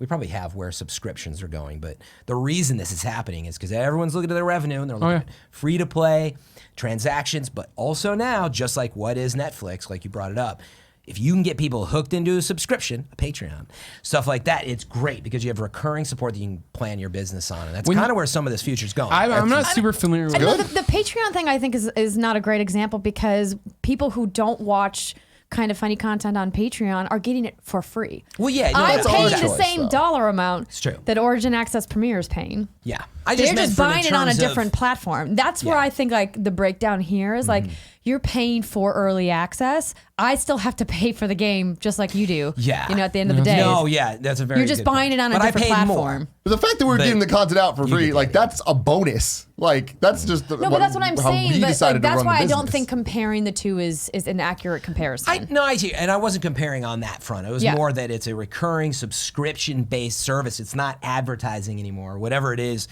probably have where subscriptions are going. But the reason this is happening is because everyone's looking at their revenue and they're looking at free to play transactions, but also now, just like what is Netflix, like you brought it up, if you can get people hooked into a subscription, a Patreon, stuff like that, it's great because you have recurring support that you can plan your business on. And that's kind of where some of this future's going. I'm not super familiar with it. The Patreon thing, I think, is not a great example because people who don't watch kind of funny content on Patreon are getting it for free. Well, yeah. No, I'm that's paying our the choice, same though. dollar amount It's true. that Origin Access Premier is paying. Yeah. They're meant just from buying it on a terms of- different platform. That's where Yeah. I think like the breakdown here is like you're paying for early access. I still have to pay for the game just like you do. Yeah. You know, at the end of the day. No, yeah, that's a very You're just good buying point. it on a But I different paid platform. more. But the fact that we're But getting the content out for you free, can like take that's a bonus. Like that's just No, but that's what I'm how saying. we But decided like, to that's run the why I don't business. think comparing the two is an accurate comparison. I see. And I wasn't comparing on that front. It was Yeah. more that it's a recurring subscription-based service. It's not advertising anymore. Whatever it is,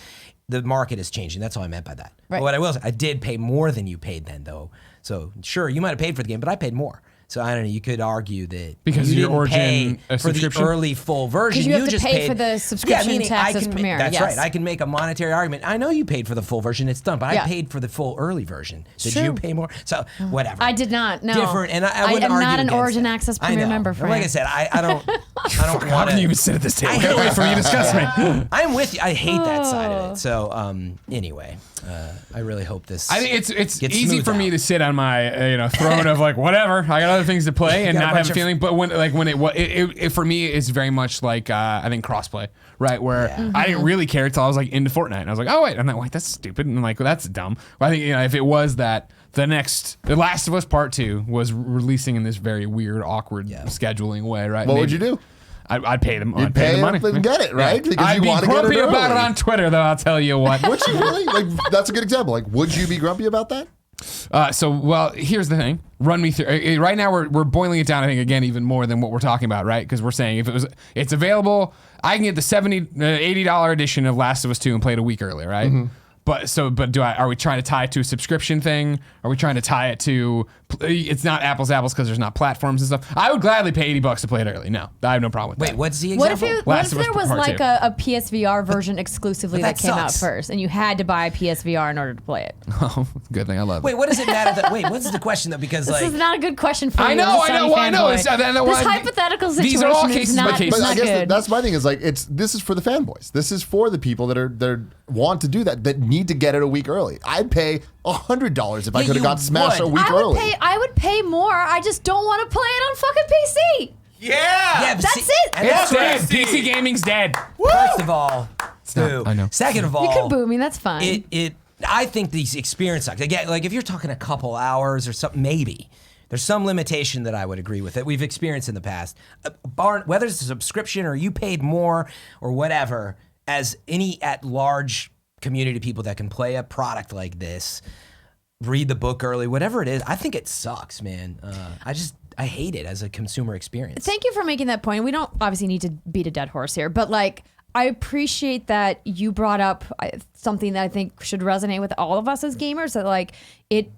the market is changing. That's all I meant by that. Right. But what I will say, I did pay more than you paid then, though. So sure, you might have paid for the game, but I paid more. So I don't know. You could argue that Because you your didn't Origin pay a for the subscription? early full version. 'Cause you have to just pay paid for the subscription meaning to I Access can Premier, That's yes. right. I can make a monetary argument. I know you paid for the full version. It's done, but Yeah. I paid for the full early version. Did true. you pay more? So whatever. I did not. No, Different, and I wouldn't am argue not an against Origin that. Access I Premier know. member. And Frank. like I said, I don't How want can you even sit at this table? I Get away from me. You disgust me. I'm with you. I hate that side of it. So anyway, I really hope this. I think it's gets easy smoothed for me out. to sit on my throne of like whatever. I got other things to play and got a not have bunch a of- feeling. But when it for me it's very much like I think crossplay, right? Where I didn't really care until I was like into Fortnite, and I was like, oh wait, I'm like that's stupid, and I'm like well, that's dumb. But I think if it was that The Last of Us Part 2 was releasing in this very weird, awkward scheduling way, right? What Maybe- would you do? I'd pay them. You'd I'd pay pay the money. and get it, right? Yeah. Because I'd you be want to get it grumpy about it early. on Twitter, though. I'll tell you what. Would you really? Like, that's a good example. Like, would you be grumpy about that? Well, here's the thing. Run me through. Right now, we're boiling it down. I think again even more than what we're talking about, right? Because we're saying if it's available, I can get the $80 edition of Last of Us 2 and play it a week early, right? Mm-hmm. But are we trying to tie it to a subscription thing? Are we trying to tie it to? It's not apples because there's not platforms and stuff. I would gladly pay $80 to play it early. No, I have no problem with that. Wait, what's the What example? if there was Part like two. a PSVR version exclusively But that that came out sucks. first, and you had to buy a PSVR in order to play it? Oh, good thing I love it. Wait, what does it matter? What's the question though? Because This like, is not a good question for you. I know. as a Sony I know. fanboy. It's- This hypothetical situation These are all is cases not, by cases. it's But I not guess good. that's my thing. Is like this is for the fanboys. This is for the people that want to do that need to get it a week early. I'd pay $100 if I Yeah, could have you got Smash a would. week early. I would pay more. I just don't want to play it on fucking PC. yeah, but That's it. And It's that's dead. right. PC gaming's dead. First of all, not- I know. Second of all, You can boo me. That's fine. I think these experience sucks. Again, like if you're talking a couple hours or something, maybe there's some limitation that I would agree with that we've experienced in the past. Whether it's a subscription or you paid more or whatever, as any at-large community of people that can play a product like this, read the book early, whatever it is, I think it sucks, man. I hate it as a consumer experience. Thank you for making that point. We don't obviously need to beat a dead horse here, but like I appreciate that you brought up something that I think should resonate with all of us as gamers. That like it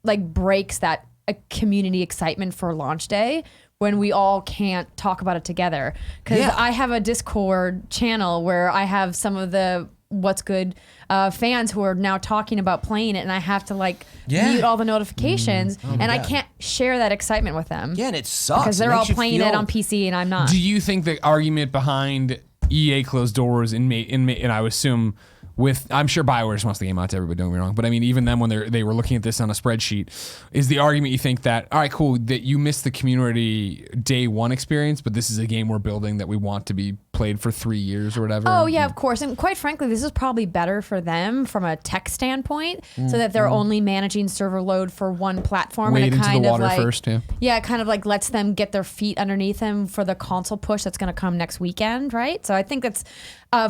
like breaks that community excitement for launch day when we all can't talk about it together. Because Yeah. I have a Discord channel where I have some of the What's Good fans who are now talking about playing it, and I have to like mute all the notifications, and I can't share that excitement with them. Yeah, and it sucks. Because It they're all makes you playing it feel- on PC and I'm not. Do you think the argument behind EA closed doors and I would assume I'm sure BioWare just wants the game out to everybody, don't get me wrong, but I mean even then when they were looking at this on a spreadsheet, is the argument you think that all right, cool, that you missed the community day one experience, but this is a game we're building that we want to be played for 3 years or whatever? Oh yeah, of course. And quite frankly, this is probably better for them from a tech standpoint, so that they're only managing server load for one platform. Wade and it into the kind of water like, first, yeah. Yeah, it kind of like lets them get their feet underneath them for the console push that's going to come next weekend, right? So I think that's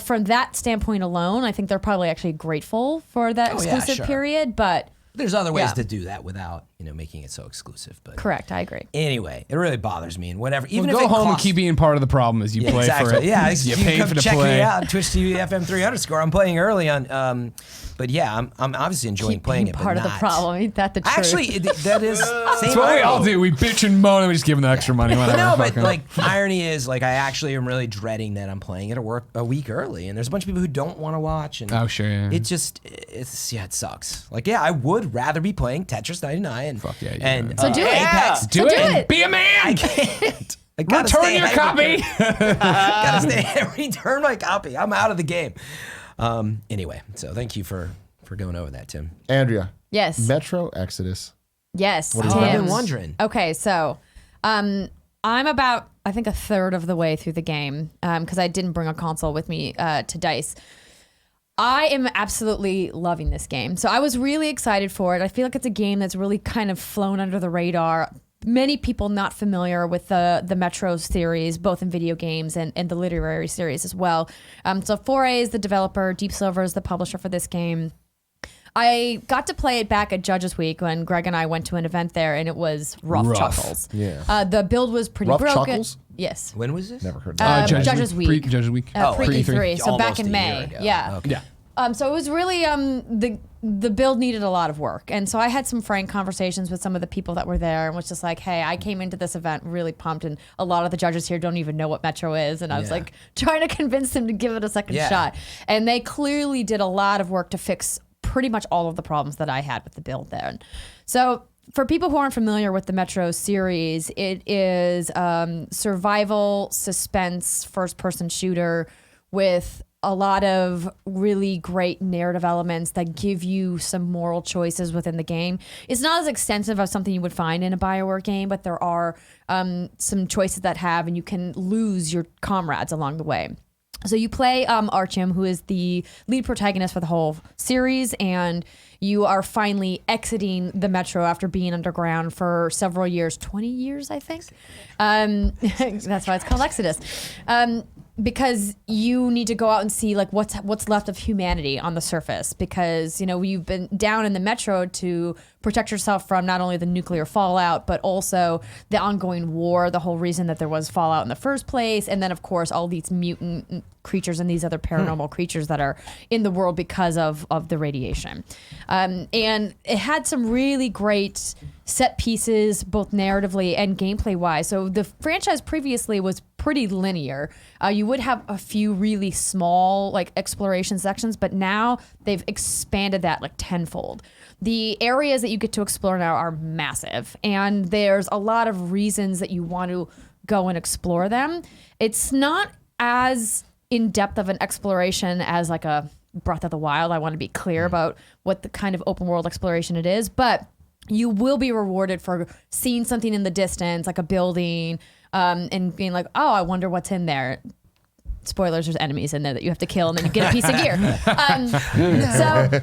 from that standpoint alone, I think they're probably actually grateful for that exclusive sure. period. But There's other ways Yeah. to do that without, making it so exclusive. But correct, I agree. anyway, it really bothers me and whatever. Even Well, if go it home and costs- keep being part of the problem as you Yeah, play exactly. for it. Yeah, you can pay come for the check play. me out, Twitch TV FM3 underscore. I'm playing early on, but yeah, I'm obviously enjoying playing Being it. part but of the not- problem. Ain't that the truth? Actually, that is. That's what we all do. We bitch and moan and we just give them the extra money. Whatever. No, but fuck 'em. like irony is like I actually am really dreading that I'm playing it a week early, and there's a bunch of people who don't want to watch. And Oh, sure, yeah. it sucks. Like yeah, I would rather be playing Tetris 99 and Fuck yeah, you and would. So do it. Apex. So do do it. it. Be a man. I can't. I gotta Return stay your ahead. copy. Gotta stay. Return my copy. I'm out of the game. Anyway, so thank you for going over that, Tim. Andrea, Yes. Metro Exodus. Yes. do you Oh, I've think? been wondering. Okay, so I'm about, I think, a third of the way through the game because I didn't bring a console with me to DICE. I am absolutely loving this game. So I was really excited for it. I feel like it's a game that's really kind of flown under the radar. Many people not familiar with the Metro series, both in video games and the literary series as well. So 4A is the developer, Deep Silver is the publisher for this game. I got to play it back at Judges Week when Greg and I went to an event there, and it was rough chuckles. Yeah. The build was pretty Rough broken. chuckles? Yes. When was this? Never heard that. Judges Week. Judges Week. Pre-E3, so back Almost in a May. year ago. Yeah. Okay. Yeah. So it was really the build needed a lot of work, and so I had some frank conversations with some of the people that were there, and was just like, "Hey, I came into this event really pumped, and a lot of the judges here don't even know what Metro is," and I was Yeah. like trying to convince them to give it a second Yeah. shot, and they clearly did a lot of work to fix pretty much all of the problems that I had with the build there. So for people who aren't familiar with the Metro series, it is survival, suspense, first-person shooter with a lot of really great narrative elements that give you some moral choices within the game. It's not as extensive as something you would find in a BioWare game, but there are some choices that have, and you can lose your comrades along the way. So you play Artyom, who is the lead protagonist for the whole series, and you are finally exiting the metro after being underground for several years, 20 years, I think. That's why it's called Exodus. Because you need to go out and see like what's left of humanity on the surface, because you've been down in the metro to protect yourself from not only the nuclear fallout but also the ongoing war, the whole reason that there was fallout in the first place, and then of course all these mutant creatures and these other paranormal creatures that are in the world because of the radiation. And it had some really great set pieces, both narratively and gameplay wise. So the franchise previously was pretty linear. You would have a few really small like exploration sections, but now they've expanded that like tenfold. The areas that you get to explore now are massive, and there's a lot of reasons that you want to go and explore them. It's not as in depth of an exploration as like a Breath of the Wild. I want to be clear about what the kind of open world exploration it is, but you will be rewarded for seeing something in the distance, like a building, and being like, oh, I wonder what's in there. Spoilers, there's enemies in there that you have to kill, and then you get a piece of gear.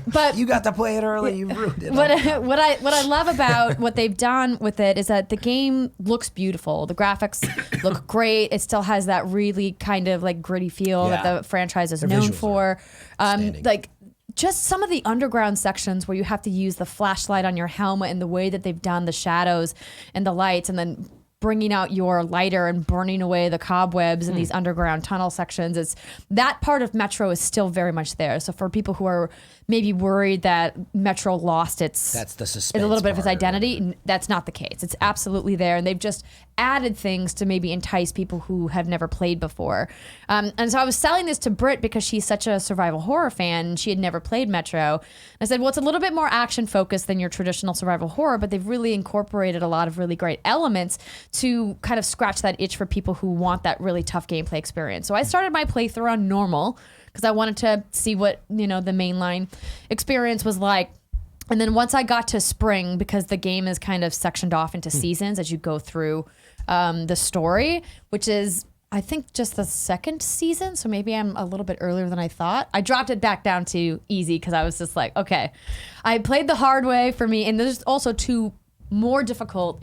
But You got to play it early. You ruined it. what I love about what they've done with it is that the game looks beautiful. The graphics look great. It still has that really kind of like gritty feel that the franchise is Their known visuals for. outstanding. Like just some of the underground sections where you have to use the flashlight on your helmet and the way that they've done the shadows and the lights, and then bringing out your lighter and burning away the cobwebs in these underground tunnel sections. It's that part of Metro is still very much there. So for people who are maybe worried that Metro lost That's the suspense a little bit of its part. identity, that's not the case. It's absolutely there, and they've just added things to maybe entice people who have never played before. And so I was selling this to Britt because she's such a survival horror fan, and she had never played Metro. I said, well, it's a little bit more action focused than your traditional survival horror, but they've really incorporated a lot of really great elements to kind of scratch that itch for people who want that really tough gameplay experience. So I started my playthrough on normal because I wanted to see what the mainline experience was like. And then once I got to spring, because the game is kind of sectioned off into seasons as you go through the story, which is, I think, just the second season. So maybe I'm a little bit earlier than I thought. I dropped it back down to easy because I was just like, okay, I played the hard way for me. And there's also two more difficult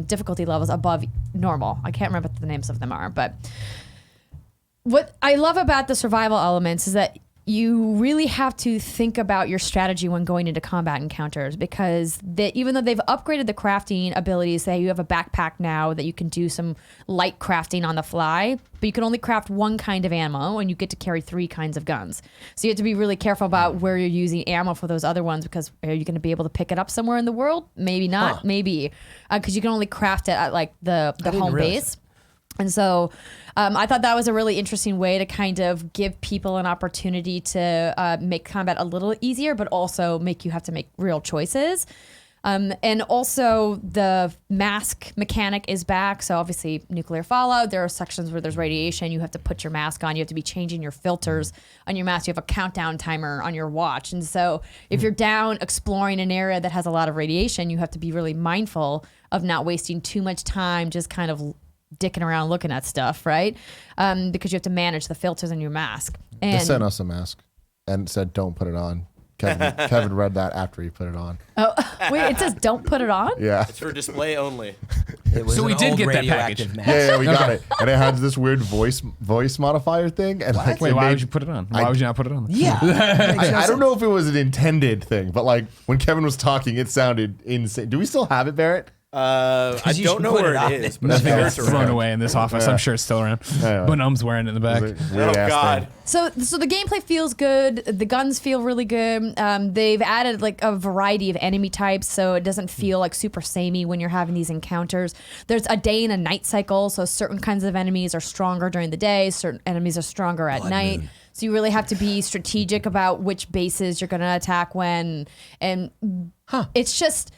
difficulty levels above normal. I can't remember what the names of them are, but what I love about the survival elements is that you really have to think about your strategy when going into combat encounters, because even though they've upgraded the crafting abilities, say you have a backpack now that you can do some light crafting on the fly, but you can only craft one kind of ammo and you get to carry 3 kinds of guns. So you have to be really careful about where you're using ammo for those other ones, because are you going to be able to pick it up somewhere in the world? Maybe not, maybe, because you can only craft it at like the home base. And so I thought that was a really interesting way to kind of give people an opportunity to make combat a little easier, but also make you have to make real choices. And also the mask mechanic is back. So obviously nuclear fallout, there are sections where there's radiation. You have to put your mask on. You have to be changing your filters on your mask. You have a countdown timer on your watch. And so if you're down exploring an area that has a lot of radiation, you have to be really mindful of not wasting too much time just kind of dicking around looking at stuff, right? Because you have to manage the filters in your mask. And They sent us a mask and said, don't put it on. Kevin read that after he put it on. oh, wait, it says don't put it on? Yeah. It's for display only. It was So we an did old get that radioactive package. mask. Yeah, we got it. And it has this weird voice modifier thing. And like, Wait, it why made- would you put it on? Why would you not put it on? Yeah. I don't know if it was an intended thing, but like when Kevin was talking, it sounded insane. Do we still have it, Barrett? I you don't should know put where it it on is, it. but I think it's Thrown around. away in this office. I'm sure it's still around. Anyway. Bonum's wearing it in the back. Weird Oh ass God. thing. So the gameplay feels good. The guns feel really good. They've added like a variety of enemy types, so it doesn't feel like super samey when you're having these encounters. There's a day and a night cycle, so certain kinds of enemies are stronger during the day, certain enemies are stronger at night. So you really have to be strategic about which bases you're going to attack when. And it's just...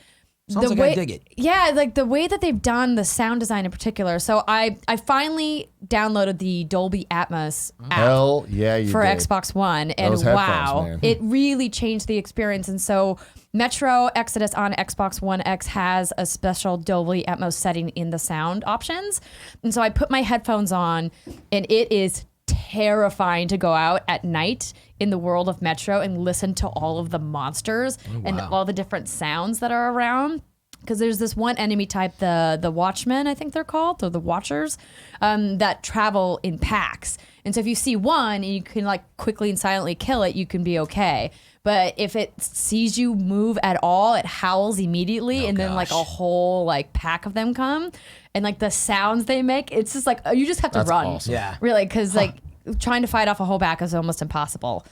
Sounds like I dig it. Yeah, like the way that they've done the sound design in particular. So I finally downloaded the Dolby Atmos app Hell yeah, you for did. Xbox One, and Those headphones, wow, man. it really changed the experience. And so Metro Exodus on Xbox One X has a special Dolby Atmos setting in the sound options. And so I put my headphones on, and it is terrifying to go out at night in the world of Metro and listen to all of the monsters and all the different sounds that are around. Because there's this one enemy type, the Watchmen, I think they're called, or the Watchers, that travel in packs. And so if you see one and you can like quickly and silently kill it, you can be okay. But if it sees you move at all, it howls immediately, and then like a whole like pack of them come, and like the sounds they make, it's just like you just have to run. Awesome. Yeah. Really, because like trying to fight off a whole pack is almost impossible.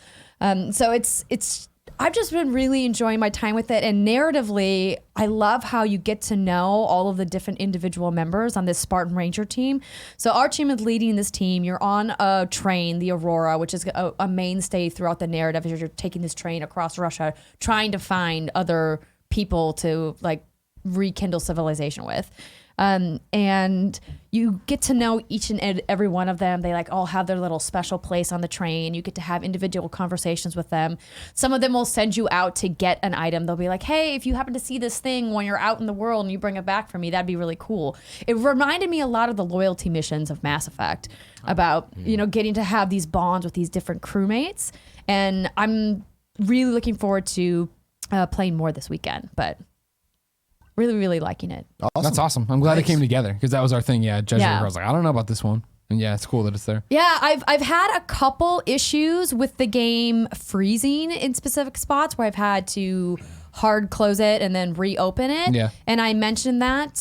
So it's. I've just been really enjoying my time with it, and narratively, I love how you get to know all of the different individual members on this Spartan Ranger team. So our team is leading this team. You're on a train, the Aurora, which is a mainstay throughout the narrative as you're taking this train across Russia, trying to find other people to like rekindle civilization with. And you get to know each and every one of them. They like all have their little special place on the train. You get to have individual conversations with them. Some of them will send you out to get an item. They'll be like, hey, if you happen to see this thing when you're out in the world and you bring it back for me, that'd be really cool. It reminded me a lot of the loyalty missions of Mass Effect about, you know, getting to have these bonds with these different crewmates. And I'm really looking forward to playing more this weekend, but really, really liking it. Awesome. That's awesome. I'm glad it came together because that was our thing. Yeah, Jesuit Yeah. I was like, I don't know about this one. And yeah, it's cool that it's there. Yeah, I've had a couple issues with the game freezing in specific spots where I've had to hard close it and then reopen it. Yeah. And I mentioned that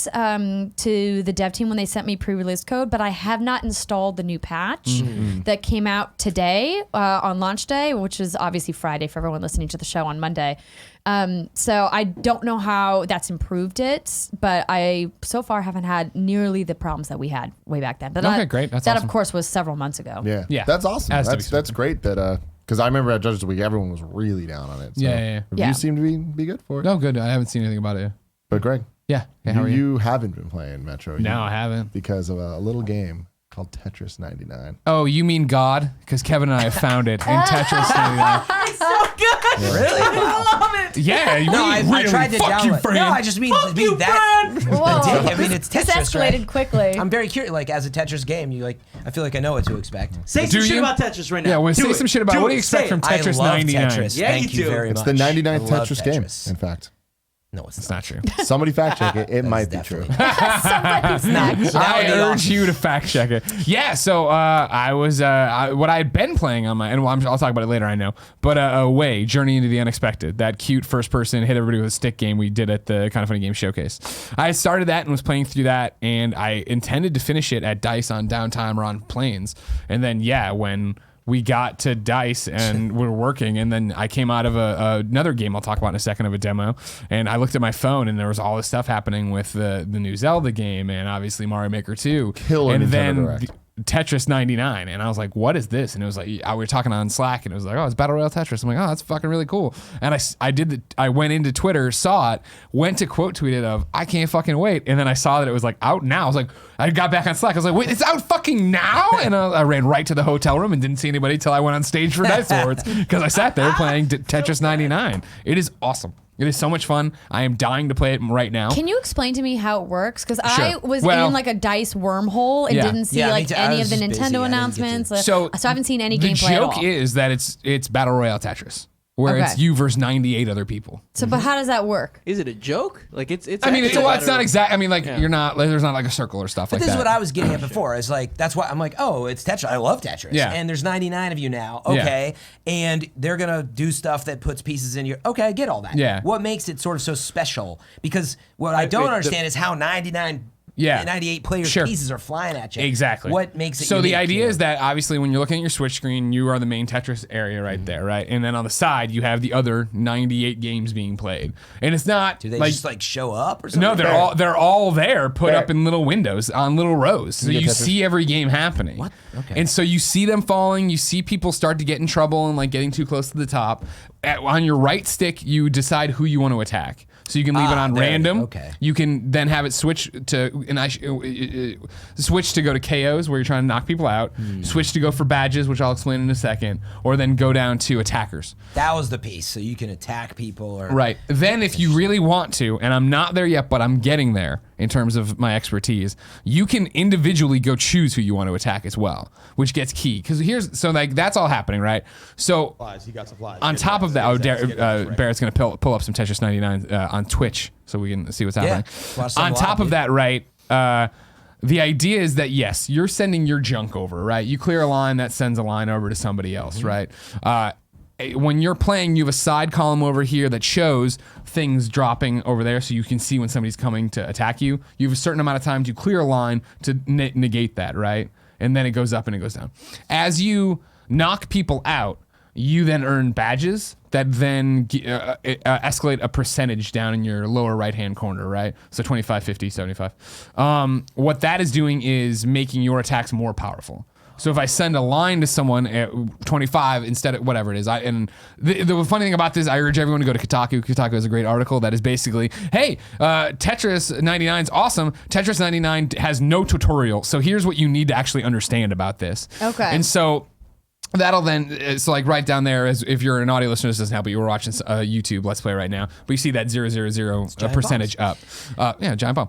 to the dev team when they sent me pre-release code, but I have not installed the new patch that came out today on launch day, which is obviously Friday for everyone listening to the show on Monday. So I don't know how that's improved it, but I so far haven't had nearly the problems that we had way back then. But Okay, great. That's that awesome. of course was several months ago. Yeah. Yeah. That's awesome. Has to be That's great that because I remember at Judges Week everyone was really down on it. So Yeah. reviews Yeah. seem to be good for it. No, good. I haven't seen anything about it. But Greg, Yeah. How are you? you haven't been playing Metro. No, I haven't. Because of a little game called Tetris 99. Oh, you mean God? Because Kevin and I have found it in Tetris 99. It's so good. Really? I love it. Yeah, No, I really, tried to fuck you, download. Fran. No, I just mean that. Whoa. I mean, it's This Tetris, escalated right? quickly. I'm very curious. Like as a Tetris game, you like. I feel like I know what to expect. Say Do some shit you? about Tetris right now. Yeah, well, Do say it. some shit about Do what do you it. expect Say from it. Tetris I love 99? Tetris. Yeah, Thank you you do. very It's much. the 99th I love Tetris game, Tetris. in fact. No, it's It's not. not true. Somebody fact check it. It might be true. Somebody's not. I urge you to fact check it. Yeah, so I was what I had been playing on my, and I'll talk about it later. I know, but Away, Journey into the Unexpected, that cute first person hit everybody with a stick game we did at the Kind of Funny Game Showcase. I started that and was playing through that, and I intended to finish it at Dice on downtime or on planes, and then when we got to Dice and we were working, and then I came out of another game I'll talk about in a second of a demo, and I looked at my phone and there was all this stuff happening with the new Zelda game and obviously Mario Maker 2. Killer and Nintendo then Direct. Tetris 99, and I was like, what is this? And it was like, we were talking on Slack, and it was like, oh, it's Battle Royale Tetris. I'm like, oh, that's fucking really cool. And I went into Twitter, saw it, went to quote tweet it of, I can't fucking wait. And then I saw that it was like out now. I was like, I got back on Slack. I was like, wait, it's out fucking now? And I ran right to the hotel room and didn't see anybody till I went on stage for Dice Awards because I sat there playing Tetris 99. It is awesome. It is so much fun. I am dying to play it right now. Can you explain to me how it works? Because I Sure. was Well, in like a Dice wormhole and yeah. didn't see Yeah, me like too. I any was of the just busy. Nintendo I didn't get to- announcements. So I haven't seen any the gameplay at all. joke is that it's Battle Royale Tetris, where it's Okay. you versus 98 other people. So, but how does that work? Is it a joke? Like it's. I mean, it's actually it's not exact. I mean, like Yeah. you're not. Like, there's not like a circle or stuff But like this that. is what I was getting at before. It's like that's why I'm like, oh, it's Tetris. I love Tetris. Yeah. And there's 99 of you now. Yeah. Okay. And they're gonna do stuff that puts pieces in your. Okay, I get all that. Yeah. What makes it sort of so special? Because what I don't understand is how 98 player Sure. pieces are flying at you. Exactly. What makes it? So the unique, idea you know? is that obviously when you're looking at your Switch screen, you are the main Tetris area right there, right? And then on the side, you have the other 98 games being played. And it's not Do they like just like show up or something? no, they're all there, put up in little windows on little rows, so get you Tetris? see every game happening. What? Okay. And so you see them falling. You see people start to get in trouble and like getting too close to the top. On your right stick, you decide who you want to attack. So you can leave it on there it is. random. Okay. You can then have it switch to switch to go to KOs where you're trying to knock people out. Switch to go for badges, which I'll explain in a second, or then go down to attackers. That was the piece, so you can attack people or Right. Then if you really want to, and I'm not there yet, but I'm getting there, in terms of my expertise, you can individually go choose who you want to attack as well, which gets key. Because that's all happening, right? So He got supplies. on top of that, Barrett's going to pull up some Tetris 99 on Twitch so we can see what's happening. On top of that, right, the idea is that, yes, you're sending your junk over, right? You clear a line, that sends a line over to somebody else, right? When you're playing, you have a side column over here that shows things dropping over there so you can see when somebody's coming to attack you. You have a certain amount of time to clear a line to negate that, right? And then it goes up and it goes down. As you knock people out, you then earn badges that then escalate a percentage down in your lower right-hand corner, right? So 25, 50, 75. What that is doing is making your attacks more powerful. So if I send a line to someone at 25 instead of whatever it is, the funny thing about this, I urge everyone to go to Kotaku. Kotaku has a great article that is basically, hey, Tetris 99 is awesome. Tetris 99 has no tutorial. So here's what you need to actually understand about this. Okay. And so that'll then, it's like right down there, as if you're an audio listener, this doesn't help, but you were watching YouTube Let's Play right now, but you see that 000 percentage up. Giant bomb.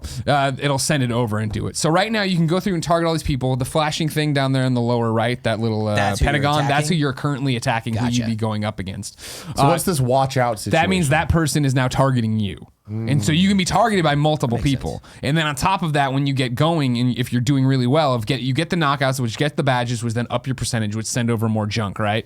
It'll send it over and do it. So right now you can go through and target all these people. The flashing thing down there in the lower right, that little pentagon, that's who you're currently attacking, who you'd be going up against. So what's this watch out situation? That means that person is now targeting you. And so you can be targeted by multiple people. And then on top of that, when you get going, and if you're doing really well, you get the knockouts, which get the badges, which then up your percentage, which send over more junk, right?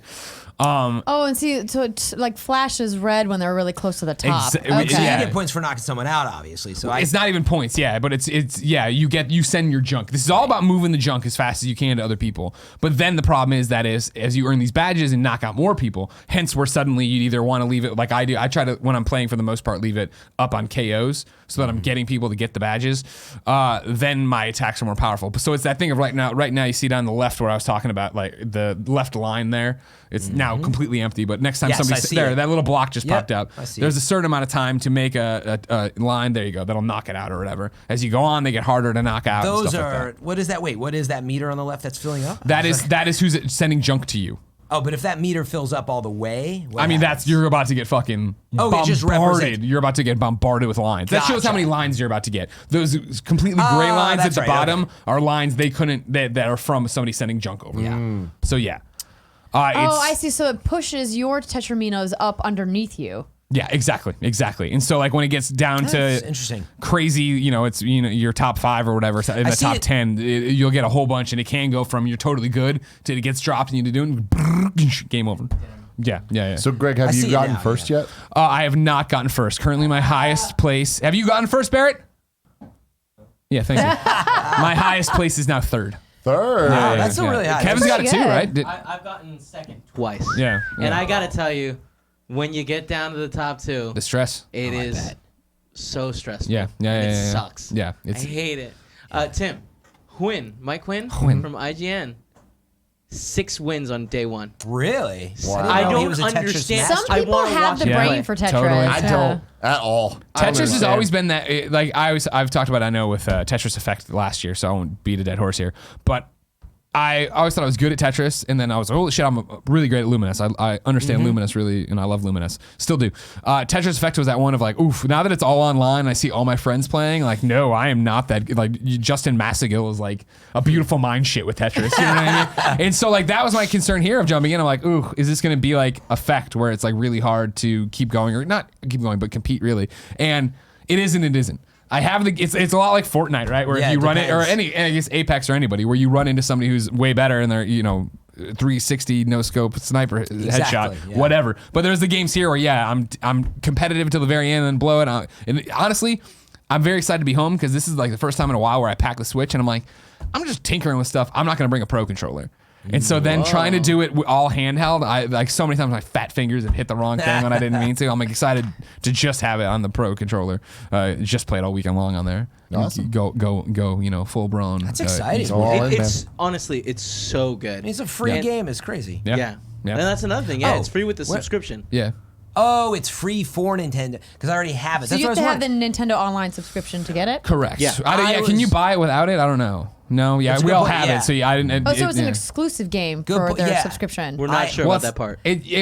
And see, so it like flashes red when they're really close to the top. So you get points for knocking someone out, obviously. So it's not even points, but you send your junk. This is all about moving the junk as fast as you can to other people. But then the problem is that as you earn these badges and knock out more people, hence where suddenly you'd either want to leave it like I do. I try to, when I'm playing, for the most part, leave it up on KOs so that I'm getting people to get the badges. Then my attacks are more powerful. So it's that thing of right now you see down the left where I was talking about, like the left line there. It's now completely empty, but next time somebody's there, that little block just popped up. There's a certain amount of time to make a line. There you go. That'll knock it out or whatever. As you go on, they get harder to knock out. Those and stuff are, like that. what is that? Wait, what is that meter on the left that's filling up? That is who's sending junk to you. Oh, but if that meter fills up all the way, you're about to get fucking bombarded. You're about to get bombarded with lines. That shows how many lines you're about to get. Those completely gray lines at the bottom are lines that are from somebody sending junk over. Yeah. So yeah. I see. So it pushes your Tetraminos up underneath you. Yeah, exactly. And so like when it gets down to interesting, crazy, it's your top 5 or whatever, in the top 10, you'll get a whole bunch, and it can go from you're totally good to it gets dropped and you do game over. Yeah. So Greg, have you gotten first yet? I have not gotten first. Currently my highest place. Have you gotten first, Barrett? Yeah, thank you. My highest place is now third. Wow, that's still really high. Kevin's got it too, right? I've gotten second twice. Yeah. And I gotta tell you, when you get down to the top 2, the stress. It is so stressful. Yeah. It sucks. Yeah. I hate it. Tim, Mike Quinn from IGN. 6 wins on day 1. Really? Wow. I don't understand. Some people have the brain for Tetris. Totally. I don't at all. Tetris has always been that. I've talked about. I know with Tetris Effect last year, so I won't beat a dead horse here. But I always thought I was good at Tetris, and then I was holy shit, I'm really great at Luminous. I understand Luminous really, and I love Luminous. Still do. Tetris Effect was that one of like, oof. Now that it's all online, I see all my friends playing. Like, no, I am not that good. Like Justin Massagill is like a beautiful mind shit with Tetris. You know what I mean? And so like that was my concern here of jumping in. I'm like, ooh, is this going to be like Effect where it's like really hard to keep going or not keep going, but compete really? And it isn't. It isn't. I have it's a lot like Fortnite, right? Where if you run it, or I guess Apex or anybody, where you run into somebody who's way better and they're 360 no scope sniper headshot, whatever. But there's the games here where I'm competitive until the very end and then blow it out. And honestly, I'm very excited to be home because this is like the first time in a while where I pack the Switch and I'm like, I'm just tinkering with stuff. I'm not going to bring a pro controller. And so then trying to do it all handheld, I like so many times my fat fingers and hit the wrong thing when I didn't mean to. I'm like excited to just have it on the pro controller. Just play it all weekend long on there. Awesome. Go, full blown. That's exciting. It's honestly, it's so good. It's a free game. It's crazy. Yeah. And that's another thing. Yeah, it's free with the subscription. Yeah. Oh, it's free for Nintendo because I already have it. So That's you what have I to was have the wondering. Nintendo Online subscription to get it? Correct. Yeah. Can you buy it without it? I don't know. No, yeah, That's a we good all point, have yeah. it. So yeah, I didn't. Oh, so it's an yeah. exclusive game Good for po- their yeah. subscription. We're not sure Well, about that part.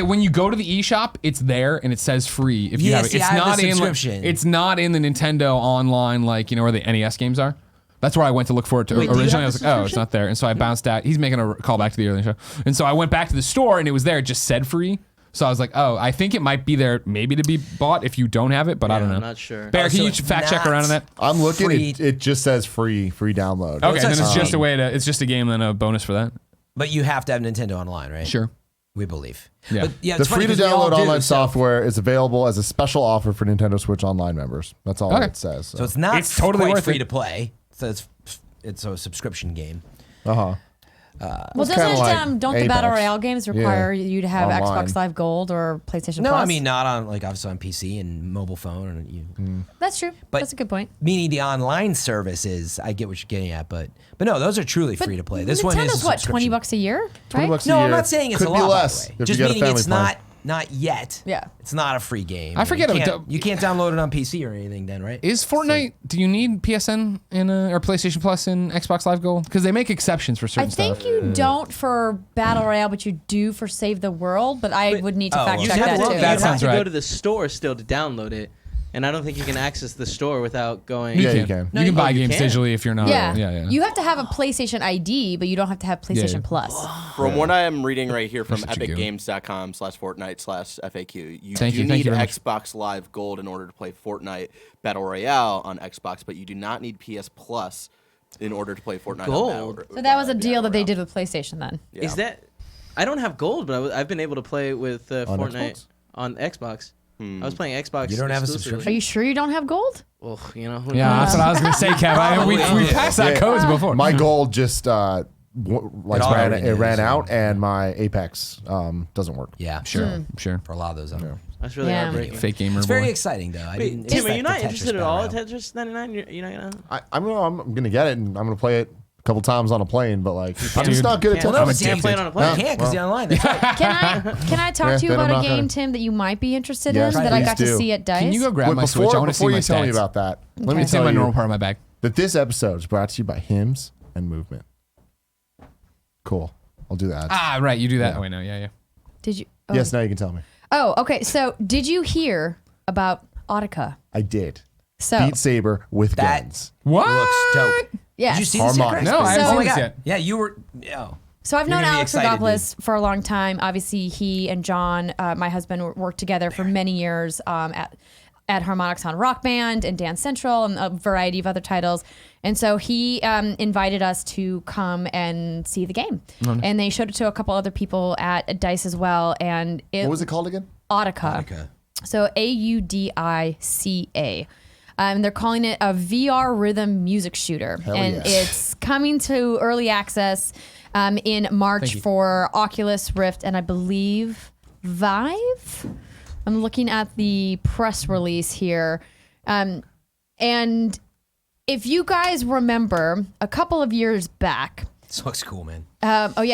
When you go to the eShop, it's there and it says free if you Yeah, have it. see, It's I have not the in. subscription. It's not in the Nintendo Online, where the NES games are. That's where I went to look for it. Wait, do you Originally, I have was the like, oh, it's subscription? not there, and so I bounced out. He's making a call back to the earlier show, and so I went back to the store and it was there. It just said free. So I was like, oh, I think it might be there, maybe to be bought if you don't have it, but I don't know. I'm not sure. Bear, can so you it's fact check not- around on that? I'm looking. Free. It just says free download. Okay, then it's actually just a way to. It's just a game and a bonus for that. But you have to have Nintendo Online, right? Sure. We believe. Yeah. But, yeah The it's funny free to 'cause we all download do, online so- software is available as a special offer for Nintendo Switch Online members. That's all Okay. it says. So it's not It's totally quite worth free it. to play. So it's a subscription game. uh-huh. Well, It's kinda doesn't like don't the Battle Apex. Royale games require you to have Online. Xbox Live Gold or PlayStation No, Plus? I mean not on obviously on PC and mobile phone and That's true. But- That's a good point. meaning the online services. I get what you're getting at, but no, those are truly free to play. This one is Nintendo a what, $20 subscription. a year? $20 Right? a No, year. I'm not saying it's Could a be lot. less By if the way. you Just get a meaning family it's plan. not yet. Yeah. It's not a free game. I forget You it- can't, you can't download it on PC or anything. Then right? Is Fortnite? Do you need PSN or PlayStation Plus in Xbox Live Gold? Because they make exceptions for I certain think stuff. you don't for Battle Royale, but you do for Save the World. But I would need to oh, fact well, check you'd that have to- too. that You'd have sounds to right. go to the store still to download it, and I don't think you can access the store without going. Yeah, you can. You can buy you games can. digitally if you're not. Yeah. You have to have a PlayStation ID, but you don't have to have PlayStation Yeah. Plus. From what I am reading right here from That's what you do. epicgames.com/Fortnite/FAQ, you Thank do you. Thank need you very much. Xbox Live Gold in order to play Fortnite Battle Royale on Xbox, but you do not need PS Plus in order to play Fortnite Gold? on Battle, So that was a Battle deal that they Royale. did with PlayStation then. Yeah. Is that? I don't have gold, but I've been able to play with Fortnite Xbox? on Xbox. I was playing Xbox. You don't have a exclusively. subscription? Are you sure you don't have gold? Well, who Yeah, that's knows? what I was gonna say, Kev. We passed that codes before. My gold just all already ran is, out, and my Apex doesn't work. Yeah, Sure. for a lot of those. That's really Yeah. heartbreaking. Fake gamer It's very boy. exciting though. I Wait, didn't Tim, are expect you not the Tetris interested at all in Battle Tetris 99? You're not gonna. I'm gonna get it, and I'm gonna play it a couple times on a plane. But like, I'm just Dude. not good at Can't. Well, no, Tetris. it's Can't play it on a Royale. plane. You can't because the online. That's right. Can I talk Yeah, to you then I'm about a not game, gonna- Tim, that you might be interested Yes, in that I please got to do. see at Dice? Can you go grab Wait, my Switch? I want to see before my you tell me stats. about that, let me It's in tell my you normal part of my bag. that this episode is brought to you by Hymns and Movement. Cool. I'll do that. Ah, right. You do that. Oh, wait, no. Yeah. Did you? Oh. Yes, now you can tell me. Oh, okay. So did you hear about Audica? I did. So Beat Saber with That- guns. What? Looks dope. yes. Did you see this yet, Harmonic. Chris? No, I haven't So- seen Oh my this God. yet. Yeah, you were. Oh. So I've You're known gonna be Alex excited, Rodopoulos for a long time. Obviously, he and John, my husband, worked together for many years at Harmonix on Rock Band and Dance Central and a variety of other titles. And so he invited us to come and see the game. And they showed it to a couple other people at Dice as well. And it What was it called again? Audica. Okay. So Audica. They're calling it a VR rhythm music shooter. And yes. it's coming to early access in March for Oculus Rift and I believe Vive. I'm looking at the press release here. And if you guys remember, a couple of years back, This looks cool, man.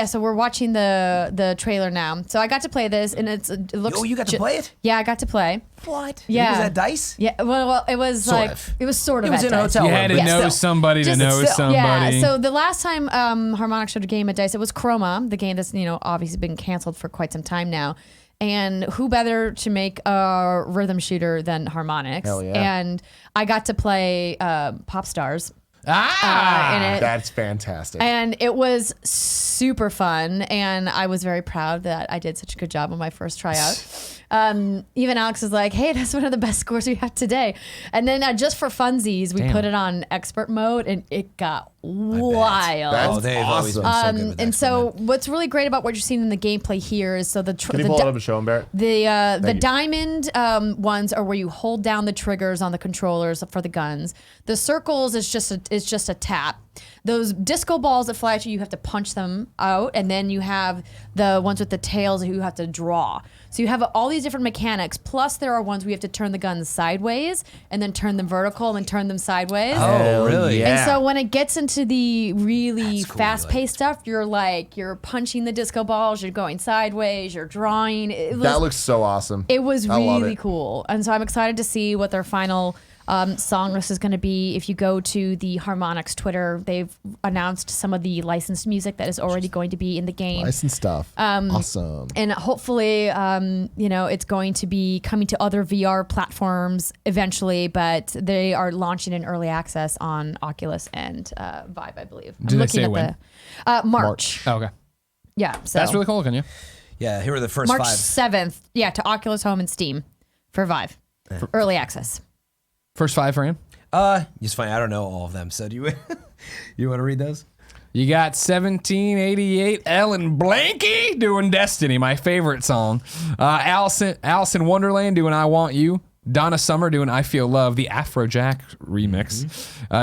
so we're watching the trailer now. So I got to play this, and it looks. Oh, you got to play it? Yeah, I got to play. What? Yeah. Was that Dice? Yeah, well, it was Sort like of. it was sort of. It was at in a Dice. hotel You had to room, but know still. somebody to Just know still- somebody. Yeah. So the last time Harmonix showed a game at Dice, it was Chroma, the game that's obviously been canceled for quite some time now. And who better to make a rhythm shooter than Harmonix? Hell yeah. And I got to play Pop Stars. in it. That's fantastic. And it was super fun, and I was very proud that I did such a good job on my first tryout. Even Alex was like, "Hey, that's one of the best scores we have today." And then just for funsies, we put it on expert mode, and it got wild. That's Oh, they've always been so good with And that so, experiment. what's really great about what you're seeing in the gameplay here is so the Can you pull it up and show him, Barrett? the you. diamond ones are where you hold down the triggers on the controllers for the guns. The circles is just a tap. Those disco balls that fly at you, you have to punch them out, and then you have the ones with the tails that you have to draw. So you have all these different mechanics. Plus, there are ones where you have to turn the guns sideways, and then turn them vertical, and turn them sideways. Oh, really? yeah. And so when it gets into into the really That's cool, fast-paced stuff, you're punching the disco balls, you're going sideways, you're drawing. That looks so awesome. It was I love really it. cool, and so I'm excited to see what their final song list is going to be. If you go to the Harmonix Twitter, they've announced some of the licensed music that is already going to be in the game. Licensed stuff. Awesome. And hopefully, it's going to be coming to other VR platforms eventually, but they are launching in early access on Oculus and Vive, I believe. Did they say when? March. Oh, okay. Yeah, so That's really cool looking, yeah. Yeah, here are the first March 5. 7th, to Oculus Home and Steam for Vive. Early access. First 5 for him. It's funny. I don't know all of them. So do you you want to read those? You got 1788 Ellen Blanky doing Destiny, my favorite song. Alice in Wonderland doing I Want You. Donna Summer doing I Feel Love, the Afrojack remix.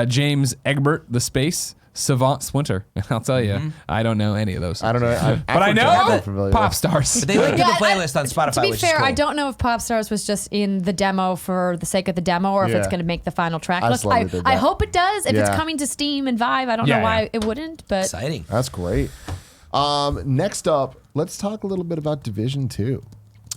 James Egbert, The Space. Savant Splinter. I'll tell you, I don't know any of those. I don't know. But I know Pop Stars. But they linked to the playlist on Spotify. To be which fair, is cool. I don't know if Pop Stars was just in the demo for the sake of the demo or if it's Yeah. going to make the final track I list. just love they did I that. hope it does. If it's Yeah. coming to Steam and Vive, I don't know why it wouldn't. But Exciting. That's great. Next up, let's talk a little bit about Division 2.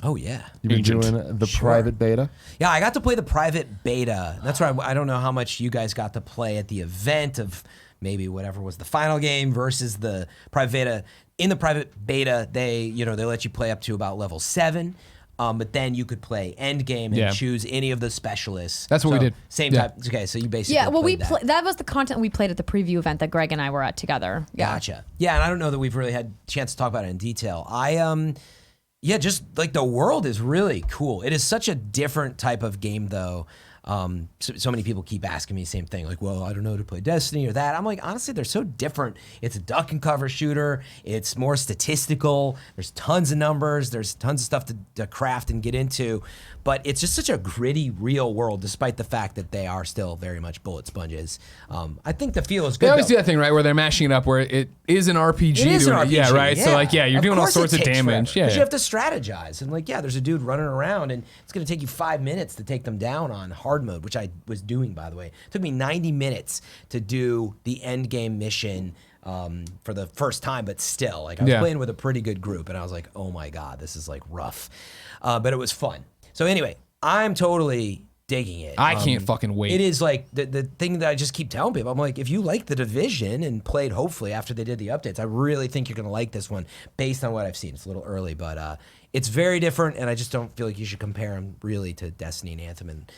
Oh yeah. You've been Agent. doing the private beta. Yeah, I got to play the private beta. That's right. I don't know how much you guys got to play at the event of maybe whatever was the final game versus the private beta. In the private beta, they let you play up to about level 7. But then you could play end game and choose any of the specialists. That's what we did. Same Yeah. type. Okay, so you basically we played that. that was the content we played at the preview event that Greg and I were at together. Yeah. Gotcha. Yeah, and I don't know that we've really had a chance to talk about it in detail. Just like the world is really cool. It is such a different type of game, though. So many people keep asking me the same thing, like, well, I don't know how to play Destiny or that. I'm like, honestly, they're so different. It's a duck and cover shooter. It's more statistical. There's tons of numbers. There's tons of stuff to craft and get into. But it's just such a gritty, real world, despite the fact that they are still very much bullet sponges. I think the feel is good. They always though. do that thing, right, where they're mashing it up, where it is an RPG. It is an RPG. Yeah, right. So you're Of doing all course it sorts of takes damage. forever, 'cause Yeah, you have to strategize, and there's a dude running around, and it's going to take you 5 minutes to take them down on hard mode, which I was doing, by the way. It took me 90 minutes to do the end game mission for the first time, but still, I was playing with a pretty good group, and I was like, oh my god, this is rough, but it was fun. So anyway, I'm totally digging it. I can't fucking wait. It is the thing that I just keep telling people. I'm like, if you like The Division and played, hopefully, after they did the updates, I really think you're going to like this one based on what I've seen. It's a little early, but it's very different, and I just don't feel like you should compare them really to Destiny and Anthem. And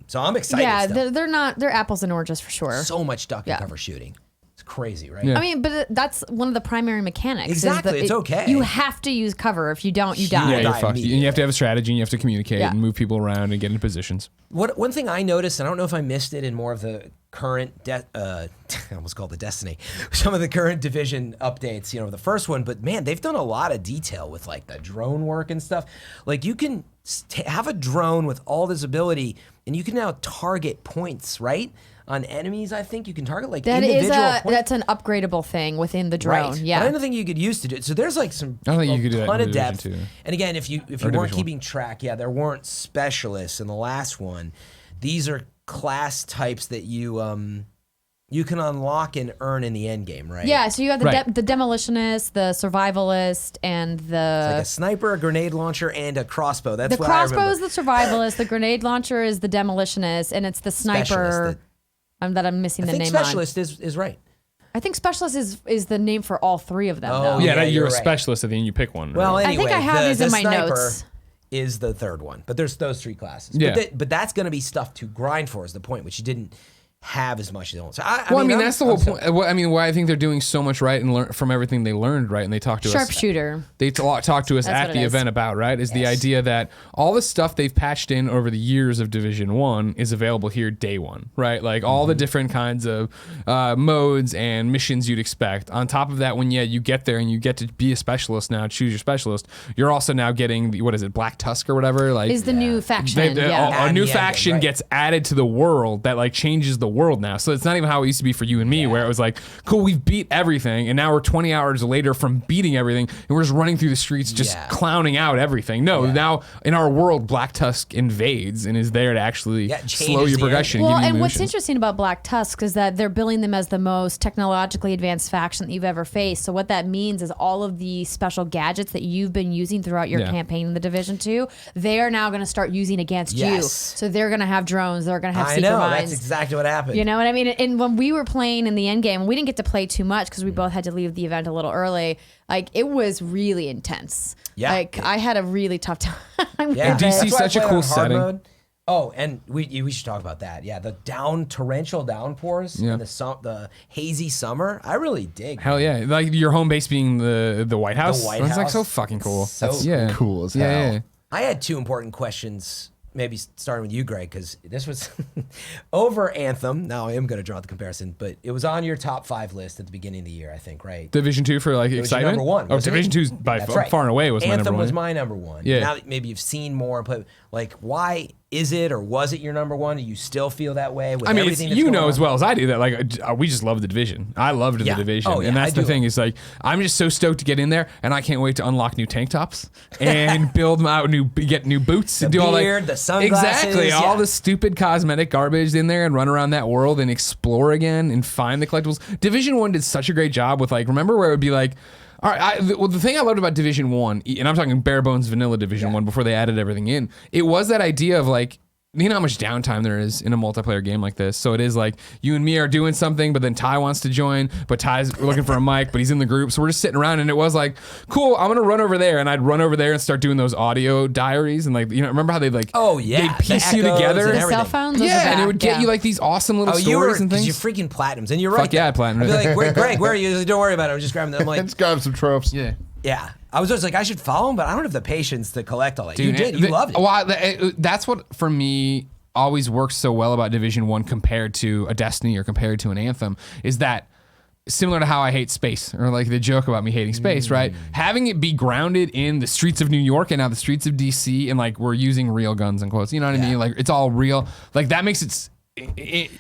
so I'm excited. Yeah, still. they're apples and oranges for sure. So much duck and cover shooting. It's crazy, right? Yeah. I mean, but that's one of the primary mechanics. is Exactly, that it's okay. You have to use cover. If you don't, you die. yeah, you're die fucked. And immediately. you have to have a strategy, and you have to communicate Yeah. and move people around and get in positions. One thing I noticed, and I don't know if I missed it in more of the current, I almost called it Destiny, some of the current Division updates, the first one, but man, they've done a lot of detail with the drone work and stuff. You can have a drone with all this ability, and you can now target points, right? On enemies, I think you can target That individual is points. that's an upgradable thing within the drone. Right. Yeah. But I don't think you could use to do it. So there's some I don't think you could do that ton in of Division depth. 2. And again, if you Division weren't 1. keeping track, there weren't specialists in the last one. These are class types that you can unlock and earn in the end game, right? Yeah, so you have the Right. the demolitionist, the survivalist, and Like a sniper, a grenade launcher, and a crossbow. That's the what I crossbow remember. is the survivalist, the grenade launcher is the demolitionist, and it's the sniper Specialist that I'm missing I the think name specialist is right. on. I think specialist is the name for all three of them. Oh, though. yeah. You're you're a right. specialist, and then you pick one. Well, right? I think anyway, I have the these in my sniper notes. is the third one, but there's those 3 classes. Yeah. But that's going to be stuff to grind for, is the point, which you didn't have as much as they want. So I Well, mean, that's the whole point. I mean, why I think they're doing so much right and learn from everything they learned, right? And they talked to us. Sharpshooter. They talk to us That's at what the it is. event about, right? Is the idea that all the stuff they've patched in over the years of Division 1 is available here day one, right? All the different kinds of modes and missions you'd expect. On top of that, when you get there and you get to be a specialist now, choose your specialist, you're also now getting, Black Tusk or whatever? Is the new faction. A yeah. new And the faction ending, right. gets added to the world that changes the world now. So it's not even how it used to be for you and me, where it was like, cool, we've beat everything, and now we're 20 hours later from beating everything, and we're just running through the streets, just clowning out everything. No, now in our world, Black Tusk invades and is there to actually slow your progression. Well, and give you and what's emotions. interesting about Black Tusk is that they're billing them as the most technologically advanced faction that you've ever faced. So what that means is all of the special gadgets that you've been using throughout your campaign in the Division 2, they are now going to start using against you. So they're going to have drones, they're going to have secret mines. That's exactly what happened. You know what I mean? And when we were playing in the end game, we didn't get to play too much because we both had to leave the event a little early. Like, it was really intense. Yeah. Like, I had a really tough time. Yeah, DC is such a cool setting. Mode. Oh, and we should talk about that. Yeah, the torrential downpours and the hazy summer. I really dig. Hell yeah. Like your home base being the White House. The White It's like House. so fucking cool. So cool as hell. Yeah. I had two important questions, maybe starting with you, Greg, because this was over Anthem. Now I am going to draw the comparison, but it was on your top 5 list at the beginning of the year, I think, right? Division 2 for like It was your excitement. number 1. Oh, wasn't Division it? 2's by That's far and away was my number Anthem 1. was my number 1. Yeah. Now that maybe you've seen more, but like, why is it or was it your number 1? Do you still feel that way with I mean, everything that's you going know on? as well as I do that like we just love the Division. I loved the Division, Oh, yeah, and that's I the do. thing is like I'm just so stoked to get in there, and I can't wait to unlock new tank tops and build out get new boots and do all like the sunglasses, exactly all the stupid cosmetic garbage in there and run around that world and explore again and find the collectibles. Division 1 did such a great job with like remember where it would be like. All right, the thing I loved about Division 1, and I'm talking bare bones vanilla Division 1 before they added everything in, it was that idea of like, you know how much downtime there is in a multiplayer game like this. So it is like you and me are doing something, but then Ty wants to join, but Ty's looking for a mic, but he's in the group. So we're just sitting around and it was like, cool, I'm going to run over there. And I'd run over there and start doing those audio diaries. And like, you know, remember how they'd like, they'd piece you together. The cell phones? Those are Yeah, and it back, would get you like these awesome little stories and things. You're freaking platinums. And you're right. Fuck yeah, platinum. I'd be like, Greg, where are you? Don't worry about it. I'm just grabbing them. I'm like, Let's grab some tropes. Yeah. I was just like, I should follow him, but I don't have the patience to collect all that. Dude, you did. You loved it. Well, that's what, for me, always works so well about Division 1 compared to a Destiny or compared to an Anthem is that similar to how I hate space or like the joke about me hating space, right? Having it be grounded in the streets of New York and now the streets of DC and like we're using real guns and quotes, you know what I mean? Like it's all real. Like that makes it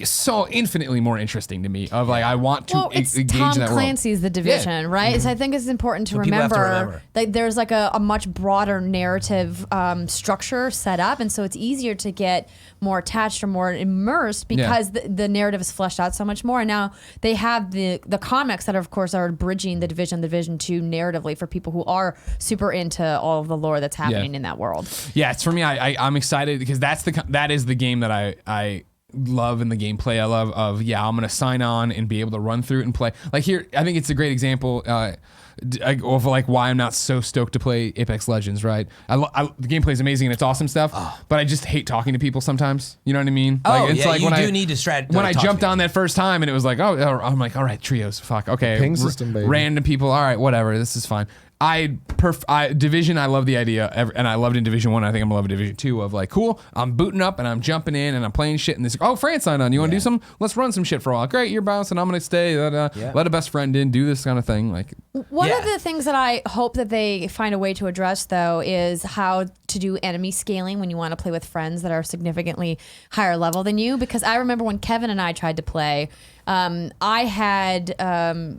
so infinitely more interesting to me of like I want to it's engage Tom in that Clancy's The Division, right? So I think it's important to So people have to remember remember. that there's like a much broader narrative structure set up, and so it's easier to get more attached or more immersed because the narrative is fleshed out so much more. And now they have the comics that of course are bridging the Division 2 narratively for people who are super into all of the lore that's happening in that world. Yeah, it's for me. I'm excited because that is the game that I love in the gameplay. I love I'm gonna sign on and be able to run through it and play. Like here, I think it's a great example of like why I'm not so stoked to play Apex Legends. Right, the gameplay is amazing and it's awesome stuff, but I just hate talking to people sometimes. You know what I mean? Oh, it's like you when do need to strategize. When I jumped on that first time and it was like, I'm like, all right, trios, fuck, okay, Ping system, baby. random people, all right, whatever, this is fine. Division, I love the idea, and I loved in Division 1. I think I'm gonna love Division 2 of like, cool, I'm booting up and I'm jumping in and I'm playing shit and this. Oh, France signed on. You want to do some? Let's run some shit for a while. Great, you're bouncing. I'm gonna stay. Let a best friend in. Do this kind of thing. Like one of the things that I hope that they find a way to address though is how to do enemy scaling when you want to play with friends that are significantly higher level than you. Because I remember when Kevin and I tried to play. I had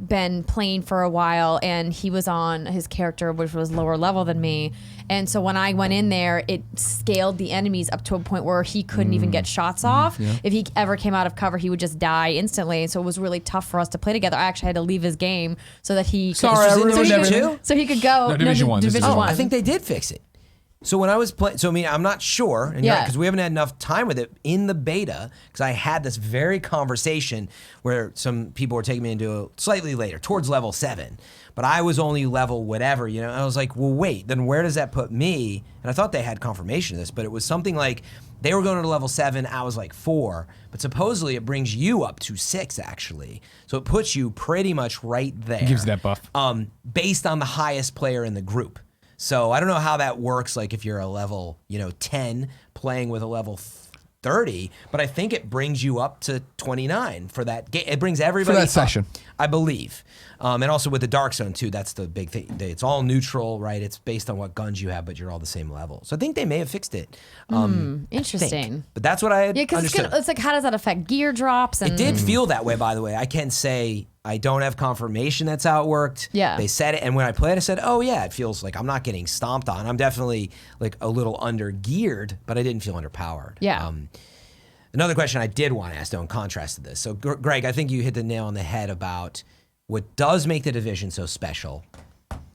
been playing for a while and he was on his character which was lower level than me, and so when I went in there it scaled the enemies up to a point where he couldn't even get shots off. If he ever came out of cover he would just die instantly, so it was really tough for us to play together. I actually had to leave his game so that he So he could go Division 1. Division 1. I think they did fix it. So when I was playing, so I mean, I'm not sure, and because we haven't had enough time with it in the beta, because I had this very conversation where some people were taking me into slightly later, towards level 7, but I was only level whatever, you know. I was like, well, wait, then where does that put me? And I thought they had confirmation of this, but it was something like they were going to level 7, I was like 4, but supposedly it brings you up to 6 actually, so it puts you pretty much right there. Gives you that buff. Based on the highest player in the group. So I don't know how that works. Like if you're a level, 10 playing with a level 30, but I think it brings you up to 29 for that game. It brings everybody that up, session. I believe. And also with the Dark Zone too, that's the big thing. It's all neutral, right? It's based on what guns you have, but you're all the same level. So I think they may have fixed it. Interesting. But that's what I had Because understood. it's like, how does that affect gear drops? And It did feel that way, by the way. I can say I don't have confirmation that's how it worked. Yeah. They said it, and when I played, I said, oh, yeah, it feels like I'm not getting stomped on. I'm definitely like a little under-geared, but I didn't feel underpowered. Yeah. Another question I did want to ask, though, in contrast to this. So, Greg, I think you hit the nail on the head about what does make the Division so special,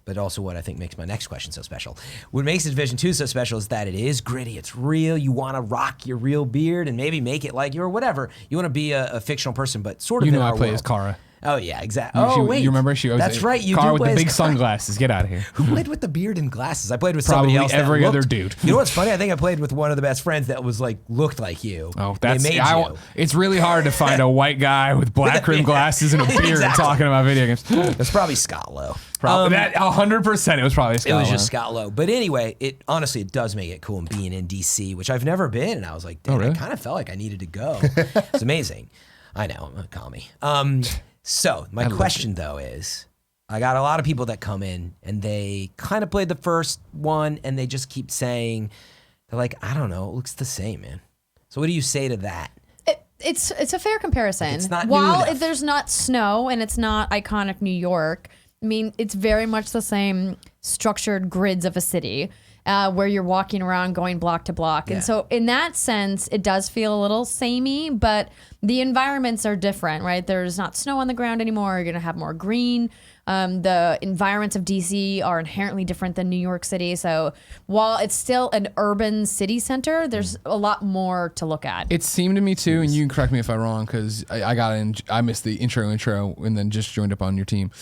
but also what I think makes my next question so special. What makes the Division 2 so special is that it is gritty. It's real. You want to rock your real beard and maybe make it like you or whatever. You want to be a fictional person, but sort of You in know our I play world. as Kara. Oh, yeah, exactly. She- Oh, wait. You remember? She was That's right. You Kara do with play the as big Kara. sunglasses. Get out of here. Who played with the beard and glasses? I played with somebody Probably else. that every looked- other dude. You know what's funny? I think I played with one of the best friends that was like looked like you. Oh, They that's made you. it's really hard to find a white guy with black rim glasses and a beard Exactly. talking about video games. That's probably Scott Lowe. Probably that 100%. It was probably Scott It was Lowe. just Scott Lowe. But anyway, it honestly it does make it cool and being in DC, which I've never been. And I was like, damn, really? I kind of felt like I needed to go. It's amazing. I know, I'm a commie. So my question though is, I got a lot of people that come in and they kind of played the first one and they just keep saying, they're like, I don't know, it looks the same, man. So what do you say to that? It's a fair comparison. It's not new While enough. there's not snow and it's not iconic New York, I mean, it's very much the same structured grids of a city where you're walking around going block to block. Yeah. And so in that sense, it does feel a little samey, but the environments are different, right? There's not snow on the ground anymore. You're going to have more green. The environments of DC are inherently different than New York City. So while it's still an urban city center, there's a lot more to look at. It seemed to me too, and you can correct me if I'm wrong, because I got in, I missed the intro, and then just joined up on your team.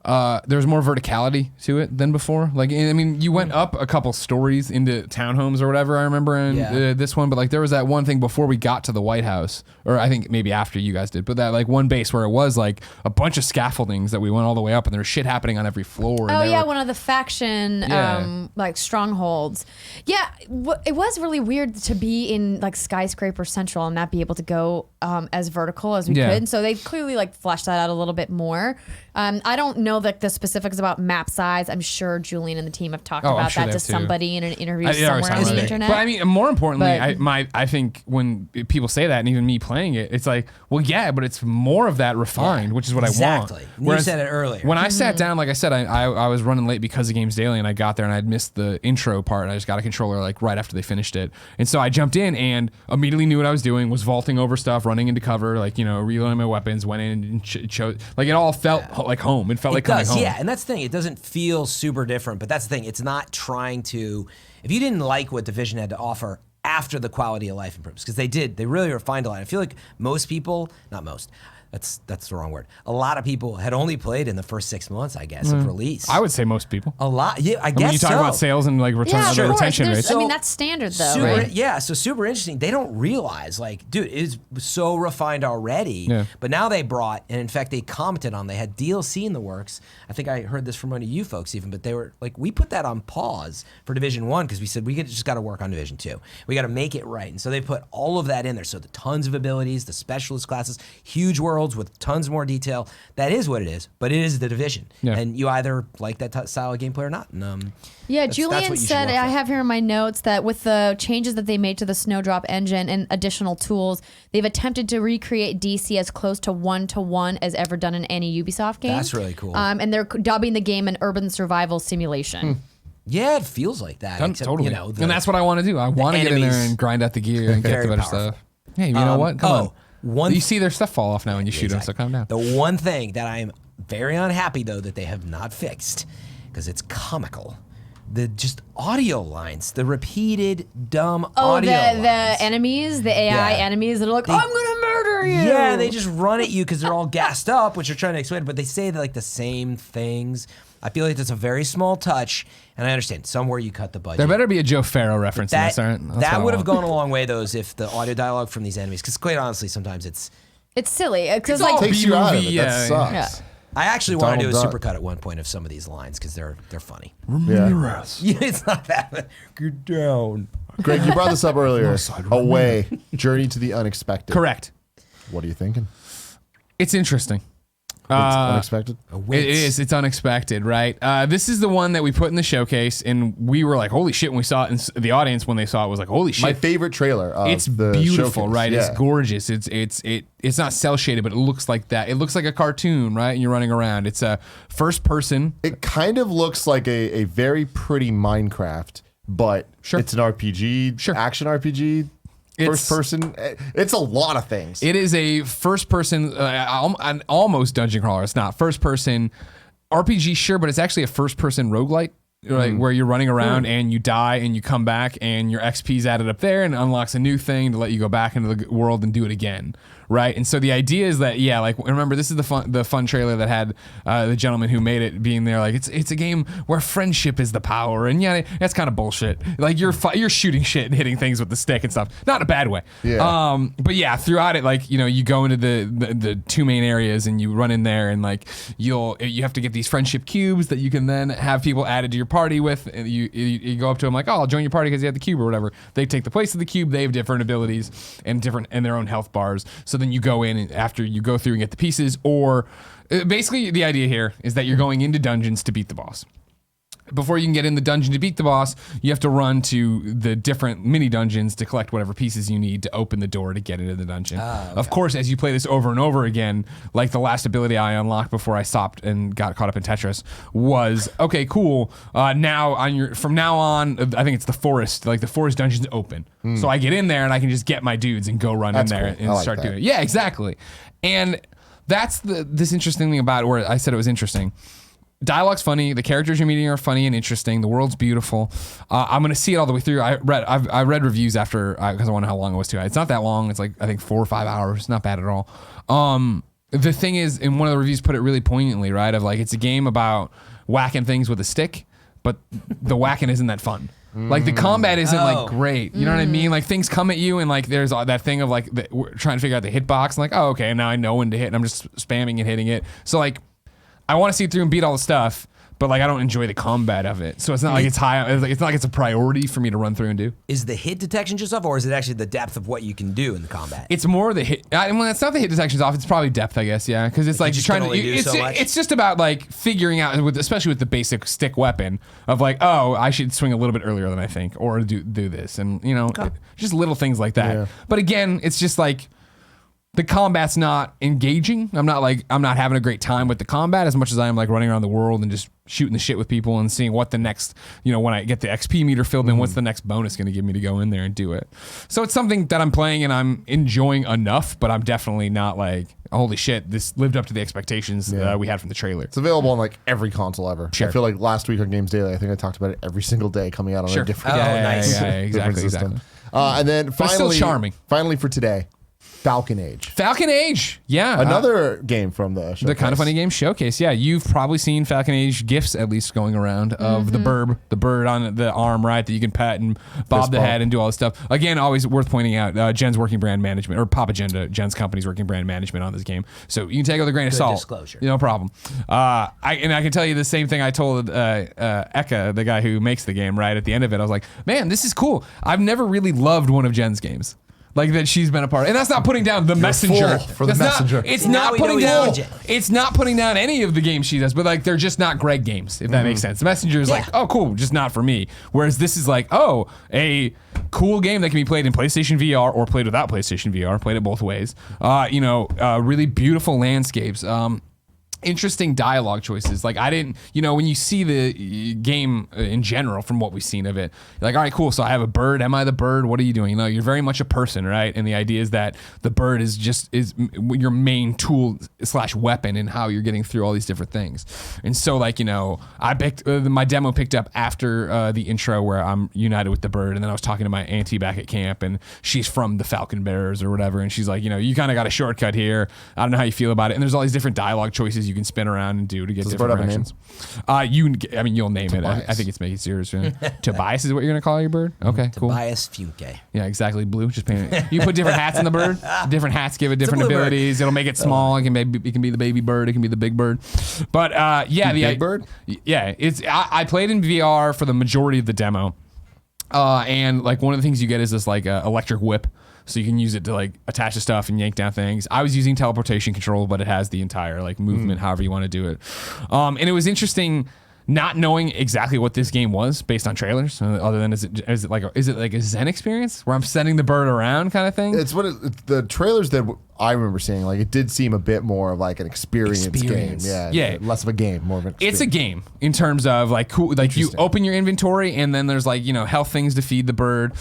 There's more verticality to it than before. Like, I mean, you went up a couple stories into townhomes or whatever. I remember in this one, but like there was that one thing before we got to the White House, or I think maybe after you guys did, but that like one base where it was like a bunch of scaffoldings that we went all the way up, and there was shit happening on every floor. Oh and yeah, one of the faction like strongholds. Yeah, it was really weird to be in like Skyscraper Central and not be able to go as vertical as we Yeah. could. So they clearly like fleshed that out a little bit more. I don't know like the specifics about map size. I'm sure Julian and the team have talked Oh, I'm about sure that they to have too. somebody in an interview Yeah, somewhere on the internet. But I mean, more importantly, But- I think when people say that, and even me playing it, it's like, well, yeah, but it's more of that refined, which is what Exactly. I want. You Whereas said it earlier. When I sat down, like I said, I was running late because of Games Daily, and I got there and I'd missed the intro part, and I just got a controller like right after they finished it, and so I jumped in and immediately knew what I was doing, was vaulting over stuff, running into cover, like reloading my weapons, went in and chose, like it all felt like home. It felt like coming home. Yeah, and that's the thing. It doesn't feel super different, but that's the thing. It's not trying to. If you didn't like what Division had to offer after the quality of life improves, because they really refined a lot. I feel like most people, not most. That's the wrong word. A lot of people had only played in the first 6 months, I guess, of release. I would say most people. A lot, yeah, I I guess mean, you talk so. about sales and like return yeah, of course. retention There's- rates. I mean, that's standard though, Super, right? Yeah, so super interesting. They don't realize, like, dude, it is so refined already. Yeah. But now they brought, and in fact, they commented on, they had DLC in the works. I think I heard this from one of you folks even, but they were like, we put that on pause for Division 1 because we said we just got to work on Division 2. We got to make it right. And so they put all of that in there. So the tons of abilities, the specialist classes, huge worlds with tons more detail. That is what it is, but it is the Division. Yeah. And you either like that style of gameplay or not. And, Yeah, that's Julian what you should said, look for. I have here in my notes that with the changes that they made to the Snowdrop engine and additional tools, they've attempted to recreate DC as close to 1-to-1 as ever done in any Ubisoft game. That's really cool. And they're dubbing the game an urban survival simulation. Yeah, it feels like that. Except, Totally. the- and that's what I want to do. I want to get in there enemies- and grind out the gear and get Very the better powerful. stuff. Hey, you know what? Come on. one You see their stuff fall off now when you shoot them, so calm down. The one thing that I'm very unhappy though that they have not fixed, because it's comical, the just audio lines, the repeated dumb audio the lines. enemies, the AI Yeah. enemies that are like, I'm gonna murder you. Yeah, they just run at you because they're all gassed up, which you're trying to explain, but they say like the same things. I feel like that's a very small touch, and I understand somewhere you cut the budget. There better be a Joe Farrow reference in this, aren't? That's that what I would have want. gone a long way, though, if the audio dialogue from these enemies, because quite honestly, sometimes it's. It's silly because all like Takes you out of it. B-movie, That sucks. Yeah. I actually want to do a Donald Duck. supercut at one point of some of these lines because they're funny. Yeah. Yeah, it's not that. Get down. Greg, you brought this up earlier. Away, Journey to the Unexpected. Correct. What are you thinking? It's interesting. It's unexpected. It is. It's unexpected, right? This is the one that we put in the showcase, and we were like, "Holy shit!" When we saw it, and the audience when they saw it was like, "Holy shit!" My favorite trailer. Of It's the beautiful, showcase. right? Yeah. It's gorgeous. It's not cell shaded, but it looks like that. It looks like a cartoon, right? And you're running around. It's a first person. It kind of looks like a very pretty Minecraft, but it's an RPG, action RPG. First person, it's a lot of things. It is a first person, an almost dungeon crawler. It's not first person RPG, sure, but it's actually a first person roguelite. Right, where you're running around and you die and you come back and your XP's added up there and it unlocks a new thing to let you go back into the world and do it again, right? And so the idea is that like remember this is the fun trailer that had the gentleman who made it being there like it's a game where friendship is the power and that's kind of bullshit. Like you're shooting shit and hitting things with the stick and stuff, not in a bad way. Yeah. But yeah, throughout it, like you go into the two main areas and you run in there and like you have to get these friendship cubes that you can then have people added to your party with, and you go up to them like, oh, I'll join your party because you have the cube or whatever. They take the place of the cube. They have different abilities and their own health bars. So then you go in and after you go through and get the pieces, or basically the idea here is that you're going into dungeons to beat the boss. Before you can get in the dungeon to beat the boss, you have to run to the different mini dungeons to collect whatever pieces you need to open the door to get into the dungeon. Of course, as you play this over and over again, like the last ability I unlocked before I stopped and got caught up in Tetris was, okay, cool. From now on, I think it's the forest. Like the forest dungeon's open, so I get in there and I can just get my dudes and go run in there and start doing it. Yeah, exactly. And that's this interesting thing about it, where I said it was interesting. Dialogue's funny. The characters you're meeting are funny and interesting. The world's beautiful. I'm gonna see it all the way through. I read reviews after because I wonder how long it was too. It's not that long. It's like I think 4 or 5 hours. Not bad at all. The thing is, and one of the reviews put it really poignantly, right? Of like it's a game about whacking things with a stick, but the whacking isn't that fun. Like the combat isn't like great. You know what I mean? Like things come at you and like there's that thing of like we're trying to figure out the hitbox and like, oh, okay, now I know when to hit and I'm just spamming and hitting it. So like I want to see it through and beat all the stuff, but like I don't enjoy the combat of it. So it's not like it's high. It's not like it's a priority for me to run through and do. Is the hit detection just off, or is it actually the depth of what you can do in the combat? It's more the hit. Well, it's not the hit detection's off. It's probably depth, I guess. Yeah, because it's like you're trying to. It's just about like figuring out, especially with the basic stick weapon of like, oh, I should swing a little bit earlier than I think, or do this, and just little things like that. Yeah. But again, it's just like. The combat's not engaging. I'm not having a great time with the combat as much as I am like running around the world and just shooting the shit with people and seeing what the next, when I get the XP meter filled in, what's the next bonus going to give me to go in there and do it. So it's something that I'm playing and I'm enjoying enough, but I'm definitely not like, holy shit, this lived up to the expectations we had from the trailer. It's available on like every console ever. Sure. I feel like last week on Games Daily, I think I talked about it every single day coming out on a different, nice. Yeah, exactly. And then But still charming. Finally for today, Falcon Age. Yeah. Another game from the showcase. The Kind of Funny Games showcase. Yeah, you've probably seen Falcon Age gifs at least going around of the bird on the arm, right, that you can pet and bob the head and do all this stuff. Again, always worth pointing out, Jen's working brand management, or Papa Agenda, Jen's company's working brand management on this game. So you can take it with a grain of salt. Disclosure. No problem. I can tell you the same thing I told Eka, the guy who makes the game, right, at the end of it. I was like, man, this is cool. I've never really loved one of Jen's games. Like that she's been a part of. And that's not putting down the Messenger. For the Messenger. It's not putting down any of the games she does, but like they're just not Greg games, if that makes sense. The Messenger is like, oh cool, just not for me. Whereas this is like, oh, a cool game that can be played in PlayStation VR or played without PlayStation VR, played it both ways. Really beautiful landscapes. Interesting dialogue choices. Like I didn't, when you see the game in general from what we've seen of it, you're like, all right, cool. So I have a bird. Am I the bird? What are you doing? You're very much a person, right? And the idea is that the bird is your main tool / weapon in how you're getting through all these different things. And so I picked my demo picked up after the intro where I'm united with the bird, and then I was talking to my auntie back at camp, and she's from the Falcon Bearers or whatever, and she's like, you kind of got a shortcut here. I don't know how you feel about it. And there's all these different dialogue choices you can spin around and do to get different reactions. You'll name Tobias. it. I think it's making serious. Tobias is what you're gonna call your bird. Okay, cool. Tobias Funke. Yeah, exactly. Blue. Just paint it. You put different hats in the bird. Different hats give it different abilities. It'll make it small. It can be the baby bird. It can be the big bird. But the big bird. Yeah, I played in VR for the majority of the demo. And like one of the things you get is this like electric whip. So you can use it to like attach to stuff and yank down things. I was using teleportation control, but it has the entire like movement, however you want to do it. And it was interesting not knowing exactly what this game was based on trailers, other than is it like a Zen experience where I'm sending the bird around kind of thing? It's the trailers that I remember seeing. Like it did seem a bit more of like an experience. Game. Yeah, less of a game, more of an experience. It's a game in terms of like cool. Like you open your inventory and then there's like health things to feed the bird.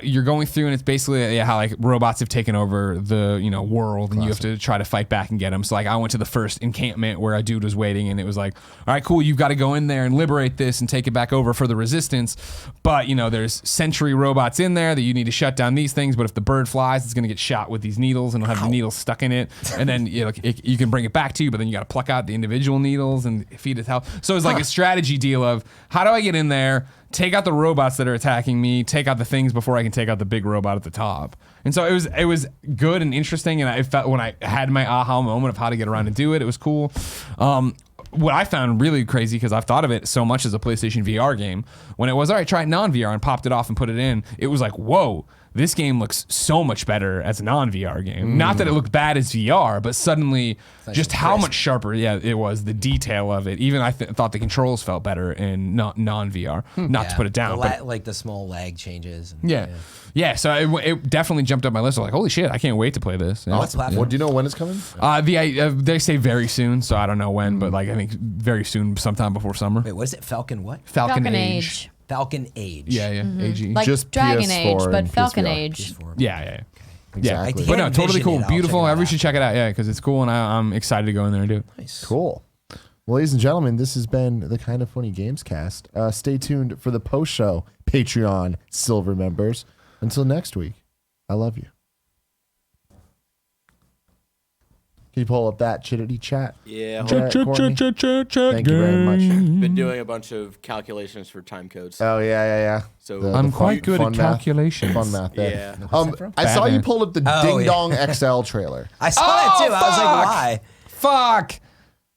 You're going through and it's basically how like robots have taken over the world and you have to try to fight back and get them. So like I went to the first encampment where a dude was waiting and it was like, all right, cool, you've got to go in there and liberate this and take it back over for the resistance. But there's sentry robots in there that you need to shut down these things. But if the bird flies, it's gonna get shot with these needles and it'll have the needles stuck in it, and then you can bring it back to you, but then you got to pluck out the individual needles and feed it health. So it's like a strategy deal of how do I get in there, take out the robots that are attacking me, take out the things before I can take out the big robot at the top. And so it was good and interesting, and I felt when I had my aha moment of how to get around and do it, it was cool. What I found really crazy, because I've thought of it so much as a PlayStation VR game, when it was, all right, try it non-VR and popped it off and put it in, it was like, whoa, this game looks so much better as a non-VR game. Not that it looked bad as VR, but suddenly just how much sharper, it was, the detail of it. Even I thought the controls felt better in non-VR. Not to put it down. Like the small lag changes. Yeah, so it definitely jumped up my list. I was like, holy shit, I can't wait to play this. What platform? What do you know when it's coming? They say very soon, so I don't know when, but like I think very soon, sometime before summer. Wait, what is it? Falcon what? Falcon Age. Falcon Age. Yeah, AG. Like Just Dragon PS4 Age, but and Falcon PSVR. Age. Yeah. Exactly. But no, can't totally envision cool, it. I'll beautiful. check it Everybody out. should check it out, because it's cool, and I'm excited to go in there and do it. Nice. Cool. Well, ladies and gentlemen, this has been the Kind of Funny Gamescast. Stay tuned for the post show, Patreon Silver members. Until next week, I love you. Can you pull up that chittity chat? Yeah. Chat, Courtney? Thank you very much. Been doing a bunch of calculations for time codes. Oh, yeah. So I'm the quite good at fun math. calculations. Fun math there. Yeah. I saw you Batman. pull up the Oh, Ding yeah. Dong XL trailer. I saw that too. I was like, why?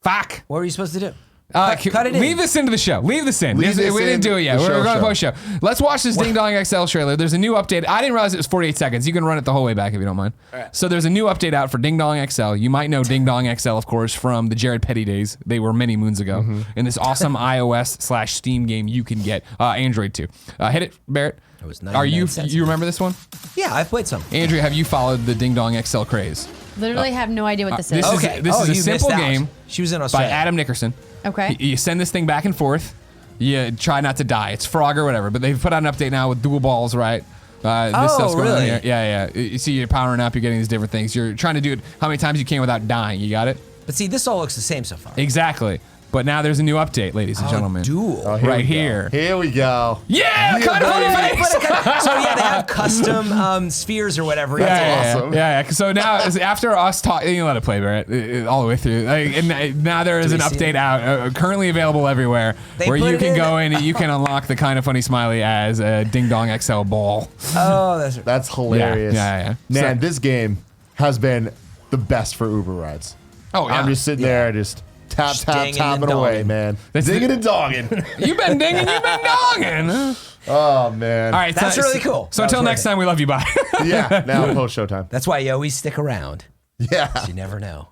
Fuck. What were you supposed to do? Cut it in. Leave this into the show. Leave this in. Leave this we didn't in do it yet. the We're going to show. post show. Let's watch this Ding Dong XL trailer. There's a new update. I didn't realize it was 48 seconds. You can run it the whole way back if you don't mind. All right. So there's a new update out for Ding Dong XL. You might know Ding Dong XL, of course, from the Jared Petty days. They were many moons ago. In this awesome iOS/Steam game you can get. Android too. Hit it, Barrett. It was Are you 99 cents. you remember this one? Yeah, I've played some. Andrea, have you followed the Ding Dong XL craze? Literally have no idea what this is. This is Okay. this is a you simple missed out. game She was in by Australia. Adam Nickerson. Okay. You send this thing back and forth. You try not to die. It's Frog or whatever, but they've put out an update now with dual balls, right? This stuff's going on really? here. Yeah. You see, you're powering up. You're getting these different things. You're trying to do it how many times you can without dying. You got it? But see, this all looks the same so far. Exactly. But now there's a new update, ladies and gentlemen. Duel. Oh, Right we go. here. Here we go. Yeah, kind of funny face. So yeah, they have custom spheres or whatever. Yeah, awesome. Yeah. So now, after us talking, you let it play, Barrett, all the way through. And now there is Do an we see update it? out, currently available everywhere, They where put you it can in. go in and you can unlock the kind of funny smiley as a Ding Dong XL ball. Oh, that's right. That's hilarious. Yeah. Man, So- this game has been the best for Uber rides. Oh, yeah. I'm just sitting there, just tap, dinging and tapping away, donging. man. That's Dinging the- and dogging. You've been dinging, you've been dogging. Oh, man. All right, That's really cool. So That was until great. next time, we love you. Bye. Yeah, now post showtime. That's why you always stick around. Yeah. You never know.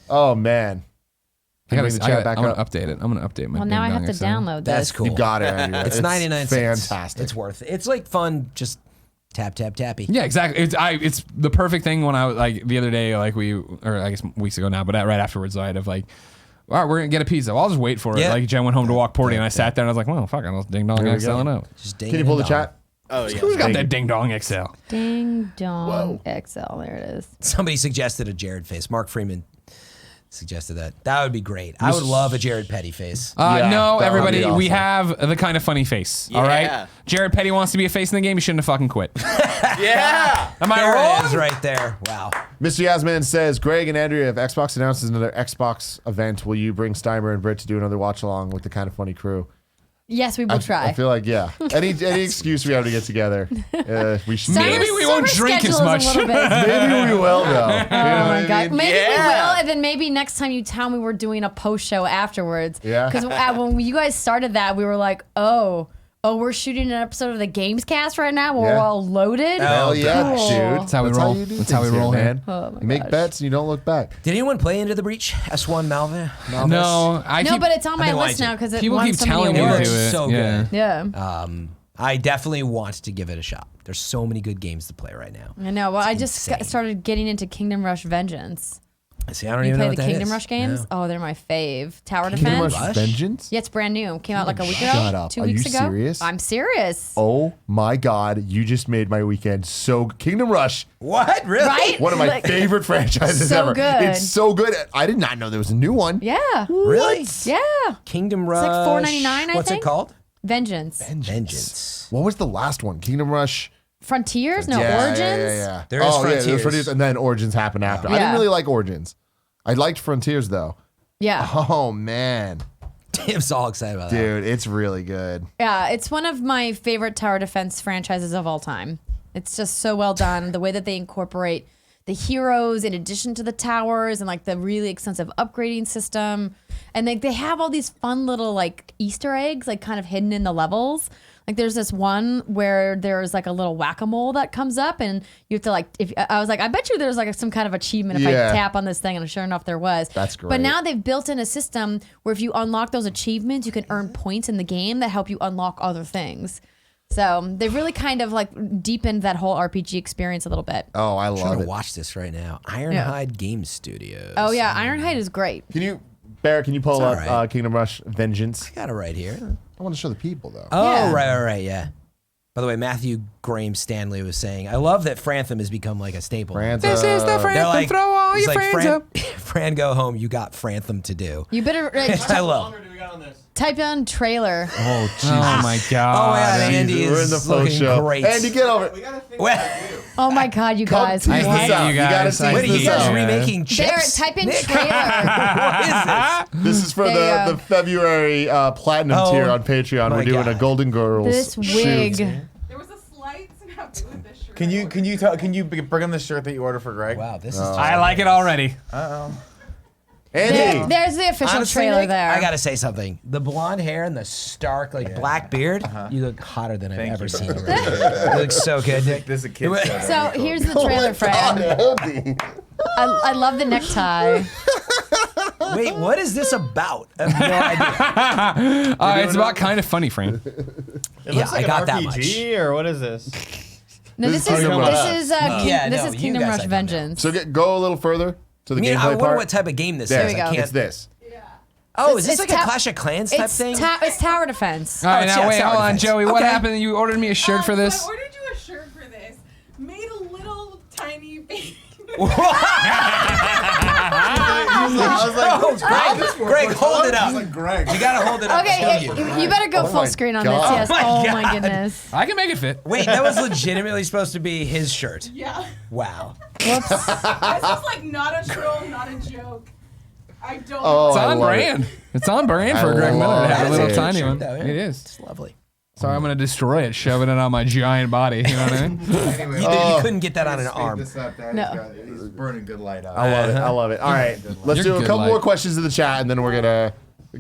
Oh, man. I Bring the chat back I'm up. gonna update it. I'm gonna update my. Well, now I Ding have to Dong XL. download this. That's cool. You got it, Andrea. It's 99 cents. Fantastic. It's worth it. It's like fun, just tap, tap, tappy. Yeah, exactly. It's the perfect thing when I was like the other day, or I guess weeks ago now, but right afterwards, I had of like, all right, we're gonna get a pizza. Well, I'll just wait for it. Yeah. Like Jen went home to walk Porty, and I sat there and I was like, well, fuck, I'll Ding Dong There we XL go. and out. Just ding Can you pull the and dong. chat? Oh yeah. Who's got that Ding Dong XL? Ding Dong XL. There it is. Somebody suggested a Jared face. Mark Freeman suggested that. That would be great. I would love a Jared Petty face. Yeah, No, that would everybody, be we awesome. have the kind of funny face. All right, Yeah. Jared Petty wants to be a face in the game. He shouldn't have fucking quit. Yeah. Am I There wrong? it is right there. Wow. Mr. Yasman says, Greg and Andrea, if Xbox announces another Xbox event, will you bring Steimer and Britt to do another watch along with the Kind of Funny crew? Yes, we will try. I feel like, yeah. Any excuse we have to get together, we should. Maybe we won't Summer drink as schedule much. is a little bit. Maybe we will, though. You know Oh my what I god! mean? Maybe we Yeah. will, and then maybe next time you tell me we're doing a post show afterwards. Yeah. Because when you guys started that, we were like, oh, Oh, we're shooting an episode of the Gamescast right now. We're Yeah. all loaded. Hell yeah, Cool. dude. That's how we roll. you do That's how we things roll here, here. man. Oh my You make gosh. bets and you don't look back. Did anyone play Into the Breach? S1 Malvis? No, I No, keep, but it's on my been list wanting now to. because it people won keep so many telling me to awards. do it. So yeah. good. Yeah. I definitely want to give it a shot. There's so many good games to play right now. I know. Well, I just insane. started getting into Kingdom Rush Vengeance. See, I don't You even know play what the that Kingdom is. Rush games? No. Oh, they're my fave. Tower Kingdom Defense. Rush Vengeance? Yeah, it's brand new. Came out like a week ago. Shut up. 2 Are weeks you ago. serious? I'm serious. Oh my God, you just made my weekend so Kingdom Rush, What? Really? Right? one of my Like- favorite franchises So ever. good. It's so good. I did not know there was a new one. Yeah. Really? Yeah. Kingdom Rush. like $4.99, I What's think. it called? Vengeance. Vengeance. What was the last one? Kingdom Rush? Frontiers? No, Yeah, Origins? Yeah. There is Yeah, there was Frontiers. Frontiers, and then Origins happened after. I didn't Yeah. really like Origins. I liked Frontiers though. Yeah. Oh man, Tim's all excited about that. dude, it's really good. Yeah, it's one of my favorite tower defense franchises of all time. It's just so well done. The way that they incorporate the heroes in addition to the towers and like the really extensive upgrading system. And they have all these fun little like Easter eggs like kind of hidden in the levels. Like there's this one where there's like a little whack-a-mole that comes up and you have to like, if I was like, I bet you there's like some kind of achievement if Yeah. I tap on this thing, and sure enough there was. That's great. But now they've built in a system where if you unlock those achievements, you can earn points in the game that help you unlock other things. So they've really kind of like deepened that whole RPG experience a little bit. Oh, I I'm trying love to it. watch this right now. Ironhide Game Studios. Oh yeah, Ironhide is great. Can you, Barrett? Can you pull It's up all right. Kingdom Rush Vengeance? I got it right here. I want to show the people though. Oh, Yeah. right, yeah. By the way, Matthew Graham Stanley was saying, I love that Frantham has become like a staple. Frantham. This is the They're Frantham. like, Throw all it's your like, friends up. Fran, go home. You got Frantham to do. You better I love. type on trailer. Oh, Jesus. Oh my Oh, god. yeah, Andy Jesus, we're in the is post looking show. great. Andy, get over it. Well, Oh my god, you Come guys. tease I this What? hate out. you gotta guys. tease I wait, are this you guys out. Yeah. remaking There, chips? type in Nick? trailer. What is this? This is for There you the February platinum Oh, tier on Patreon. my We're doing a God. Golden Girls This wig. shoot. There was a slight snafu with this shirt. Can you bring him the shirt that you ordered for Greg? Wow, this is. I like it already. Andy, There's the official Honestly, trailer Nick, there. I gotta say something. The blonde hair and the stark, like black beard, you look hotter than I've Thank ever you. seen. You look so good, Nick. This is a kid's show. So here's the trailer, Fred. Andy. I love the necktie. Wait, what is this about? I have no idea. It's about kind of funny, Fran. It Yeah, looks like I got an that RPG, or what is this? No, This this is is Kingdom Rush. this is Yeah, this no, is you Kingdom guys Rush I don't know. Vengeance. So go a little further to the I mean, I gameplay wonder part. what type of game this There, is. I can't. it's this. Oh, is this It's like a ta- Clash of Clans type it's thing? it's tower defense. All right, it's- now yeah, wait, it's hold tower on, defense. Joey. What Okay. happened? You ordered me a shirt for this? I ordered you a shirt for this. Made a little tiny baby. Greg, hold it up. Greg. You gotta hold it up. Okay, Show you. you better go Oh full my screen on God. this. Yes. Oh my Oh my God. goodness. I can make it fit. Wait, that was legitimately supposed to be his shirt. Yeah. Wow. Whoops. This is like not a troll, not a joke. I don't. Oh, It's I on love brand. it. It's on brand I for Greg Miller to have a love little it. tiny Shirt, one. though, yeah. It is. It's lovely. So I'm gonna destroy it, shoving it on my giant body. You know what I mean? Anyway, You couldn't get that on an speed arm. this up. Daddy's No. got- he's burning good light out. I love it. I love it. All right, let's You're do a good, couple like- more questions in the chat, and then we're gonna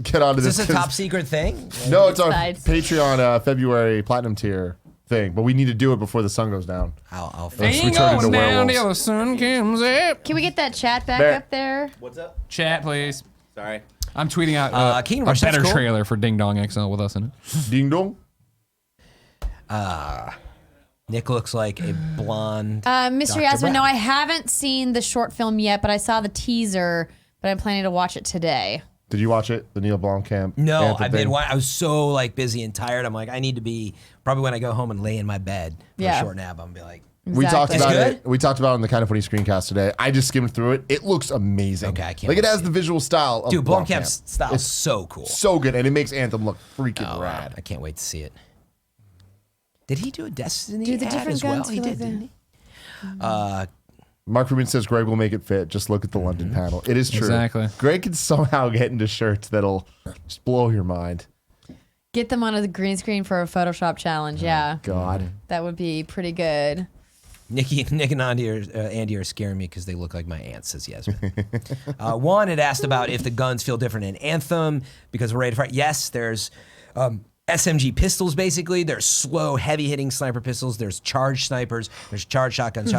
get on to Is this. this a 'cause- top secret thing? No, it's our Sides. Patreon February platinum tier thing, but we need to do it before the sun goes down. I'll Let's Ain't return going into down werewolves. till the sun comes up. Can we get that chat back Bear. up there? What's up? Chat, please. Sorry. I'm tweeting out Kingdom a Rush, that's better cool. trailer for Ding Dong XL with us in it. Ding dong. Nick looks like a blonde. Mr. Dr. Yasmin, no, Brown. I haven't seen the short film yet, but I saw the teaser, but I'm planning to watch it today. Did you watch it? The Neil Blomkamp? No, anthem I've been. thing? I was so like busy and tired. I'm like, I need to be probably when I go home and lay in my bed for Yeah. a short nap. I'm gonna be like, We talked Exactly. about It's it. We talked about it on the Kind of Funny screencast today. I just skimmed through it. It looks amazing. Okay, I can't Like it wait to has see the visual style of dude, Blomkamp. Blomkamp's style is so cool. So good, and it makes Anthem look freaking Oh, rad. I can't wait to see it. Did he do a Destiny Dude, the ad different as well? guns He feel did, like didn't he? Mark Rubin says Greg will make it fit. Just look at the London panel. It is true. Exactly. Greg can somehow get into shirts that'll just blow your mind. Get them on a green screen for a Photoshop challenge. Yeah, God. that would be pretty good. Nick and Andy are scaring me because they look like my aunts, says Yasmin. Juan had asked about if the guns feel different in Anthem because we're ready to fight. Yes, there's SMG pistols, basically. There's slow, heavy-hitting sniper pistols. There's charged snipers. There's charged shotguns.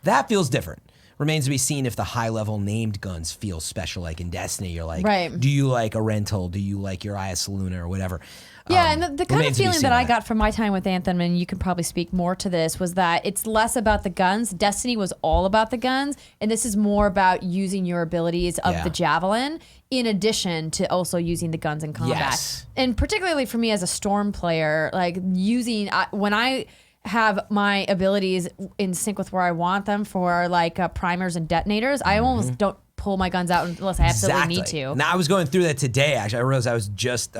That feels different. Remains to be seen if the high-level named guns feel special, like in Destiny. You're like, do you like a rental? Do you like your IS Luna or whatever? Yeah, and the kind of feeling that I got from my time with Anthem, and you can probably speak more to this, was that it's less about the guns. Destiny was all about the guns, and this is more about using your abilities of the Javelin in addition to also using the guns in combat. Yes. And particularly for me as a Storm player, like when I have my abilities in sync with where I want them for like primers and detonators, I almost don't pull my guns out unless I absolutely need to. Now I was going through that today. Actually, I realized I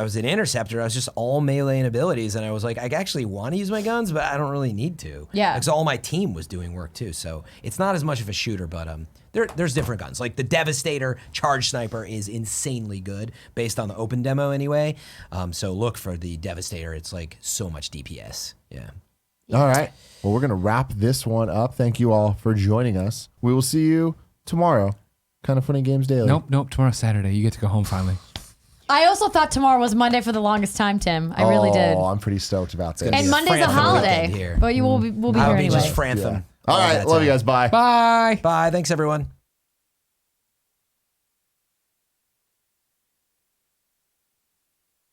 was an interceptor. I was just all melee and abilities, and I was like, I actually want to use my guns, but I don't really need to. Yeah, because all my team was doing work too. So it's not as much of a shooter, but there's different guns. Like the Devastator Charge Sniper is insanely good based on the open demo anyway. So look for the Devastator. It's like so much DPS. Yeah. All right. Well, we're gonna wrap this one up. Thank you all for joining us. We will see you tomorrow. Kind of Funny Games Daily. Nope. Tomorrow's Saturday. You get to go home finally. I also thought tomorrow was Monday for the longest time, Tim. I really did. Oh, I'm pretty stoked about this. And Monday's a holiday, but we'll be here anyway. Just Frantham. All right. Love you guys. Bye. Bye. Bye. Thanks, everyone.